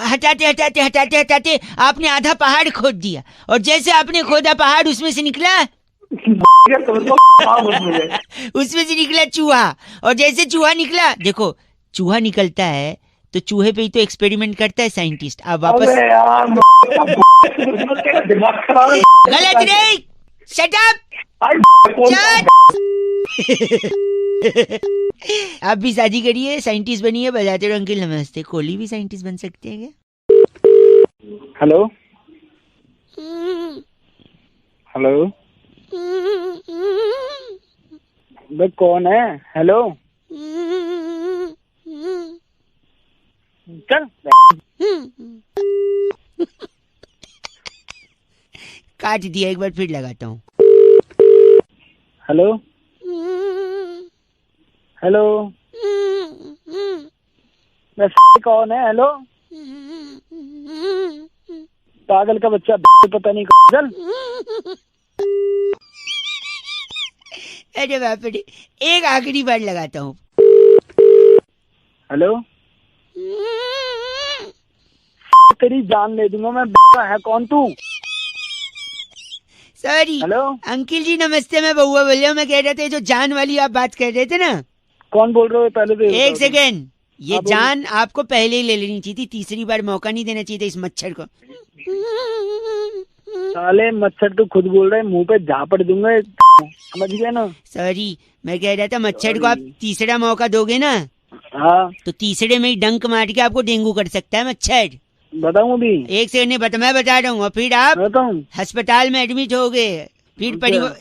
हटाते हटाते हटाते हटाते आपने आधा पहाड़ खोद दिया। और जैसे आपने खोदा पहाड़, उसमें से निकला उसमें से निकला चूहा। और जैसे चूहा निकला, देखो चूहा निकलता है तो चूहे पे ही तो एक्सपेरिमेंट करता है साइंटिस्ट। आप वापस गलत नहीं, शट अप। आप भी शादी करिए, साइंटिस्ट बनिए, बजाते रहो। अंकल नमस्ते। कोहली भी साइंटिस्ट बन सकते हैं क्या?
हेलो हेलो, भाई कौन है? हेलो चल
काट दिया, एक बार फिर लगाता हूँ।
हेलो हेलो, कौन है? हेलो पागल का बच्चा, पता नहीं चल।
अरे बाप रे, एक आखिरी बार लगाता हूँ।
हेलो, तेरी जान ले दूंगा मैं। है कौन तू?
सॉरी।
हेलो
अंकिल जी नमस्ते, मैं बउआ बोल रहा हूँ। मैं कह रहे थे जो जान वाली आप बात कर रहे थे ना।
कौन बोल रहे हो? पहले तो
एक सेकेंड, ये जान आपको पहले ही ले लेनी चाहिए थी, तीसरी बार मौका नहीं देना चाहिए था इस मच्छर को।
साले मच्छर तो खुद बोल रहे, मुंह पे झापड़ दूंगा, समझ गए ना?
सॉरी, मैं कह रहा था मच्छर को आप तीसरा मौका दोगे ना,
हाँ,
तो तीसरे में ही डंक मार के आपको डेंगू कर सकता है मच्छर।
बताऊं अभी?
एक सेकंड नहीं बता, मैं बता रहा हूँ। और फिर आप अस्पताल में एडमिट हो गए, फिर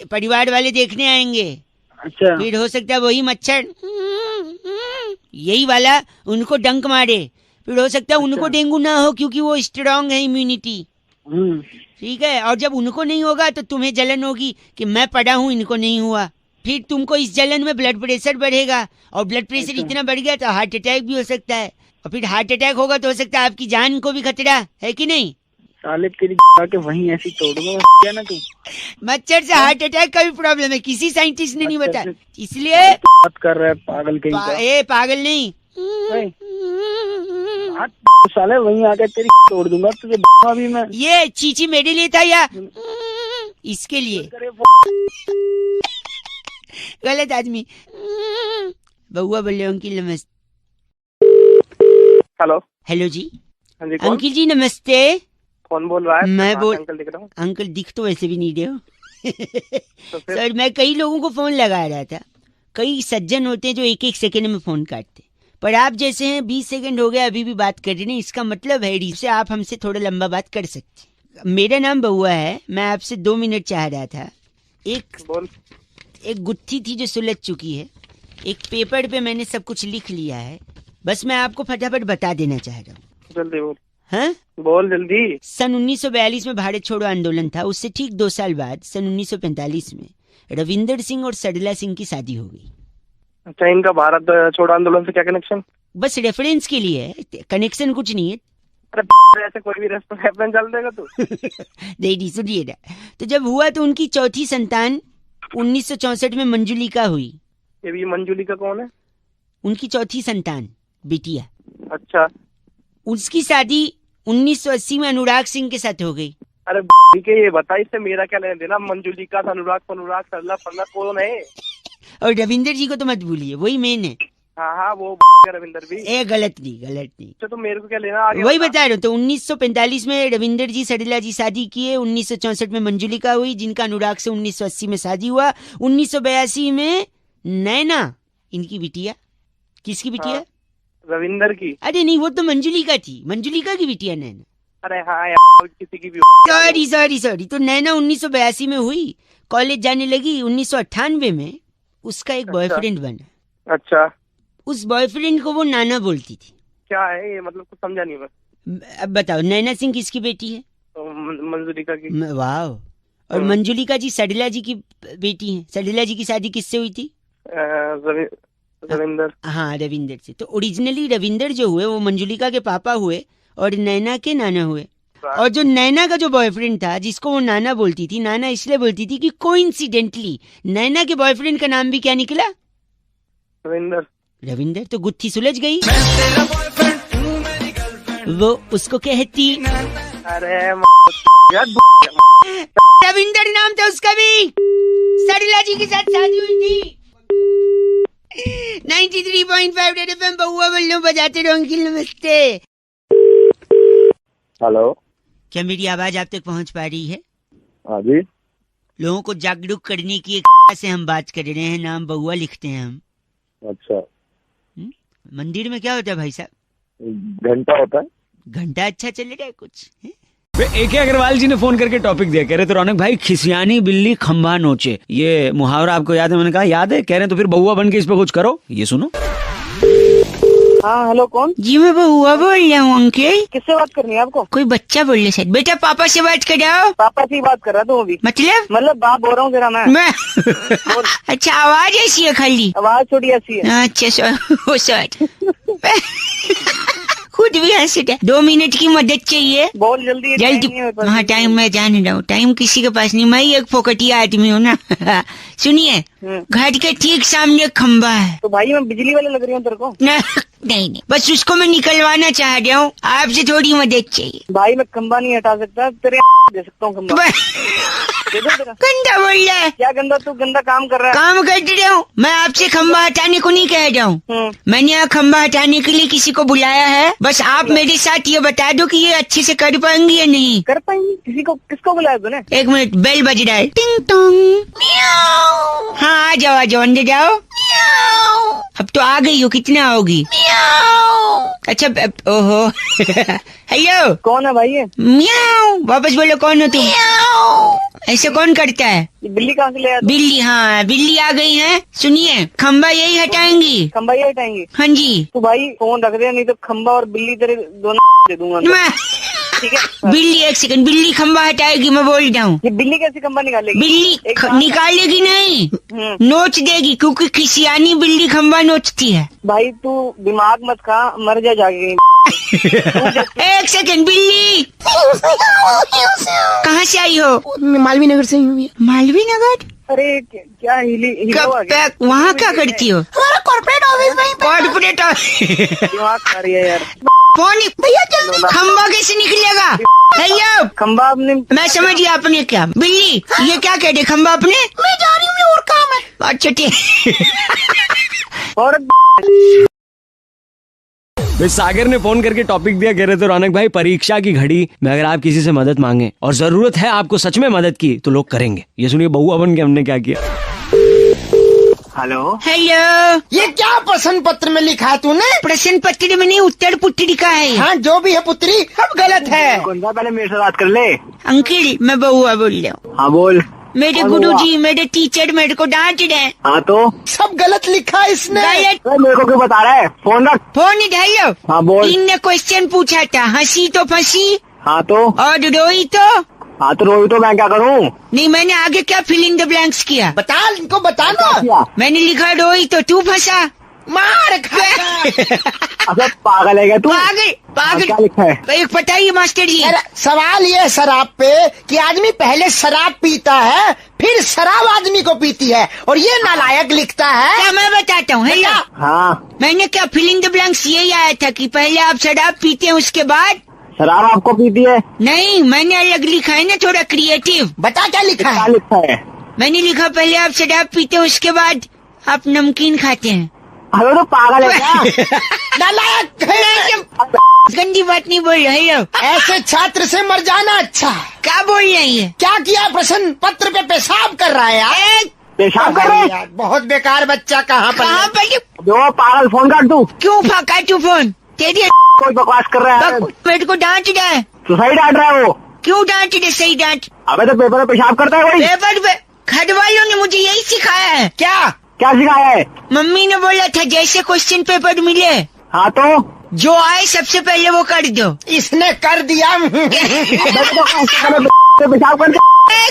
परिवार वाले देखने आएंगे।
अच्छा,
फिर हो सकता है वही मच्छर यही वाला उनको डंक मारे, फिर हो सकता है उनको डेंगू ना हो क्योंकि वो स्ट्रांग है इम्यूनिटी। ठीक है, और जब उनको नहीं होगा तो तुम्हें जलन होगी कि मैं पड़ा हूँ, इनको नहीं हुआ। फिर तुमको इस जलन में ब्लड प्रेशर बढ़ेगा, और ब्लड प्रेशर इतना बढ़ गया तो हार्ट अटैक भी हो सकता है, और फिर हार्ट अटैक होगा तो हो सकता है आपकी जान को भी खतरा है कि नहीं?
साले तेरी के वहीं ऐसी तोड़ूंगा क्या ना तू।
मच्छर से हार्ट अटैक का भी प्रॉब्लम है, किसी साइंटिस्ट ने नहीं बताया, इसलिए
बात कर रहा है पागल कहीं का।
पागल नहीं,
साले वहीं आकर तेरी तोड़ दूंगा तुझे अभी मैं।
ये चीची मेरे लिए था या इसके लिए? गलत आदमी। बउआ बोले अंकिल नमस्ते।
हेलो
हेलो जी।
हाँ जी,
अंकिल जी नमस्ते।
कौन बोल रहा है?
मैं बोल
अंकल दिख रहा हूँ।
अंकल दिख तो वैसे भी नहीं रहे हो।
तो
सर मैं कई लोगों को फोन लगा रहा था, कई सज्जन होते हैं जो एक एक सेकंड में फोन काटते, पर आप जैसे हैं 20 सेकंड हो गए अभी भी बात कर रहे हैं, इसका मतलब है से आप हमसे थोड़ा लंबा बात कर सकते। मेरा नाम बउआ है, मैं आपसे 2 मिनट चाह रहा था। एक गुत्थी थी जो सुलझ चुकी है, एक पेपर पे मैंने सब कुछ लिख लिया है, बस मैं आपको फटाफट बता देना चाह रहा हूँ।
जल्दी बोल।
हाँ
बोल जल्दी।
सन 1942 में भारत छोड़ो आंदोलन था, उससे ठीक 2 साल बाद सन 1945 में रविंदर सिंह और सरला सिंह की शादी हो गई।
अच्छा, इनका भारत छोड़ो आंदोलन से क्या कनेक्शन?
बस रेफरेंस के लिए है, कनेक्शन कुछ नहीं है।
अरे ऐसे कोई भी रेफरेंस चल देगा तू?
नहीं सुनिए ना, तो जब हुआ तो उनकी चौथी संतान 1964 में मंजुलिका हुई।
ये मंजुलिका कौन है?
उनकी चौथी संतान बिटिया।
अच्छा,
उसकी शादी 1980 में अनुराग सिंह के साथ हो गई।
अरे के ये बता, इससे मेरा क्या लेना देना? मंजुलिका अनुराग सरला फरला कौन है?
और रविंदर जी को तो मत भूलिए, वही मेन है।
हाँ वो रविंदर भी।
गलत नहीं।
तो मेरे को क्या लेना?
वही बता रहा हूँ। तो 1945 में रविंदर जी सरला जी शादी किए, 1964 में मंजुलिका हुई जिनका अनुराग से 1980 में शादी हुआ, 1982 में नैना इनकी बिटिया। किसकी बिटिया?
हाँ, रविंदर की।
अरे नहीं, वो तो मंजुलिका थी, मंजुलिका की बिटिया नैना।
अरे हाँ यार, किसी की भी।
सॉरी। तो नैना 1982 में हुई, कॉलेज जाने लगी, 1998 में उसका एक बॉयफ्रेंड बना।
अच्छा,
उस बॉयफ्रेंड को वो नाना बोलती थी।
क्या है ये, मतलब कुछ समझा नहीं मैं।
अब बताओ, नैना सिंह किसकी बेटी है?
तो मंजुलिका की।
वाह। और मंजुलिका जी सरला जी की बेटी है। सरला जी की शादी किससे हुई थी?
रविंदर।
हाँ, रविंदर से। तो ओरिजिनली रविंदर जो हुए वो मंजुलिका के पापा हुए और नैना के नाना हुए। और जो नैना का जो बॉयफ्रेंड था जिसको वो नाना बोलती थी, नाना इसलिए बोलती थी कि कोइंसिडेंटली नैना के बॉयफ्रेंड का नाम भी क्या निकला?
रविंदर।
रविंदर तो गुत्थी सुलझ गई। वो उसको कहती।
अरे
रविंदर नाम था उसका भी। सरला जी के साथ शादी हुई थी। 93.5 रेड एफएम बहुआ बल्लों बजाते रहो अंकिल, नमस्ते।
हेलो,
क्या मेरी आवाज आप तक पहुंच पा रही है?
हाँ जी।
लोगों को जागरूक करने की एक से हम बात कर रहे हैं, नाम बहुआ लिखते हैं हम।
अच्छा,
मंदिर में क्या होता है भाई साहब?
घंटा होता है।
घंटा अच्छा चल रहा है कुछ?
AK अग्रवाल जी ने फोन करके टॉपिक दिया, कह रहे थे रौनक भाई खिसियानी बिल्ली खंभा नोचे, ये मुहावरा आपको याद है? मैंने कहा याद है। कह रहे हैं तो फिर बहुआ बन के इस पे कुछ करो। ये सुनो।
हाँ हेलो, कौन?
जी मैं बहुआ बोल रहा हूँ अंकल।
किससे बात करनी है आपको?
कोई बच्चा बोल रहे शायद। बेटा पापा से बात कर रहा हो?
पापा से ही बात कर रहा था अभी।
मतलब
बाप बोल रहा हूँ तेरा मैं।
अच्छा, आवाज ऐसी है खाली?
आवाज थोड़ी ऐसी है।
अच्छा सॉरी। खुद भी हंस रहा। 2 मिनट की मदद चाहिए?
बहुत जल्दी।
हाँ टाइम मैं जान रहा हूँ, टाइम किसी के पास नहीं, मैं ही एक फोकटिया आदमी हूँ ना। सुनिए, घर के ठीक सामने खंबा है।
तो भाई मैं बिजली वाले लग रही हूँ तेरे को?
नहीं, बस उसको मैं निकलवाना चाह रहा हूँ, आपसे थोड़ी मदद चाहिए।
भाई मैं खंबा नहीं हटा सकता, तेरे दे सकता हूँ खंबा।
गंदा बोल रहा है।
क्या गंदा? तू गंदा काम कर रहा है।
काम कर रहा हूँ मैं, आपसे खंबा हटाने को नहीं कह रहा हूँ। मैंने यहाँ खंबा हटाने के लिए किसी को बुलाया है, बस आप मेरे साथ ये बता दो कि ये अच्छे से कर पाएंगे या नहीं।
कर पाएंगे? किसको बुलाया तूने?
1 मिनट, बेल बज रहा है। टिंग टोंग। हाँ आ जाओ अंदर जाओ। अब तो आ गई हो, कितना आओगी? अच्छा ओहो। हेलो,
कौन है भाई ये?
म्याऊ। वापस बोलो, कौन हो तुम? ऐसे कौन करता है?
बिल्ली कहाँ से ले आया?
बिल्ली? हाँ बिल्ली आ गई है। सुनिए, खंबा यही हटाएंगी।
खंबा यही हटाएंगी?
हाँ जी।
तो भाई फोन रख दे, नहीं तो खंबा और बिल्ली तेरे दोनों दे दूंगा। ठीक है।
बिल्ली 1 सेकंड, बिल्ली खंबा हटाएगी, मैं बोल रहा हूँ।
ये बिल्ली कैसे खंबा निकालेगी?
बिल्ली निकालेगी नहीं, नोच देगी, क्योंकि खिसियानी बिल्ली खंबा नोचती है।
भाई तू दिमाग मत खा, मर जा जाके।
1 सेकंड, बिल्ली कहाँ से आई हो?
मालवीय नगर से ही।
मालवीय नगर?
अरे क्या
वहाँ क्या करती हो?
Corporate office.
Corporate office.
दिमाग खा रही है यार।
फोन भैया, खंबा कैसे निकलेगा? हेलो,
खंबा अपने।
मैं समझ गया आपने क्या। बिल्ली ये क्या कह रहे, खंबा अपने?
मैं जा रही हूँ और काम है।
अच्छा ठीक।
और
सागर ने फोन करके टॉपिक दिया, कह रहे थे रौनक भाई परीक्षा की घड़ी में अगर आप किसी से मदद मांगे और जरूरत है आपको सच में मदद की, तो लोग करेंगे। ये सुनिए बहुआ बन के हमने क्या किया।
हेलो।
ये क्या प्रश्न पत्र में लिखा है तूने?
प्रश्न पत्र में नहीं, उत्तर पुत्रिका है।
हाँ जो भी है पुत्री, सब गलत है।
पहले मेरे से बात कर ले।
अंकिल मैं बहुआ बोल रहा हूँ।
हाँ बोल।
मेरे गुरुजी, मेरे टीचर मेरे को डांट रहे हैं।
हाँ तो
सब गलत लिखा है इसने।
मेरे को क्यों बता रहा है? फोन रख।
फोन इधर लो।
हाँ बोल।
इनने क्वेश्चन पूछा था, हंसी तो फंसी।
हाँ तो।
और रोई तो।
हाँ तो रोई तो मैं क्या करूँ?
नहीं, मैंने आगे क्या फिल इन द ब्लैंक्स किया?
बता, इनको बताना।
मैंने लिखा रोई तो तू फंसा।
मार खा।
अच्छा पागल है क्या तू?
पागल।
क्या लिखा है?
एक पता ही मास्टर जी।
सवाल ये शराब पे कि आदमी पहले शराब पीता है, फिर शराब आदमी को पीती है, और ये नालायक लिखता है।
क्या मैं बताता हूँ? हेलो।
हाँ।
मैंने क्या फिल इन द ब्लैंक्स यही आया था कि पहले आप शराब पीते हैं, उसके बाद
शराब आपको पीती है?
नहीं, मैंने अलग लिखा है ना, थोड़ा क्रिएटिव।
बता क्या लिखा है?
क्या लिखा है?
मैंने लिखा पहले आप शराब पीते हैं, उसके बाद आप नमकीन खाते हैं।
अरे तो पागल है क्या?
नालायक है।
गंदी बात नहीं बोल रहे हो।
ऐसे छात्र से मर जाना अच्छा।
क्या बोल रही है?
क्या किया? प्रश्न पत्र पे पेशाब कर रहा है यार।
पेशाब कर रहा है
यार? बहुत बेकार बच्चा। कहाँ पर?
जो पागल, फोन काट तू।
क्यों काट तू फोन? तेरी
कोई बकवास कर रहा है।
मेरे को डांट रहा है।
तो सही डांट रहा है वो।
क्यों डांट रहे? सही डांट।
अबे तो पेपर में पेशाब करता है कोई?
पेपर पे घर वालों ने मुझे यही सिखाया है।
क्या सिखाया है?
मम्मी ने बोला था जैसे क्वेश्चन पेपर मिले,
हाँ तो
जो आए सबसे पहले वो कर दो।
इसने कर दिया।
पेशाब कर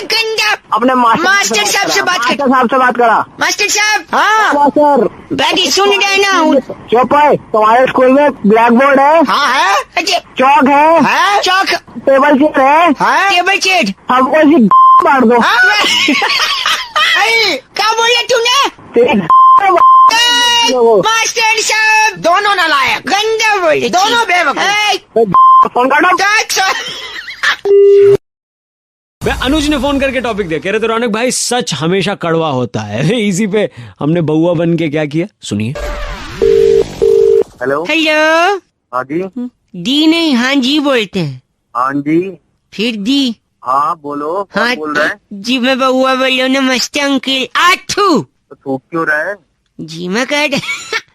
गंदा।
अपने
मास्टर साहब से बात कर।
साहब से बात करा।
मास्टर साहब।
हाँ सर।
बैठी सुन रहे ना।
चुप है। तुम्हारे स्कूल में ब्लैक बोर्ड है?
हाँ है।
अच्छा
चौक है?
चौक।
टेबल चेयर है?
Table chair.
हमको ऐसी मार दो।
क्या बोला तूने?
मास्टर साहब
दोनों नालायक,
गंदा बोले,
दोनों बेवकूफ।
फोन काटो।
अनुज ने फोन करके टॉपिक दिया, कह रहे थे रौनक भाई सच हमेशा कड़वा होता है। इसी पे हमने बउआ बन के क्या किया, सुनिए।
Hello
hello.
हाँ जी।
दी नहीं हाँ जी बोलते हैं।
हाँ जी।
फिर दी।
हाँ बोलो।
हाँ
बोल रहे हैं?
जी मैं बउआ बोल रहा हूँ। नमस्ते अंकिल। आठू
तो थूक क्यों रहा है?
जी मैं कह रहा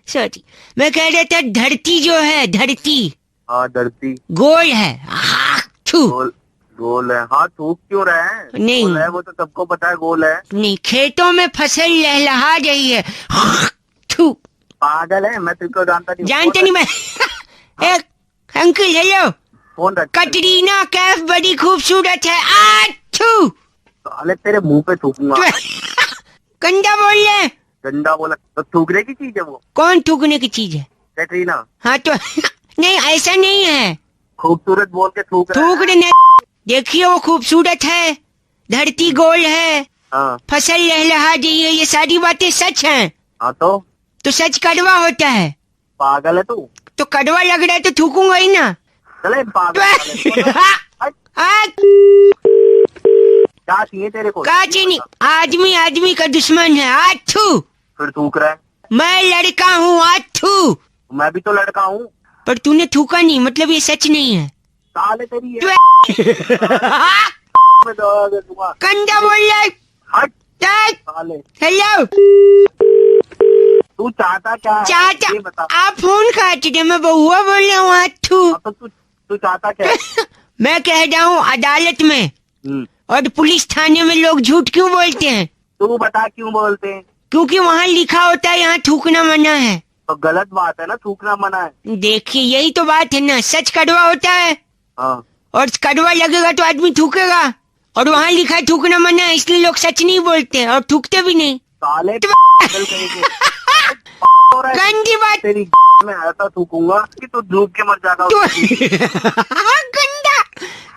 सॉरी, मैं कह रहा था धरती जो है, धरती
हाँ धरती
गोल है। आठू
गोल है। हाँ थूक क्यों रहा है?
नहीं
गोल है, वो तो सबको पता है गोल है।
नहीं, खेतों में फसल लहलहा रही है। आठू
पागल है, मैं तुझको जानता नहीं।
जानते नहीं मैं। एक अंकल हेलो।
फोन रख।
कटरीना कैफ बड़ी खूबसूरत है। आठू
साले तेरे मुंह पे थूकूंगा।
गंदा बोल रहे।
गंदा बोला तो थूकने की चीज है वो?
कौन थूकने की चीज है?
कैटरीना।
हाँ तो नहीं ऐसा नहीं है।
खूबसूरत बोल के थूक
रहे। देखिए वो खूबसूरत है, धरती गोल है,
हाँ।
फसल लहलहा रही है, ये सारी बातें सच हैं।
हाँ तो
सच कड़वा होता है।
पागल है तू?
तो कड़वा लग रहा है तो थूकूंगा ही ना।
चले पागल। क्या चाहिए तेरे को?
क्या चाहिए? आदमी आदमी का दुश्मन है। आठू
फिर थूक रहा है?
मैं लड़का हूँ। आठू
मैं भी तो लड़का हूँ। पर
तूने थूका नहीं, मतलब ये सच नहीं है।
साले तेरी
कंधा बोल रहा है। हेलो
तू चाहता क्या है?
चाहता
ये बता।
आप फोन काट रहे, मैं बउआ बोल रहा हूँ। आठू
तो तू चाहता क्या है?
मैं कह रहा हूँ अदालत में और पुलिस थाने में लोग झूठ क्यों बोलते हैं?
तू बता क्यों बोलते हैं?
क्योंकि वहाँ लिखा होता है यहाँ थूकना मना है।
तो गलत बात है ना, थूकना मना है।
देखिए यही तो बात है ना, सच कड़वा होता है।
हाँ।
और कड़वा लगेगा तो आदमी थूकेगा, और वहाँ लिखा है थूकना मना है, इसलिए लोग सच नहीं बोलते और थूकते भी नहीं।
साले
गंदी बात।
तेरी में ऐसा थूकूंगा कि तू डूब के मर जाएगा।
गंदा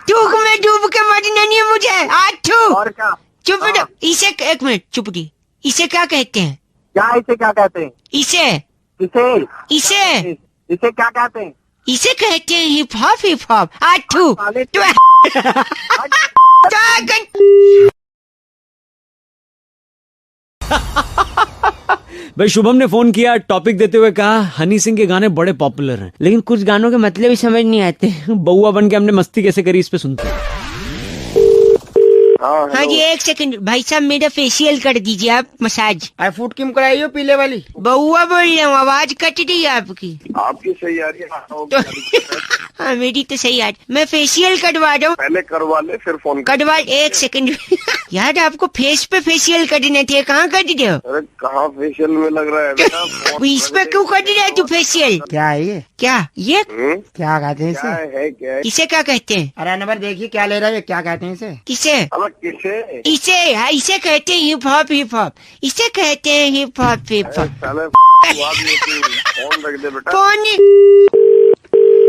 थूक में डूब के मरना नहीं है मुझे। आठू
और क्या?
चुप रहो। इसे एक मिनट चुप रही। इसे क्या कहते हैं?
क्या इसे क्या कहते हैं?
इसे
इसे क्या कहते हैं?
इसे कहते हैं हिप हॉप। Hip hop. आठू
भाई शुभम ने फोन किया, टॉपिक देते हुए कहा हनी सिंह के गाने बड़े पॉपुलर हैं, लेकिन कुछ गानों के मतलब ही समझ नहीं आते। बउआ बन के हमने मस्ती कैसे करी इस पे सुनते हैं।
हाँ जी एक सेकंड भाई साहब, मेरा फेशियल कर दीजिए आप, मसाज।
फूट क्यों कराई हो पीले वाली?
बउआ बोल रहा हूँ, आवाज कट रही है आपकी।
आपकी सही आ रही है।
हाँ मेरी तो सही आ रही। मैं फेशियल करवा रहा हूँ।
पहले करवा ले फिर फोन
करवा। एक सेकंड यार आपको फेस पे फेशियल करने थे, कहाँ कर रहे हो?
अरे कहाँ फेशियल में लग रहा है बेटा?
इस पे क्यों कर रहे तू फेशियल?
क्या है ये?
क्या ये
क्या कहते हैं इसे?
क्या है?
इसे क्या कहते हैं?
अरे नंबर देखिए क्या ले रहा है, क्या कहते हैं इसे?
किसे?
किसे?
इसे कहते हैं हिप हॉप। हिप हॉप इसे कहते हैं hip hop. Hip hop
phone रख दे बेटा।
फोन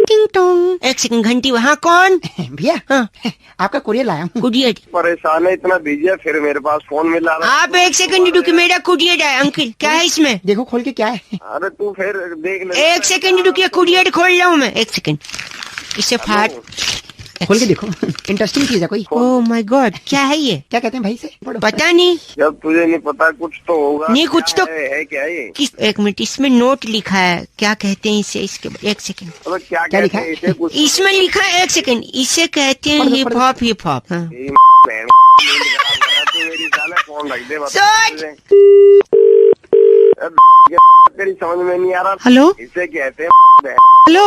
टिंग टोंग। एक सेकंड घंटी। वहाँ कौन?
भैया हाँ। आपका कुरियर लाया हूँ।
कुरियर?
परेशान है, इतना बिजी है, फिर मेरे पास फोन मिला।
आप एक सेकंड रुकिए, मेरा कुरियर है। अंकल क्या है इसमें?
देखो खोल के क्या है।
अरे तू फिर देख ले।
एक सेकंड रुकिए, कुरियर खोल रहा हूँ मैं। एक सेकंड, इसे फाड़
खोल के देखो, इंटरेस्टिंग चीज है कोई।
ओह माय गॉड, क्या है ये?
क्या कहते हैं भाई से?
पता नहीं।
जब तुझे नहीं पता कुछ तो होगा।
नहीं कुछ तो
है क्या ये?
एक मिनट, इसमें नोट लिखा है, क्या कहते हैं इसे? इसके एक सेकंड,
क्या लिखा है इसे?
इसमें लिखा है, एक सेकंड, इसे कहते हैं hip hop. Hip hop
phone रख दे। तेरी समझ में नहीं आ रहा।
हेलो
इसे कहते हैं।
हेलो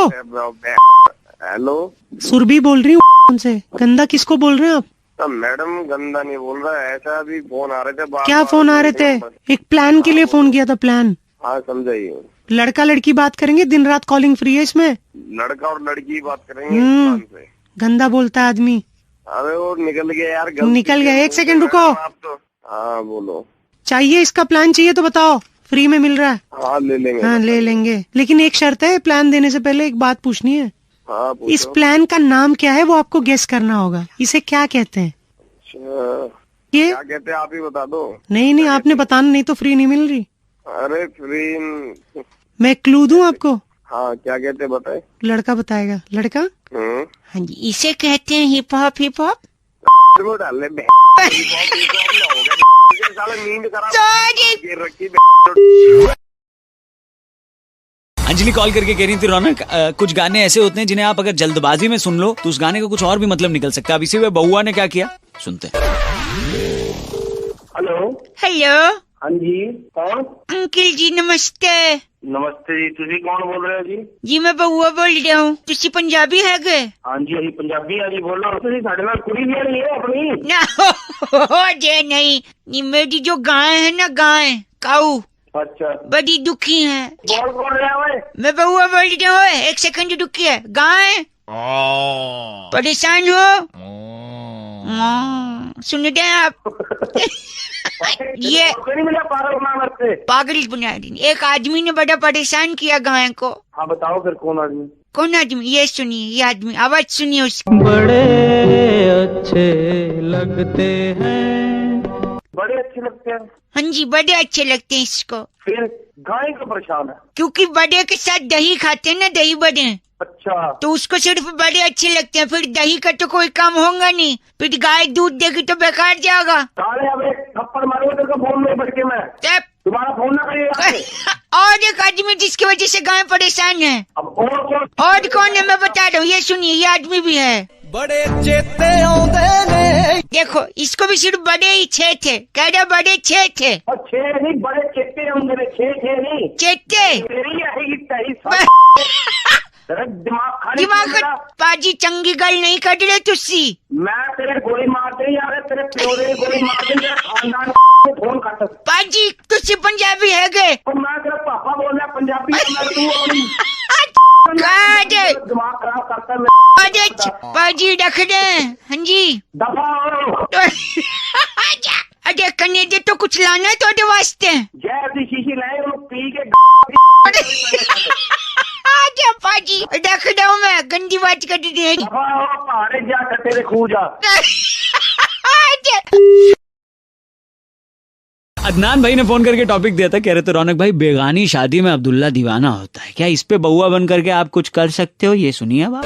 हेलो
सुरभि बोल रही हूँ उनसे। गंदा किसको बोल रहे हैं आप?
तो मैडम गंदा नहीं बोल रहा है, ऐसा अभी फोन आ रहे थे।
क्या फोन आ रहे थे? एक प्लान के लिए फोन किया था। प्लान?
हाँ समझाइए।
लड़का लड़की बात करेंगे, दिन रात कॉलिंग फ्री है इसमें।
लड़का और लड़की बात करेंगे।
गंदा बोलता है आदमी।
अरे वो निकल गया यार।
निकल गया। एक सेकंड रुको।
हाँ बोलो।
चाहिए इसका प्लान चाहिए तो बताओ, फ्री में मिल रहा है।
हाँ ले लेंगे।
हाँ ले लेंगे, लेकिन एक शर्त है, प्लान देने से पहले एक बात पूछनी है।
हाँ,
इस प्लान का नाम क्या है वो आपको गेस करना होगा। इसे क्या कहते हैं?
ये क्या कहते हैं आप ही बता दो।
नहीं आपने बताना, नहीं तो फ्री नहीं मिल रही।
अरे फ्री।
मैं क्लू दूं आपको?
हाँ क्या कहते बताए?
लड़का बताएगा। लड़का?
हाँ जी, इसे कहते हैं हिप हॉप। हिप हॉप
वो डाले नींद
अंजलि कॉल करके कह रही थी रौनक, कुछ गाने ऐसे होते हैं जिन्हें आप अगर जल्दबाजी में सुन लो तो उस गाने का कुछ और भी मतलब निकल सकता है। अब इसी में बहुआ ने क्या किया, सुनते हैं।
हेलो।
हेलो।
हाँ जी, कौन?
अंकल जी नमस्ते।
नमस्ते जी, तुझी कौन बोल रहे हो जी?
जी मैं बहुआ बोल रहा हूँ। तुझी पंजाबी है गे?
हाँ जी, अभी पंजाबी है जी, बोलो। तुझी साढ़े नाल कुड़ी भी नहीं है अपनी?
ना हो जे नहीं, मेरी जो गाय है ना, गाय काऊ,
अच्छा,
बड़ी दुखी है।
कौन बोल रहा है?
मैं बहुआ बोल रहा हूँ। एक सेकंड दुखी है गाय। परेशान हो? सुन रहे हैं आप? ये पागल बना रही। एक आदमी ने बड़ा परेशान किया गाय को।
हाँ बताओ फिर कौन आदमी?
कौन आदमी? ये सुनिए, ये आदमी, आवाज सुनिए उसकी।
बड़े अच्छे लगते हैं।
बड़े अच्छे लगते हैं?
हाँ जी, बड़े अच्छे लगते हैं इसको।
फिर गाय को परेशान है?
क्योंकि बड़े के साथ दही खाते हैं ना, दही बड़े।
अच्छा,
तो उसको सिर्फ बड़े अच्छे लगते हैं। फिर दही का तो कोई काम होगा नहीं, फिर गाय दूध देगी तो बेकार जाएगा।
थप्पड़ मारूंगा तेरे को फोन में बैठ के मैं। तुम्हारा फोन ना करिएगा।
और एक आदमी जिसकी वजह से गाय परेशान है।
अब और
कौन है मैं बता रहा हूँ, ये सुनिए, ये आदमी भी है।
बड़े चेते आउंदे ने।
देखो, इसको भी सिर्फ बड़े ही छे थे, कह रहे बड़े छे थे।
और छे नहीं, बड़े चेते आउंदे, छे नहीं
चेते। दिमाग पाजी चंगी गल नहीं कट रहे तुसी।
मैं तेरे गोली मार दे यार, तेरे प्यो दे गोली मार दे, तेरे खानदान को फोन काट।
पाजी तुसी पंजाबी है गए?
मैं तेरा पापा बोल रहा पंजाबी। दिमाग खराब करता है।
पाजी रख दे। हाँ जी,
दफा।
अरे कन्ने दे तो कुछ लाना है तो वास्ते।
जैसी शीशी लाए पी के।
आजा पाजी, रख दो। मैं गंदी बात कर दी है।
पहाड़े जा, तेरे खू जा।
अदनान भाई ने फोन करके टॉपिक दिया था, कह रहे थे रौनक भाई बेगानी शादी में अब्दुल्ला दीवाना होता है, क्या इस पे बहुआ बन करके आप कुछ कर सकते हो? ये सुनिए अब आप।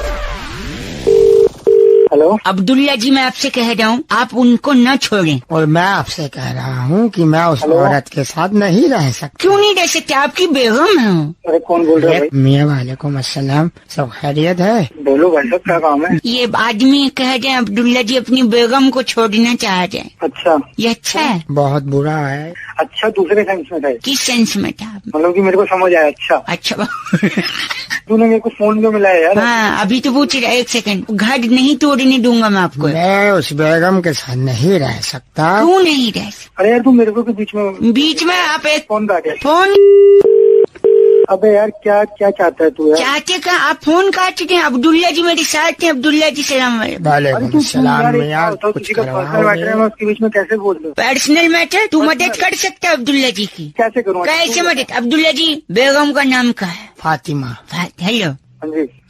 हेलो
अब्दुल्ला जी, मैं आपसे कह रहा हूँ आप उनको न छोड़ें।
और मैं आपसे कह रहा हूँ कि मैं उस औरत के साथ नहीं रह सकता।
क्यों नहीं रह सकते? आपकी बेगम है।
अरे कौन बोल रहा है? मियाँ वालेकुम अस्सलाम, सब खैरियत है? बोलो भाई साहब, क्या काम है?
ये आदमी कह रहे हैं अब्दुल्ला जी अपनी बेगम को छोड़ना चाह रहे हैं।
अच्छा,
ये अच्छा है?
बहुत बुरा है। अच्छा, दूसरे सेंस में था?
किस सेंस में था?
मतलब कि मेरे को समझ आया। अच्छा तूने मेरे को फोन क्यों मिलाया यार?
हाँ, अभी तो पूछ रहा। एक सेकंड, घर नहीं तोड़ने दूंगा मैं आपको।
मैं उस बेगम के साथ नहीं रह सकता।
क्यों नहीं रह सकता?
अरे यार तू मेरे को बीच में
आप एक
फोन काटे।
फोन।
अबे यार क्या क्या चाहता है तू यार?
चाहते का आप फोन काट दें। अब्दुल्ला जी मेरे साथ हैं। अब्दुल्ला जी सलाम
वालेकुम सलाम। यार कुछ उसके बीच में कैसे बोल रहे?
Personal matter. तू मदद कर सकता है अब्दुल्ला जी की?
कैसे करूँ?
कैसे मदद? अब्दुल्ला जी, बेगम का नाम क्या है?
फातिमा।
हेलो,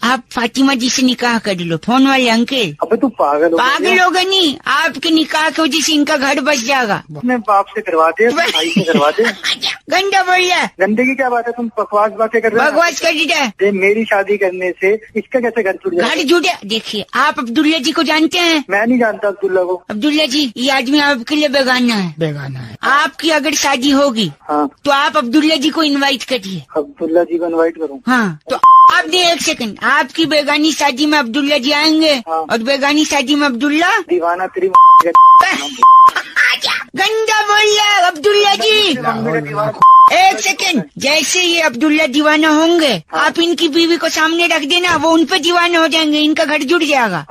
आप फातिमा जी से निकाह कर लो। फोन वाले अंकल।
अबे तू पागल
होगा नहीं, आपके निकाह की वजह से इनका घर बच जाएगा।
अपने बाप से करवा दे, भाई से करवा दे।
गंदा बोल रहा है।
गंदे की क्या बात है? तुम बकवास बातें कर रहे हो।
बकवास कर दीजिए।
मेरी शादी करने से इसका कैसे घर छूट जाए?
घर जुड़े। देखिए, आप अब्दुल्ला जी को जानते हैं?
मैं नहीं जानता अब्दुल्ला को।
अब्दुल्ला जी, ये आदमी आपके लिए बेगाना है।
बेगाना है।
आपकी अगर शादी होगी तो आप अब्दुल्ला जी को इनवाइट करिए।
अब्दुल्ला जी को इनवाइट करूँ?
हाँ, तो आप दे एक सेकंड, आपकी बेगानी शादी में अब्दुल्ला जी आएंगे और बेगानी शादी में अब्दुल्ला
दीवाना तेरी
गंदा बोल रहा है अब्दुल्ला जी। एक सेकंड, जैसे ये अब्दुल्ला दीवाना होंगे आप इनकी बीवी को सामने रख देना, वो उन पे दीवाना हो जाएंगे, इनका घर जुड़ जाएगा।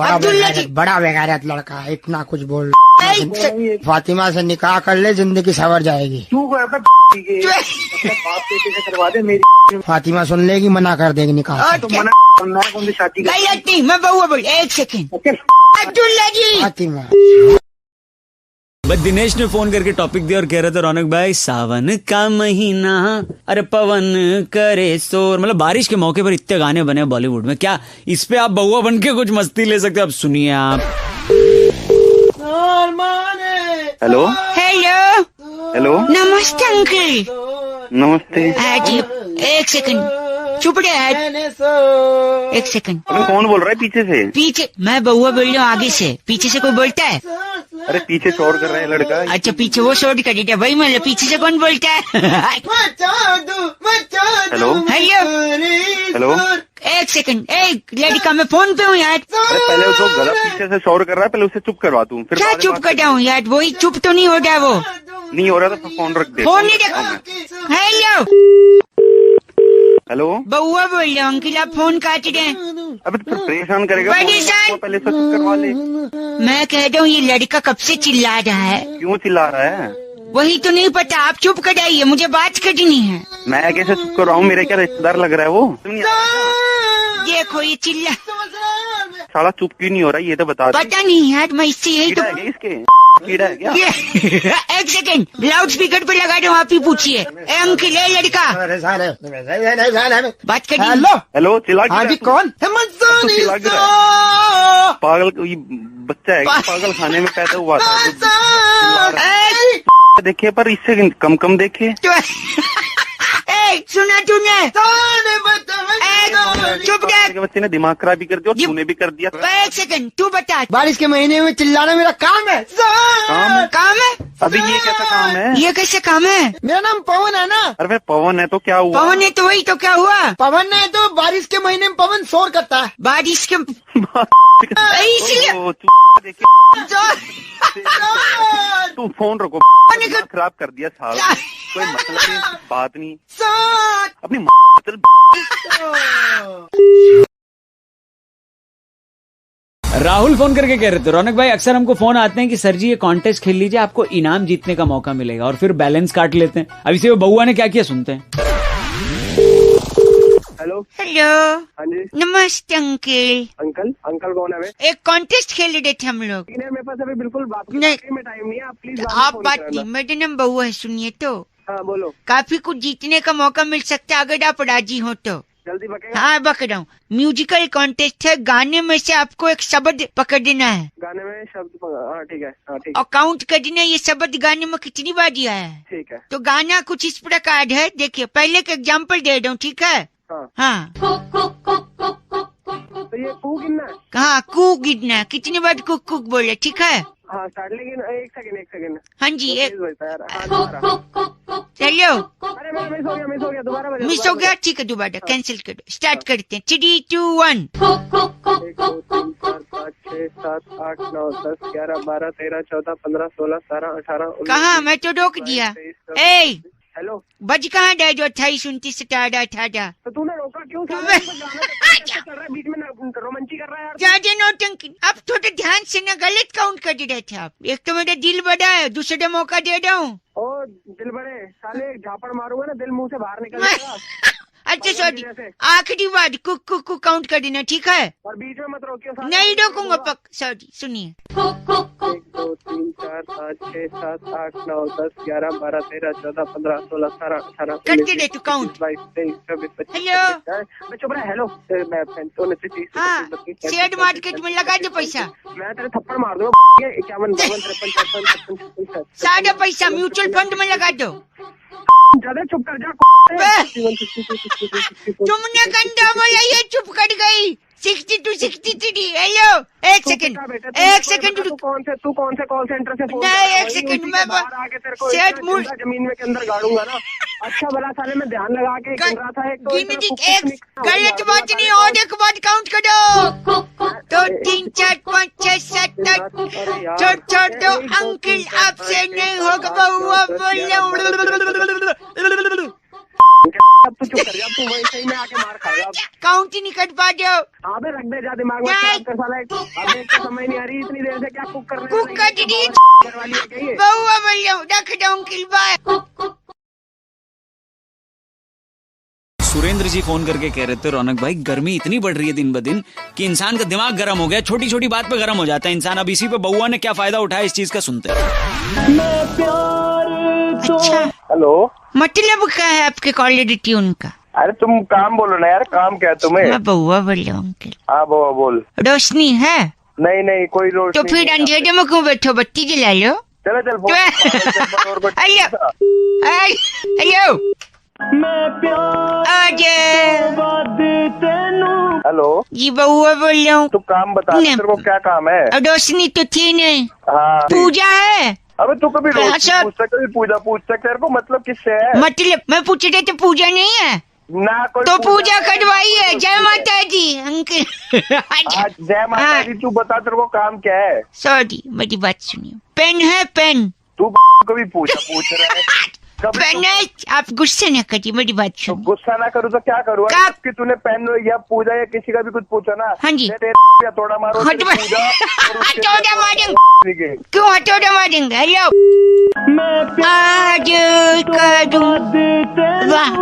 अब्दुल्ला जी बड़ा बेगारत लड़का है, इतना कुछ बोल। फातिमा से निकाह कर ले, जिंदगी संवर जाएगी। करवा दे मेरी। फातिमा सुन लेगी, मना कर देगी निकाह।
तो मना कौन सी शादी गलत नहीं, मैं बहुआ बोल। एक सेकंड अब्दुल्ला जी।
फातिमा।
बस दिनेश ने फोन करके टॉपिक दिया और कह रहे थे रौनक भाई सावन का महीना, अरे पवन करे शोर, मतलब बारिश के मौके पर इतने गाने बने बॉलीवुड में, क्या इस पे आप बहुआ बन के कुछ मस्ती ले सकते हो? अब सुनिए आप।
हेलो
हेलो,
हेलो
नमस्ते अंकल।
नमस्ते।
जी 1 सेकंड चुप रहे। 1 सेकंड।
कौन बोल रहा है पीछे से?
पीछे मैं बउआ बोल रहा हूँ आगे से। पीछे से कोई बोलता है?
अरे पीछे शोर कर रहा है लड़का।
अच्छा पीछे वो शोर कर देता है भाई। मतलब पीछे से कौन बोलता है?
Hello
hello 1 second. एक लड़का मैं फोन पे हूँ यार।
अरे पहले उसको गलत पीछे से शोर कर रहा है, पहले उसे चुप करवा दूं फिर।
क्या चुप कर जाऊँ यार? वही चुप तो नहीं हो रहा। वो
नहीं हो रहा तो फोन रख दे।
फोन नहीं रखा। हेलो
हेलो
बउआ बोल रहा हूँ अंकल। आप फोन काट रहे हैं।
अबे तो परेशान करेगा।
परेशान
पहले से चुप करवा ले।
मैं कह रहा हूँ ये लड़का कब से चिल्ला रहा है?
क्यों चिल्ला रहा है?
वही तो नहीं पता। आप चुप कर जाइए, मुझे बात करनी है।
मैं कैसे चुप कर रहा हूँ? मेरे क्या रिश्तेदार लग रहा है वो?
देखो ये चिल्ला।
साला चुप क्यों नहीं हो रहा ये तो बता।
पता नहीं यार, मैं इससे यही तो।
इसके कीड़ा है क्या?
1 सेकंड लाउड स्पीकर पे लगा दो। आप ही पूछिए। अंकल है लड़का बात कर।
हेलो
हेलो चिल्ला।
हाँ जी कौन?
पागल ये बच्चा है, पागल खाने में पैदा हुआ था। देखिए पर इससे कम देखे।
सुना तूने? चुप रह।
बच्चे ने दिमाग खराब भी कर दिया और तूने भी कर दिया।
1 सेकंड तू बता।
बारिश के महीने में चिल्लाना मेरा काम है।
काम है?
अभी ये कैसा काम है?
ये कैसे काम है?
मेरा नाम पवन है ना।
अरे पवन है तो क्या हुआ?
पवन है तो वही तो क्या हुआ?
पवन है तो बारिश के महीने में पवन शोर करता है।
बारिश के
तू फोन रखो। खराब कर दिया साल। कोई मतलब नहीं, बात नहीं अपनी
राहुल फोन करके कह रहे थे रौनक भाई अक्सर हमको फोन आते हैं कि सर जी ये कॉन्टेस्ट खेल लीजिए आपको इनाम जीतने का मौका मिलेगा, और फिर बैलेंस काट लेते हैं। अभी से वो बउआ ने क्या किया सुनते हैं।
हेलो
हेलो
हाँ जी
नमस्ते अंकल।
अंकल कौन है?
एक कॉन्टेस्ट खेल रहे थे हम लोग।
मेरे पास अभी बिल्कुल बात
नहीं
में टाइम नहीं है। आप प्लीज
आप बात नहीं। मेरा नाम बउआ है, सुनिए तो।
हाँ बोलो।
काफी कुछ जीतने का मौका मिल सकता है अगर आप राजी हो तो।
जल्दी बकेगा।
हाँ बक रहा हूँ। म्यूजिकल कॉन्टेस्ट है। गाने में से आपको एक शब्द पकड़ना है।
गाने में शब्द? हाँ ठीक है।
और काउंट करना ये शब्द गाने में कितनी बार दिया है।
ठीक है।
तो गाना कुछ इस प्रकार है। देखिए पहले का एग्जाम्पल दे रहा हूँ, ठीक है? हाँ
तो ये कू गिनना है?
हाँ कू गिनना है। कितनी बार कुक कुक बोले, ठीक है?
हाँ स्टार्ट। लेकिन 1 सेकंड।
हाँ जी एक।
चलो।
अरे
मिस हो गया दोबारा।
मिस हो गया, ठीक है दोबारा कैंसिल कर दो। स्टार्ट करते हैं। 3 2 1।
1 2 3 4 5 6 7 8 9 10 11 12 13 14 15 16 17 18 19।
कहाँ? मैं तो रोक दिया। ए
हेलो
बज कहाँ जाए जो 28 29 18
तो तूने रोका क्यों? चल रहा है बीच में रोमांची कर रहा है यार।
ज्यादा नौटंकी। अब थोड़ा ध्यान से ना गलत काउंट कर रहे थे आप। एक तो मेरा दिल बड़ा है, दूसरे मौका दे रहा हूँ।
ओ दिल बड़े साले झापड़ मारूंगा ना दिल मुंह से बाहर निकल जाएगा।
अच्छा सॉरी आखिरी बार कुक कुक कुक काउंट कर देना, ठीक है?
और बीच में मत रोकियो।
नहीं रोकूंगा पक। सॉरी सुनिए।
1 2 3 4 5 6 7 8 9 10 11 12 13 14 15 16 17 18
करके दे तू काउंट।
22 23 24 25।
हेलो
चुप रहा। हेलो मैं 29
हाँ शेयर मार्केट में लगा दे पैसा।
मैं तेरे थप्पड़ मार दूंगा। 51 52 53 54 55
सारा पैसा म्यूचुअल फंड में लगा दो।
ज्यादा चुप कर जा।
तुमने गंदा बोला ये चुप कर गई। 62 63। Hello 1 second 1 second.
तू कौन से कॉल सेंटर से फोन?
नहीं 1 सेकंड मैं
आके तेरे को जमीन में के अंदर गाड़ूंगा ना। अच्छा बड़ा साले में ध्यान लगा के गिन रहा था। एक
गलत बात नहीं। और एक बात काउंट करो। 2 3 4 5 6 7 8 छोड़ दो अंकल आपसे नहीं होगा बउआ बोल।
अब तू चुप कर जा। तू वही सही में आके मार खाएगा।
काउंट ही नहीं कर पा दो।
अबे रख दे जा दिमाग में। साला अबे तो समझ नहीं आ रही इतनी देर से क्या कुक कर रहे
हो। कुक कर दी बउआ बोल रख दो अंकल बाय।
सुरेंद्र जी फोन करके कह रहे थे रौनक भाई गर्मी इतनी बढ़ रही है दिन ब दिन कि इंसान का दिमाग गर्म हो गया। छोटी छोटी बात पे गर्म हो जाता है इंसान। अब इसी पे बउआ ने क्या फायदा उठाया इस चीज का सुनते हैं।
अच्छा
हेलो
मतलब क्या है आपके कॉलेज ट्यून का?
अरे तुम काम बोलो ना यार। काम क्या है तुम्हें?
मैं बउआ बोल रहा हूँ अंकल।
हाँ बोल।
रोशनी है?
नहीं कोई रोशनी।
तो फिर अंधेरे में क्यों बैठो? बत्ती जला लो।
चलो चल फोन और कुछ
हेलो
हेलो
जी बउआ बोल रहा हूँ।
तू काम बता तेरे को क्या काम है?
रोशनी तो थी नहीं।
हाँ
पूजा है।
अबे तू कभी
हाँ,
रोशनी पूछता कभी पूजा पूछता, तेरे को मतलब किससे है?
मतलब मैं पूछ रही तो पूजा नहीं है
ना कोई
तो पूजा करवाई है। जय माता दी अंकल।
जय माता दी। तू बता तेरे को काम क्या है?
सॉरी मेरी बात सुनिए। पेन है पेन।
तू कभी पूछ रहा है?
पेन है। आप गुस्से न करिए मेरी बात सुनिए।
गुस्सा ना करूँ तो क्या करूँ? कि तूने पेन या पूजा या किसी का भी कुछ पूछा ना?
हाँ जी।
हथौड़ा मारो।
हथौड़ा मारेंगे। क्यों हथौड़ा मारेंगे? हेलो आज वाह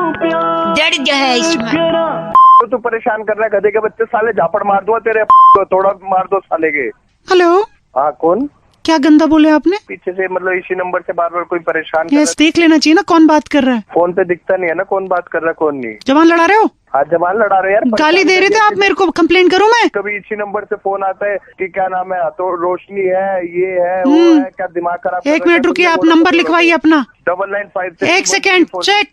दर्द है इसमें।
तो तू परेशान कर रहा है गधे के बच्चे, साले झापड़ मार दो तेरे, थोड़ा मार दो साले के।
हेलो
हाँ कौन?
क्या गंदा बोले आपने?
पीछे से मतलब इसी नंबर से बार बार कोई परेशान कर
यस देख लेना चाहिए ना कौन बात कर रहा है।
फोन पे दिखता नहीं है ना कौन बात कर रहा है कौन नहीं।
जबान लड़ा रहे हो?
हाँ जबान लड़ा रहे यार।
गाली दे रहे थे आप मेरे को, कंप्लेन करूं मैं?
कभी इसी नंबर से फोन आता है कि क्या नाम है, तो रोशनी है, ये है वो है, क्या दिमाग खराब।
एक मिनट रुकिए, आप नंबर लिखवाइए अपना।
9956।
एक सेकेंड चेक।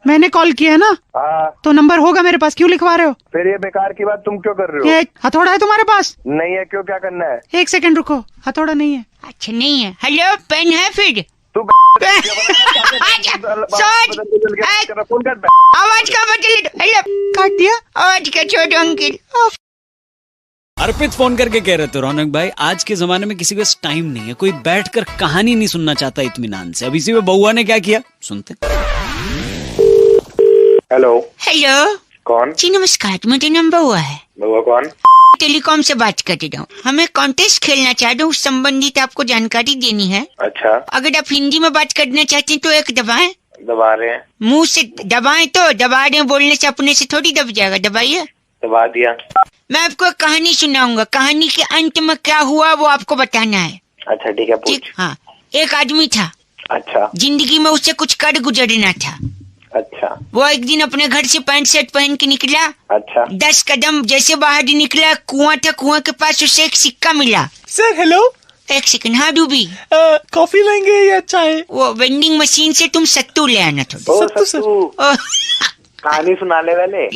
मैंने कॉल किया है ना?
हाँ
तो नंबर होगा मेरे पास, क्यों लिखवा रहे हो?
फिर ये बेकार की बात तुम क्यों कर रहे हो?
ये हथौड़ा है तुम्हारे पास?
नहीं है, क्यों क्या करना है?
एक सेकंड रुको, हथौड़ा नहीं है।
अच्छा नहीं है। हेलो पेन है फिर?
तू
आवाज का बदल। हेलो
काट दिया
आवाज का छोड़ो अंकिल।
अर्पित फोन करके कह रहे थे रौनक भाई आज के जमाने में किसी के पास टाइम नहीं है, कोई बैठकर कहानी नहीं सुनना चाहता इत्मीनान से। अब इसी में बउआ ने क्या किया सुनते।
हेलो
हेलो
कौन?
जी नमस्कार, मेरा नाम बउआ है।
बउआ कौन?
टेलीकॉम से बात कर रहा हूँ। हमें कॉन्टेस्ट खेलना चाहते हैं, उस संबंधित आपको जानकारी देनी है।
अच्छा
अगर आप हिंदी में बात करना चाहते हैं तो एक दबाएं।
दबा रहे हैं।
मुंह से दबाएं तो दबा रहे हैं, बोलने से अपने से थोड़ी दब जाएगा। दबाइए।
दबा दिया।
मैं आपको एक कहानी सुनाऊंगा, कहानी के अंत में क्या हुआ वो आपको बताना है।
अच्छा ठीक है पूछ।
हाँ एक आदमी था।
अच्छा
जिंदगी में उससे कुछ कर गुजरना था।
अच्छा
वो एक दिन अपने घर से पैंट शर्ट पहन के निकला।
अच्छा
10 कदम जैसे बाहर निकला, कुआं था, कुआं के पास उसे एक सिक्का मिला।
Sir hello.
एक सेकंड। हाँ डूबी
कॉफी लेंगे या चाय?
वो वेंडिंग मशीन से तुम सत्तू ले आना थोड़ा।
सत्तू कहानी सुनाने वाले।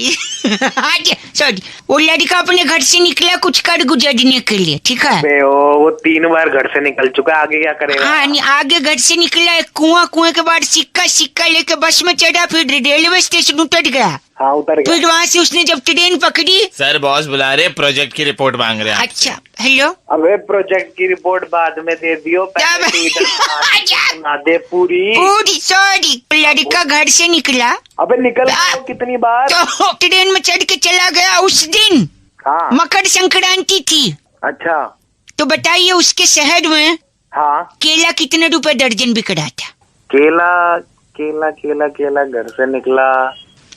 सॉरी, वो लड़का अपने घर से निकला कुछ कर गुजरने के लिए, ठीक है।
वो 3 बार घर से निकल चुका, आगे क्या करेगा?
हाँ आगे घर से निकला, एक कुआं, कुएं के बाद सिक्का लेके बस में चढ़ा, फिर रेलवे स्टेशन उतर गया।
हाँ उतर गया।
फिर वहाँ से उसने जब ट्रेन पकड़ी।
सर बॉस बुला रहे, प्रोजेक्ट की रिपोर्ट मांग रहे हैं।
अच्छा हेलो।
अबे प्रोजेक्ट की रिपोर्ट बाद में दे दियो, पहले सुना दे पूरी।
सॉरी, लड़का घर से निकला।
अबे निकल कितनी बार?
तो ट्रेन में चढ़ के चला गया। उस दिन
हाँ
मकर संक्रांति थी।
अच्छा
तो बताइए उसके शहर में
हाँ
केला कितने रुपए दर्जन बिक रहा था?
केला केला केला केला घर से निकला,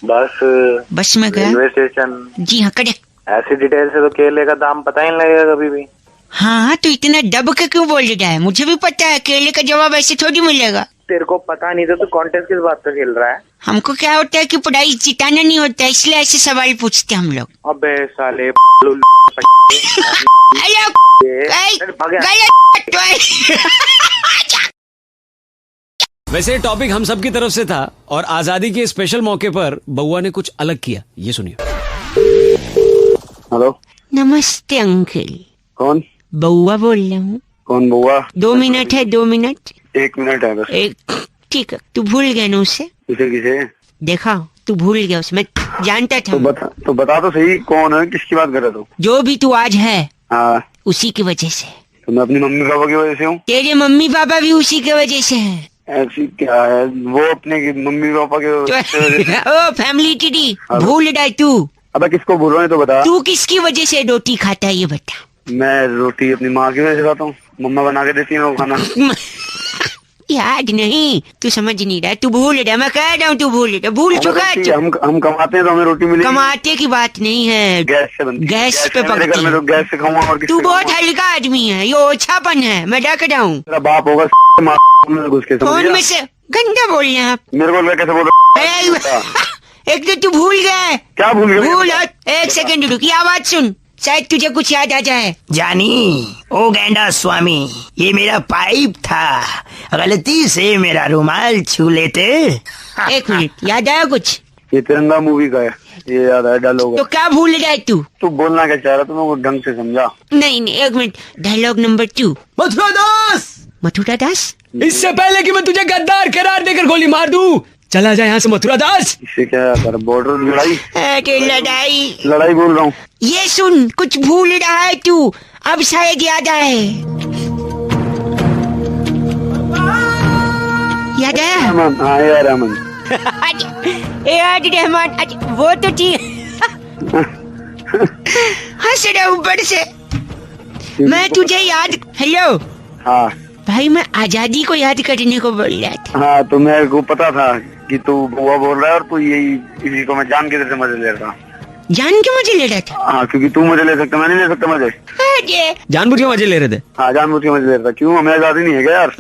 बस
में गया,
रेलवे स्टेशन।
जी हाँ करेक्ट।
ऐसी डिटेल से तो केले का दाम पता ही नहीं लगेगा कभी भी।
हाँ तो इतना दब के क्यों बोल रहा है? मुझे भी पता है केले का जवाब ऐसे थोड़ी मिलेगा।
तेरे को पता नहीं था तो कॉन्टेस्ट किस बात पे खेल रहा है?
हमको क्या होता है कि पढ़ाई जिताना नहीं होता, इसलिए ऐसे सवाल पूछते हम लोग।
अबे साले
वैसे टॉपिक हम सब की तरफ से था और आजादी के स्पेशल मौके पर बउआ ने कुछ अलग किया, ये सुनिए।
हेलो
नमस्ते अंकल।
कौन?
बउआ बोल रहा हूँ।
कौन बउआ?
2 मिनट है, 2 मिनट।
1 मिनट है बस।
ठीक है। तू भूल गया ना उसे?
किसे?
देखा तू भूल गया उसे, मैं जानता था।
तो बता तो सही कौन है, किसकी बात कर रहा तू?
जो भी तू आज है
हाँ
उसी की वजह से।
तो मैं अपनी मम्मी पापा की वजह से हूँ।
तेरे मम्मी पापा भी उसी की वजह से है।
ऐसी क्या है वो अपने मम्मी पापा के
ओ फैमिली टीडी भूल रहा है तू।
अब किसको भूल रहा है तो बता।
तू किसकी वजह से रोटी खाता है ये बता।
मैं रोटी अपनी माँ की वजह से खाता हूँ, मम्मा बना के देती है वो खाना।
याद नहीं, तू समझ नहीं रहा, तू भूल रहा। मैं कह रहा हूँ तू भूल रहा, भूल चुका है।
हम कमाते हैं तो हमें रोटी मिलेगी।
कमाते की बात नहीं है,
गैस से बनती।
गैस पे पकती है।
तो गैस से खाऊंगा और
तू बहुत हल्का आदमी है, ये ओछापन है, मैं डक रहा हूँ।
तेरा बाप होगा घुस के।
फोन में से गंदा बोल रहे हैं आप।
मेरे को कैसे बोल रहे?
एक तो तू भूल गया।
क्या भूल गया?
एक सेकंड रुक, ये आवाज सुन। शायद तुझे कुछ याद आ जाए।
जानी ओ गैंडा स्वामी, ये मेरा पाइप था, गलती से मेरा रुमाल छू लेते।
एक मिनट, याद आया कुछ?
ये तिरंगा मूवी का है, ये याद है डायलॉग।
तो क्या भूल रहा है
तू बोलना क्या चाह रहा था, मैं ढंग से समझा
नहीं। एक मिनट, डायलॉग नंबर 2।
मथुरा दास,
मथुरा दास,
इससे पहले कि मैं तुझे गद्दार करार देकर गोली मार दूं, चला जाए यहाँ से मथुरा दास।
इससे क्या यार, बॉर्डर लड़ाई? लड़ाई बोल रहा हूँ।
ये सुन, कुछ भूल रहा है तू, अब शायद याद आए। याद आया?
हाँ यार अमन।
रहमान, वो तो ठीक। हंस रहा ऊपर से। मैं तुझे याद, हेलो
हाँ
भाई, मैं आजादी को याद करने को बोल रहा था।
हाँ तो मेरे को पता था कि तू बुआ बोल रहा है, और तू यही इसी को मैं जान के तेरे से मजे ले रहा था।
जान के मजे ले रहा था?
हाँ, क्योंकि तू मुझे ले सकता, मैं नहीं ले सकता मजे।
जानबूझ के मजे ले रहे थे?
हाँ, जानबूझ के मजे ले रहा था। क्यों, हमें आजादी नहीं है क्या यार?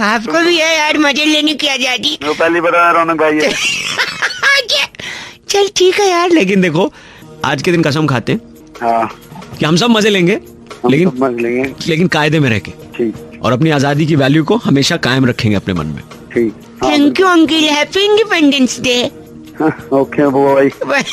आपको भी है यार मजे लेने की आजादी?
वो पहले बता रौनक भाई है।
चल ठीक है यार,
लेकिन देखो आज के दिन कसम खाते
हाँ
कि हम सब मजे लेंगे, लेकिन कायदे में रह के, और अपनी आजादी की वैल्यू को हमेशा कायम रखेंगे अपने मन में।
Thank you uncle, happy independence day.
Okay बुआ भाई।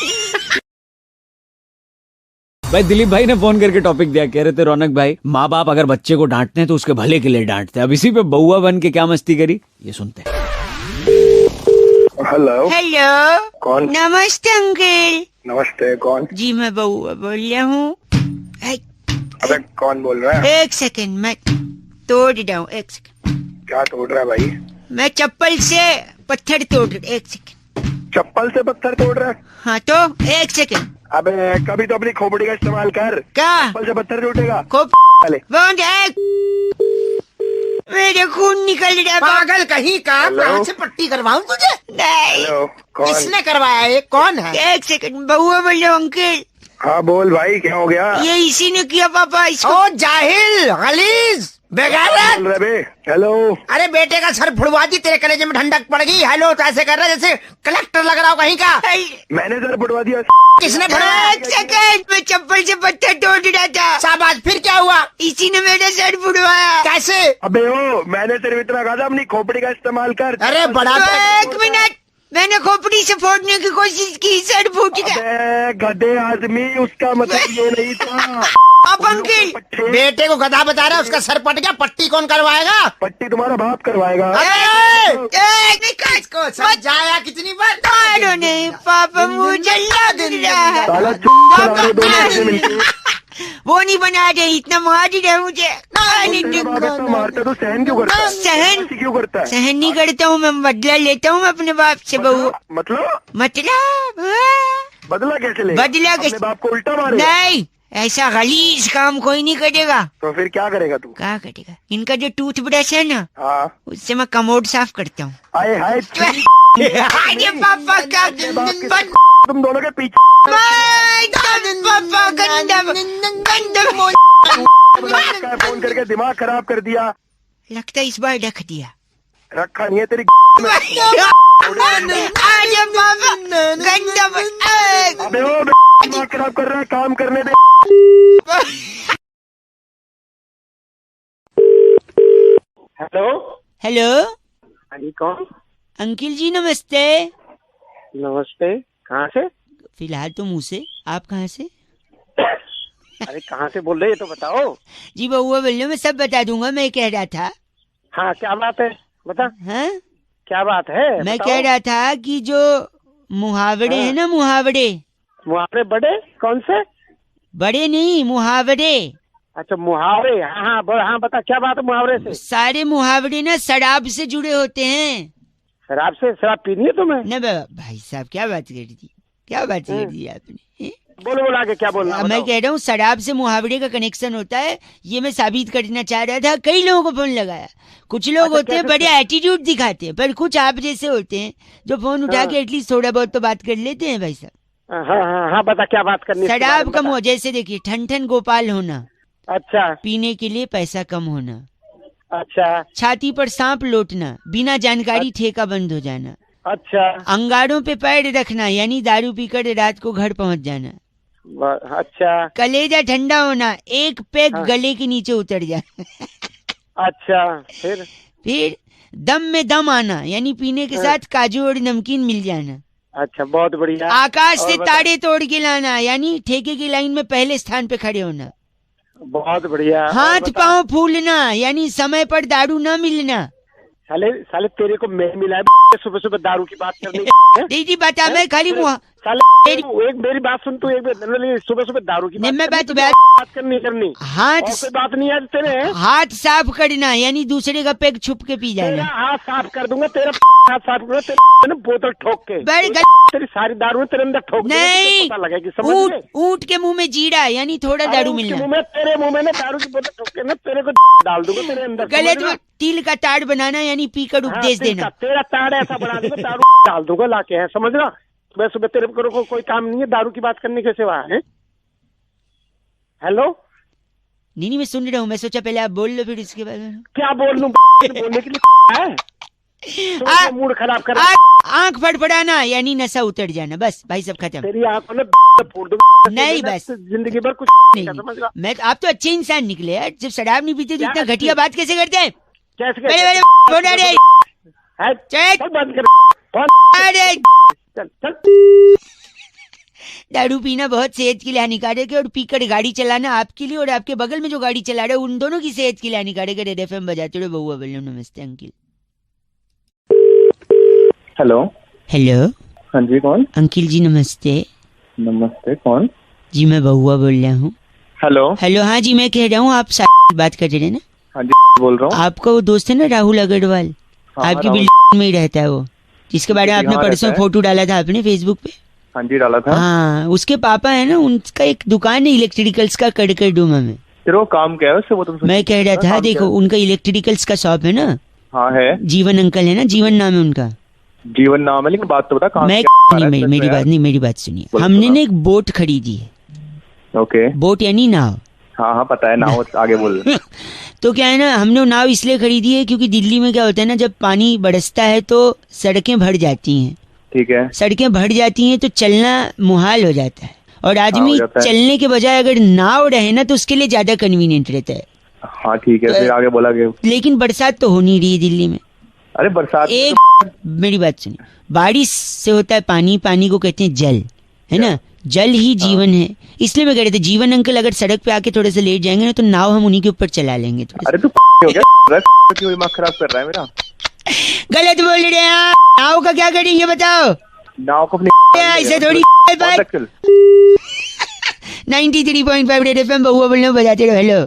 भाई दिलीप भाई ने फोन करके टॉपिक दिया, कह रहे थे रौनक भाई, माँ बाप अगर बच्चे को डांटते हैं तो उसके भले के लिए डांटते हैं। अब इसी पे बउआ बन के क्या मस्ती करी, ये सुनते हैं।
हेलो
हेलो,
कौन?
नमस्ते अंकिल।
नमस्ते, कौन?
जी मैं बउआ बोल रहा हूँ।
अबे कौन बोल रहा है?
एक सेकंड, मैं तोड़ रहा हूँ। एक सेकंड।
क्या तोड़ रहा है भाई?
मैं चप्पल से पत्थर तोड़ रहा। एक सेकंड।
चप्पल से पत्थर तोड़ रहा है?
हाँ तो एक सेकंड।
अबे कभी तो अपनी खोपड़ी का इस्तेमाल कर।
क्या?
चप्पल से पत्थर टूटेगा?
मेरे खून निकल रहा।
पागल कहीं का, कहाँ से पट्टी करवाऊं तुझे?
नहीं।
किसने करवाया, ये कौन है?
एक सेकंड, बउआ बोल रहा हूँ अंकिल।
हाँ बोल भाई, क्या हो गया?
ये इसी ने किया पापा इसको।
ओ जाहिल, गलीज, बेगारत।
हेलो।
अरे बेटे का सर फुड़वा दी, तेरे कलेजे में ठंडक पड़ गई। हेलो तो ऐसे कर रहा है जैसे कलेक्टर लग रहा हो कहीं का।
मैंने सर फुड़वा दिया?
किसने फुड़वाया?
एक सेकंड, मैं चप्पल से पत्थर तोड़ रहा था।
शाबाश, फिर क्या हुआ?
इसी ने मेरा सर फुड़वाया।
कैसे?
अबे ओ, मैंने सिर्फ इतना कहा था अपनी खोपड़ी का इस्तेमाल कर।
अरे बड़ा
एक मिनट, मैंने खोपड़ी से फोड़ने की कोशिश की, सर फूट गया।
गधे आदमी, उसका मतलब ये नहीं था।
अब अंकिल,
बेटे को गधा बता रहा है, उसका सर पट गया। पट्टी कौन करवाएगा?
पट्टी तुम्हारा बाप करवाएगा।
इसको समझाया कितनी बार?
नहीं पापा, मुझे लग रहा है वो नहीं बना रहे, इतना मार ही रहे मुझे।
मारता तो सहन क्यों करता है?
सहन
क्यों करता है?
सहन नहीं करता हूँ मैं, बदला लेता हूँ अपने बाप से। बहू
मतलब बदला कैसे ले?
बदला कैसे?
बाप को उल्टा मारे?
नहीं, ऐसा गलीज काम कोई नहीं करेगा।
तो फिर क्या करेगा तू?
क्या करेगा? इनका जो टूथ ब्रश है ना, उससे मैं कमोड साफ करता हूँ। पापा का
तुम दोनों के पीछे
पापा गंदा
फोन करके दिमाग खराब कर दिया।
लगता है इस बार रख दिया।
रखा नहीं है तेरी। अबे ओ, दिमाग खराब कर रहा है, काम करने दे।
Hello
hello.
हाँ जी, कौन?
अंकिल जी नमस्ते।
नमस्ते, कहाँ से?
फिलहाल तो मुँह से, आप कहाँ से?
अरे कहाँ से बोल रहे, तो बताओ।
जी बउआ बोल रहे, मैं सब बता दूंगा। मैं कह रहा था।
हाँ क्या बात है, बता।
हाँ
क्या बात है?
मैं कह रहा था कि जो मुहावरे हैं ना, मुहावरे
बड़े कौन से?
बड़े नहीं, मुहावरे।
अच्छा मुहावरे, हाँ हाँ बता, क्या बात है मुहावरे से?
सारे मुहावरे ना शराब से जुड़े होते हैं।
शराब से? शराब पीनी है तुम्हें?
न भाई साहब, क्या बात कर दी, क्या बात कर दी आपने?
बोलो आगे क्या बोलना?
मैं कह रहा हूँ शराब से मुहावरे का कनेक्शन होता है, ये मैं साबित करना चाह रहा था। कई लोगों को फोन लगाया। कुछ लोग होते हैं बड़े एटीट्यूड दिखाते हैं, पर कुछ आप जैसे होते हैं जो फोन उठा के एटलीस्ट थोड़ा बहुत तो बात कर लेते हैं भाई साहब।
हाँ बता, क्या बात करनी?
शराब कम हो, जैसे देखिए ठन गोपाल होना।
अच्छा।
पीने के लिए पैसा कम होना।
अच्छा।
छाती पर सांप लौटना, बिना जानकारी ठेका बंद हो जाना।
अच्छा।
अंगारों पे पैर रखना, यानी दारू पीकर रात को घर पहुंच जाना।
अच्छा
कलेजा ठंडा होना, एक पैक गले के नीचे उतर जाए।
अच्छा फिर
दम में दम आना, यानी पीने के साथ काजू और नमकीन मिल जाना।
अच्छा बहुत बढ़िया।
आकाश से ताड़े तोड़ के लाना, यानी ठेके की लाइन में पहले स्थान पे खड़े होना।
बहुत बढ़िया।
हाथ पांव फूलना, यानी समय पर दारू न मिलना।
साले तेरे को मैं मिला है सुबह सुबह दारू की बात करने
दीदी बता, मैं खाली
साले एक मेरी बात सुन तू, एक सुबह सुबह दारू की बात करनी
हाथ
कोई बात नहीं है तेरे।
हाथ साफ करना, यानी दूसरे का पैक छुप के पी जाना।
हाथ साफ कर दूंगा तेरा, हाथ साफ करूंगा तेरे बोतल ठोक के। तेरी सारी दारू तेरे अंदर ठोक
नहीं,
पता लगेगी। समझ
ऊंट के मुंह में जीरा, यानी थोड़ा दारू मिलना।
तेरे मुंह में ना दारू की बोतल ठोक के ना तेरे को डाल दूंगा तेरे अंदर।
गले में तिल का ताड़ बनाना, यानी पीकर उपदेश देना।
तेरा ताड़ ऐसा बना दूंगा, दारू डाल दूंगा लाके, है समझ रहा। सुबह सुबह तेरे को कोई काम नहीं है दारू की बात करने के सिवा है। हेलो
नहीं मैं सुन रहा हूँ, मैं सोचा पहले आप बोल लो फिर इसके बाद में।
क्या बोल लूं बोलने के लिए है? मूड खराब कर।
आंख फड़फड़ाना, यानी नशा उतर जाना। बस भाई सब खत्म।
तेरी आंखों में फोड़ दूंगा।
नहीं बस
जिंदगी भर कुछ नहीं।
मैं आप तो अच्छे इंसान निकले यार, जब शराब नहीं पीते तो इतना घटिया बात कैसे करते हैं? दारू पीना बहुत सेहत के लिए हानिकारक है, और पीकर गाड़ी चलाना आपके लिए और आपके बगल में जो गाड़ी चला रहे हैं उन दोनों की सेहत के लिए हानिकारक है। रेड एफएम बजाते रहो, बहुआ बोलो। नमस्ते अंकिल।
Hello
hello.
हाँ जी कौन?
अंकिल जी नमस्ते।
नमस्ते कौन?
जी मैं बहुआ बोल रहा हूँ।
Hello
hello. हाँ जी मैं कह रहा हूँ, आप बात कर रहे हैं ना?
हाँ जी बोल रहा हूँ।
आपका वो दोस्त है ना राहुल अग्रवाल, आपकी बिल्डिंग में ही रहता है वो, जिसके बारे में आपने परसों फोटो डाला था आपने फेसबुक पे।
हाँ जी डाला था।
हाँ उसके पापा है ना, उनका एक दुकान है इलेक्ट्रिकल्स का कड़कर डूमा में।
फिर वो काम क्या है उससे? वो तो
मैं कह रहा था, देखो उनका इलेक्ट्रिकल्स का शॉप है ना।
हाँ है।
जीवन अंकल है ना, जीवन नाम है उनका।
जीवन नाम है, लेकिन बात तो बता कहाँ?
मैं मेरी बात सुनिए। हमने ना एक बोट खरीदी है।
ओके।
बोट यानी नाव।
हाँ पता है नाव, आगे बोल।
तो क्या है ना, हमने नाव इसलिए खरीदी है क्योंकि दिल्ली में क्या होता है ना, जब पानी बरसता है तो सड़कें भर जाती हैं।
ठीक है।
सड़कें भर जाती हैं तो चलना मुहाल हो जाता है, और आदमी चलने के बजाय अगर नाव रहे ना तो उसके लिए ज्यादा कन्वीनियंट रहता है।
हाँ ठीक है, फिर आगे बोला गया।
लेकिन बरसात तो हो नहीं रही है दिल्ली में।
अरे बरसात
मेरी बात सुनिए, बारिश से होता है पानी, पानी को कहते हैं जल, है ना। जल ही जीवन है, इसलिए मैं कह रहे थे जीवन अंकल अगर सड़क पे आके थोड़े से लेट जाएंगे ना तो नाव हम उन्हीं के ऊपर चला लेंगे।
अरे तू हो गया, दिमाग खराब कर रहा है मेरा।
गलत बोल रहे हैं। नाव का क्या करेंगे बताओ?
नाव को अपनी
ऐसे थोड़ी 93.5 रेड एफएम बहुआ बोलने बजाते रहो। हेलो